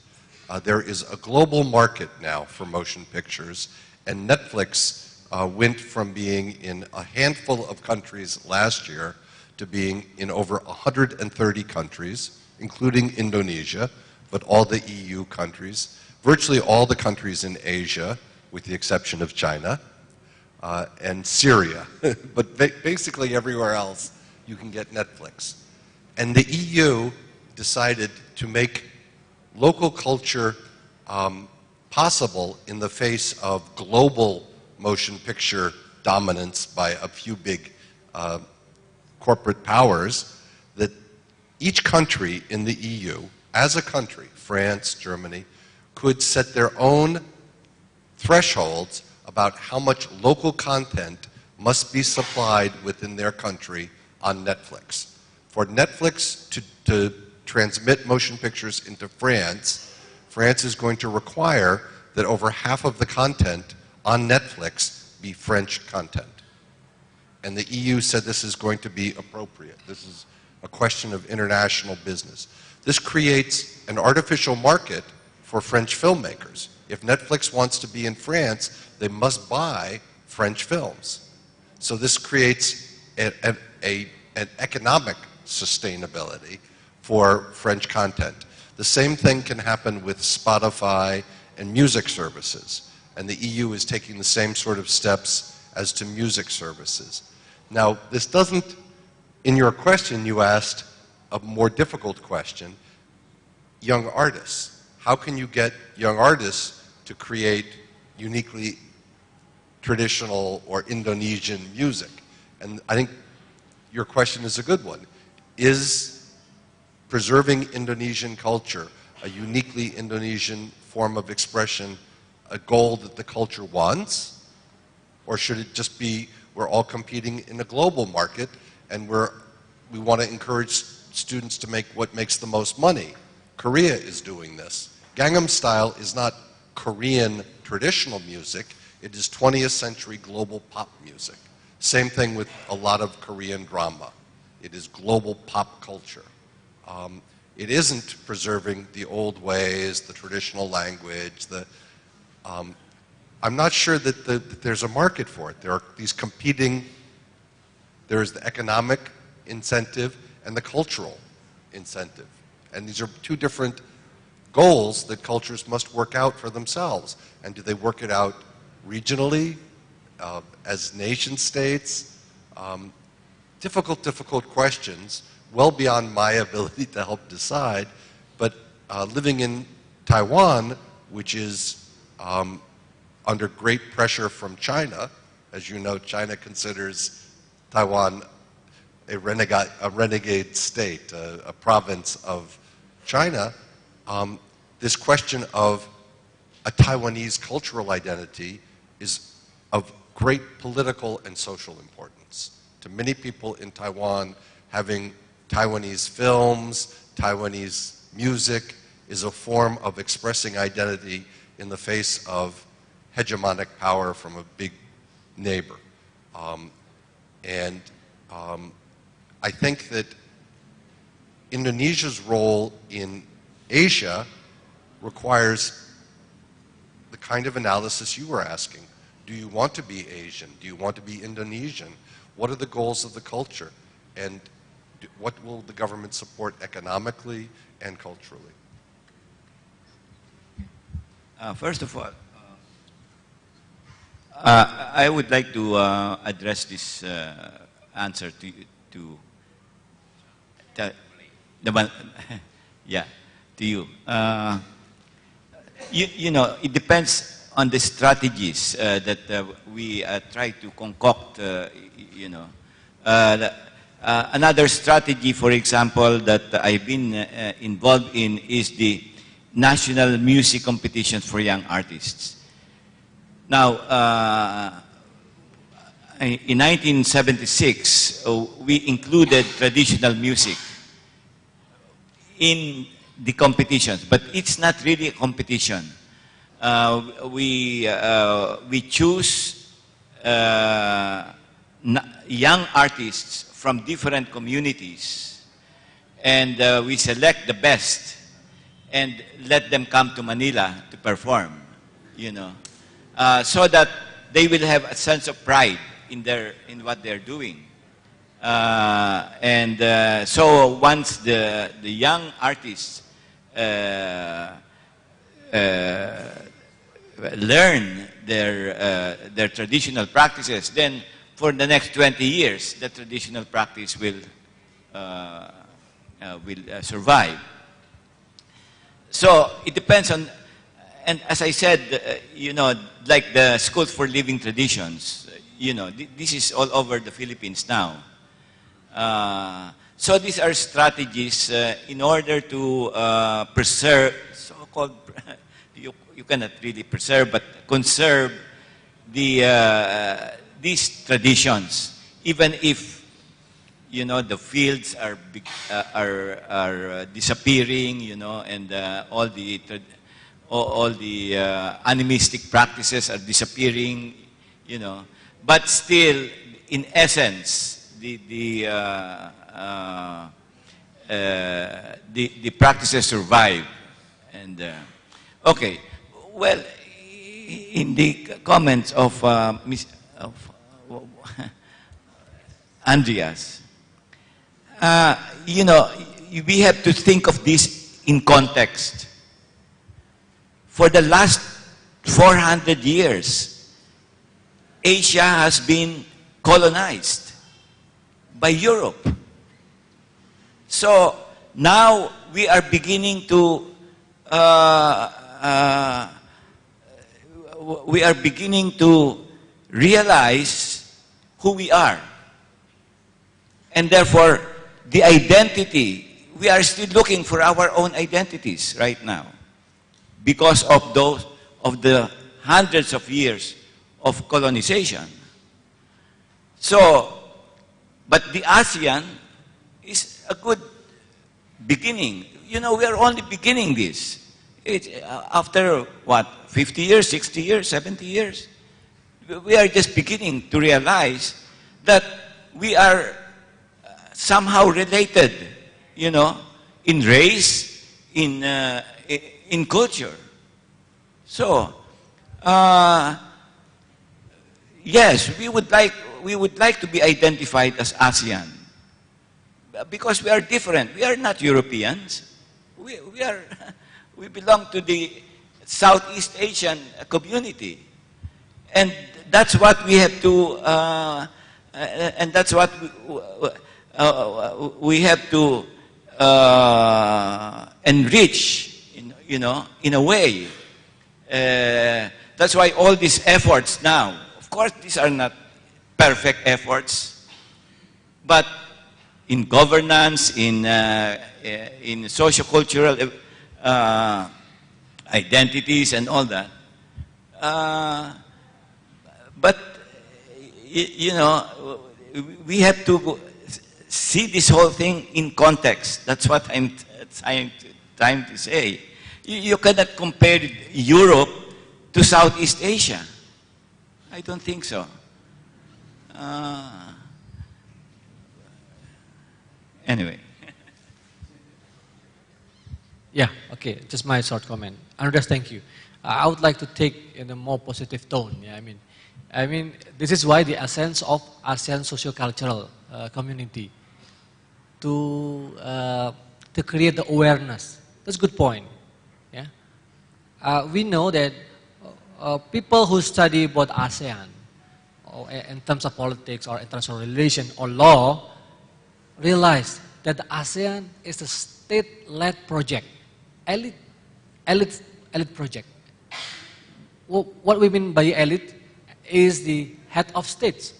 There is a global market now for motion pictures, and Netflix went from being in a handful of countries last year to being in over 130 countries, including Indonesia, but all the EU countries, virtually all the countries in Asia, with the exception of China, and Syria. But basically everywhere else you can get Netflix. And the EU decided to make local culture possible in the face of global motion picture dominance by a few big corporate powers, that each country in the EU, as a country, France, Germany, could set their own thresholds about how much local content must be supplied within their country on Netflix. For Netflix to transmit motion pictures into France, France is going to require that over half of the content on Netflix be French content. And the EU said this is going to be appropriate. This is a question of international business. This creates an artificial market for French filmmakers. If Netflix wants to be in France, they must buy French films. So this creates an economic sustainability for French content. The same thing can happen with Spotify and music services. And the EU is taking the same sort of steps as to music services. Now, this doesn't, in your question you asked a more difficult question, young artists. How can you get young artists to create uniquely traditional or Indonesian music? And I think your question is a good one. Is preserving Indonesian culture, a uniquely Indonesian form of expression, a goal that the culture wants? Or should it just be we're all competing in a global market and we want to encourage students to make what makes the most money? Korea is doing this. Gangnam Style is not Korean traditional music, it is 20th century global pop music. Same thing with a lot of Korean drama. It is global pop culture. It isn't preserving the old ways, the traditional language. I'm not sure that there's a market for it. There are these competing, there is the economic incentive and the cultural incentive. And these are two different goals that cultures must work out for themselves. And do they work it out regionally, as nation states? Difficult questions, well beyond my ability to help decide. But living in Taiwan, which is under great pressure from China, as you know, China considers Taiwan a renegade state, a province of China. This question of a Taiwanese cultural identity is of great political and social importance. To many people in Taiwan, having Taiwanese films, Taiwanese music is a form of expressing identity in the face of hegemonic power from a big neighbor. And I think that Indonesia's role in Asia requires the kind of analysis you were asking. Do you want to be Asian? Do you want to be Indonesian? What are the goals of the culture? And what will the government support economically and culturally? First of all, I would like to address this answer to you. You know, it depends on the strategies that we try to concoct, you know. Another strategy, for example, that I've been involved in is the national music competitions for young artists. Now, in 1976, we included traditional music in the competitions, but it's not really a competition. We choose young artists from different communities, and we select the best and let them come to Manila to perform, you know, so that they will have a sense of pride in what they're doing. So once the young artists learn their traditional practices, then for the next 20 years, the traditional practice will survive. So it depends on, and as I said, you know, like the schools for living traditions, you know, this is all over the Philippines now. So these are strategies in order to preserve, so-called, you cannot really preserve, but conserve these traditions, even if, you know, the fields are disappearing, you know, and all the animistic practices are disappearing, you know, but still, in essence, the practices survive. And okay, well, in the comments of Andreas, you know, we have to think of this in context. For the last 400 years, Asia has been colonized by Europe. So now we are beginning to realize who we are. And therefore, the identity, we are still looking for our own identities right now because of the hundreds of years of colonization. So, but the ASEAN is a good beginning. You know, we are only beginning this. After, what, 50 years, 60 years, 70 years? We are just beginning to realize that we are somehow related, you know, in race, in culture. So, yes, we would like to be identified as ASEAN because we are different. We are not Europeans. We belong to the Southeast Asian community, and that's what we have to. And that's what we have to enrich, you know, in a way. That's why all these efforts now, of course, these are not perfect efforts, but in governance, in socio-cultural identities and all that. But, you know, we have to see this whole thing in context. That's what I'm trying to say. You cannot compare Europe to Southeast Asia. I don't think so. Anyway. Yeah, okay, just my short comment. Andreas, thank you. I would like to take in a more positive tone. Yeah, I mean, this is why the essence of ASEAN socio-cultural community to create the awareness. That's a good point. Yeah, we know that people who study about ASEAN, or in terms of politics or international relation or law, realize that the ASEAN is a state-led project, elite project. What we mean by elite is the head of states.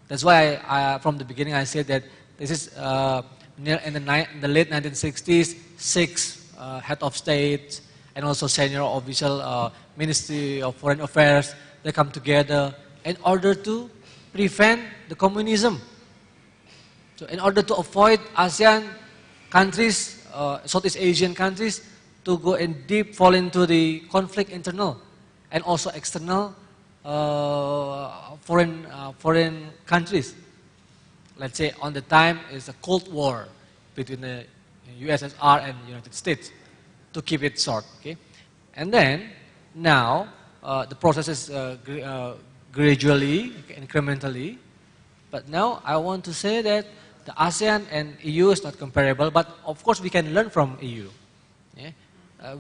That's why from the beginning I said that this is in the late 1960s, 6 head of states and also senior official Ministry of Foreign Affairs, they come together in order to prevent the communism. So in order to avoid ASEAN countries, Southeast Asian countries, to go in deep, fall into the conflict internal and also external foreign countries. Let's say on the time is a Cold War between the USSR and United States, to keep it short. Okay, and then now the process is gradually, incrementally, but now I want to say that the ASEAN and EU is not comparable, but of course we can learn from EU. Yeah?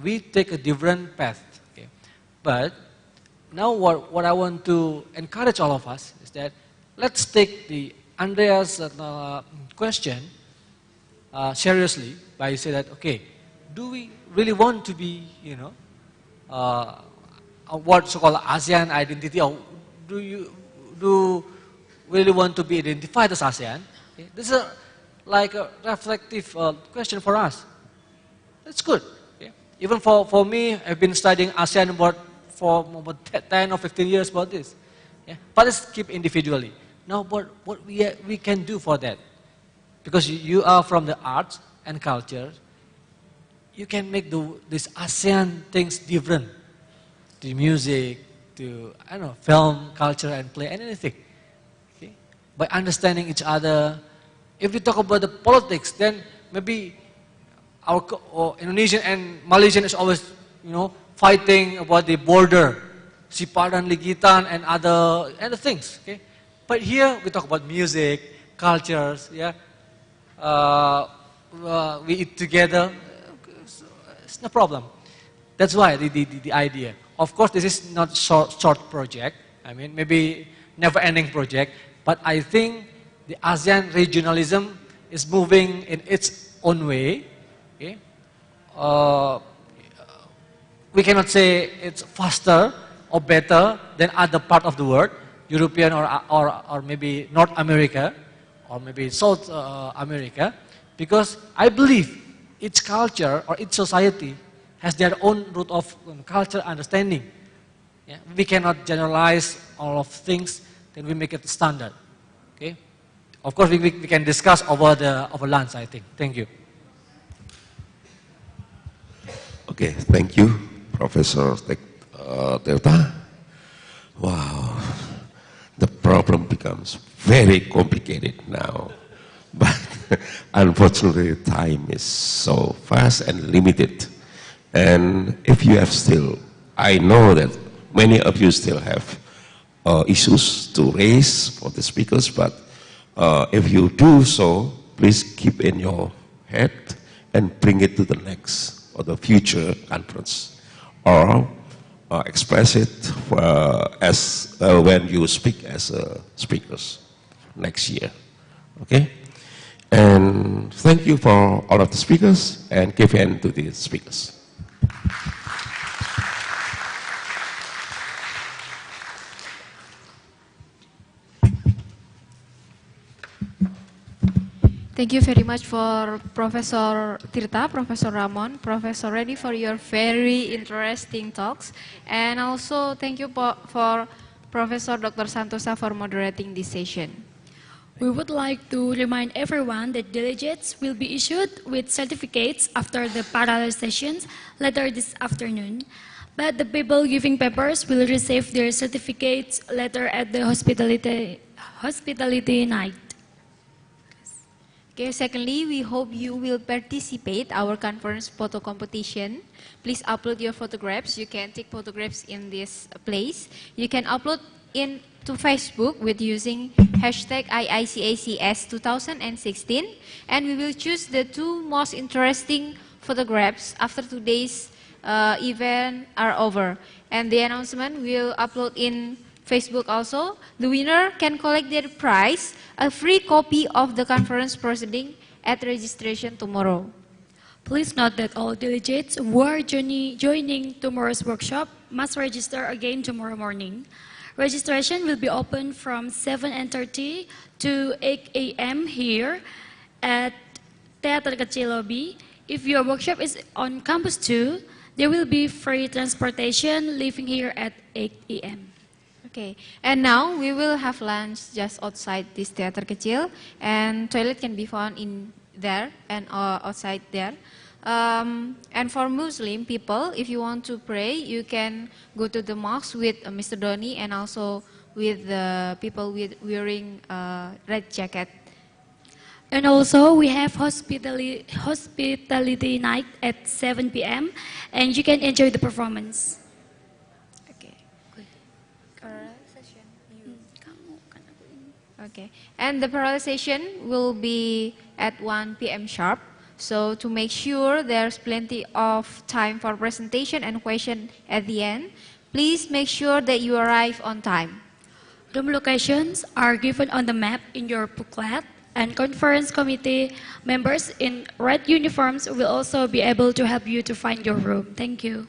We take a different path. Okay? But now what I want to encourage all of us is that let's take the Andreas question seriously by saying that, okay, do we really want to be, what so-called ASEAN identity, or do really want to be identified as ASEAN? Okay? This is like a reflective question for us. That's good. Okay? Even for me, I've been studying ASEAN for about 10 or 15 years about this. Yeah? But let's keep individually. Now, what we can do for that? Because you are from the arts and culture, you can make these ASEAN things different. To music, to, I don't know, film, culture, and play, and anything. Okay? By understanding each other. If we talk about the politics, then maybe our Indonesian and Malaysian is always, fighting about the border, Sipadan, Ligitan, and other things. Okay? But here we talk about music, cultures. Yeah, we eat together. It's no problem. That's why the idea. Of course, this is not short project. I mean, maybe never-ending project. But I think the ASEAN regionalism is moving in its own way. Okay? We cannot say it's faster or better than other part of the world, European or maybe North America, or maybe South America, because I believe each culture or each society has their own root of culture understanding. Yeah? We cannot generalize all of things, then we make it standard. Okay? Of course, we can discuss over lunch, I think. Thank you. Okay, thank you, Professor Delta. Wow, the problem becomes very complicated now. But unfortunately, time is so fast and limited. And if you have still, I know that many of you still have issues to raise for the speakers, but if you do so, please keep in your head and bring it to the next or the future conference, or express it as when you speak as speakers next year. Okay? And thank you for all of the speakers, and give hand to the speakers. Thank you very much for Professor Tirta, Professor Ramon, Professor Reddy for your very interesting talks. And also thank you for Professor Dr. Santosa for moderating this session. We would like to remind everyone that delegates will be issued with certificates after the parallel sessions later this afternoon. But the people giving papers will receive their certificates later at the hospitality night. Okay, secondly, we hope you will participate our conference photo competition. Please upload your photographs. You can take photographs in this place. You can upload to Facebook with using hashtag IICACS 2016, and we will choose the 2 most interesting photographs after today's event are over. And the announcement will upload in Facebook also. The winner can collect their prize, a free copy of the conference proceeding at registration tomorrow. Please note that all delegates who are joining tomorrow's workshop must register again tomorrow morning. Registration will be open from 7:30 to 8 a.m. here at TEATER KECIL lobby. If your workshop is on Campus 2, there will be free transportation leaving here at 8 a.m. Okay, and now we will have lunch just outside this TEATER KECIL, and toilet can be found in there and outside there. And for Muslim people, if you want to pray, you can go to the mosque with Mr. Doni and also with the people wearing red jacket. And also, we have hospitality night at 7 p.m. and you can enjoy the performance. Okay. Okay. And the parallel session will be at 1 p.m. sharp. So to make sure there's plenty of time for presentation and question at the end, please make sure that you arrive on time. Room locations are given on the map in your booklet, and conference committee members in red uniforms will also be able to help you to find your room. Thank you.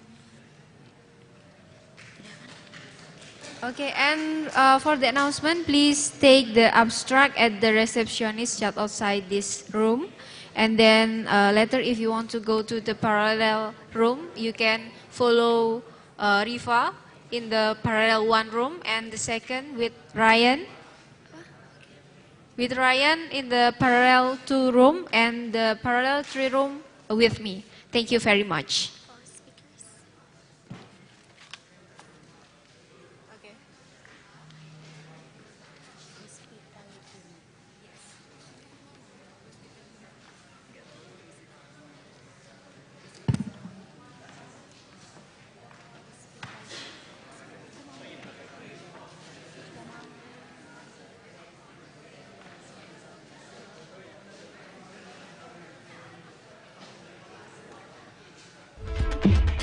Okay, and for the announcement, please take the abstract at the receptionist just outside this room. And then later, if you want to go to the parallel room, you can follow Riva in the parallel 1 room, and the second with Ryan. With Ryan in the parallel 2 room, and the parallel 3 room with me. Thank you very much. Okay.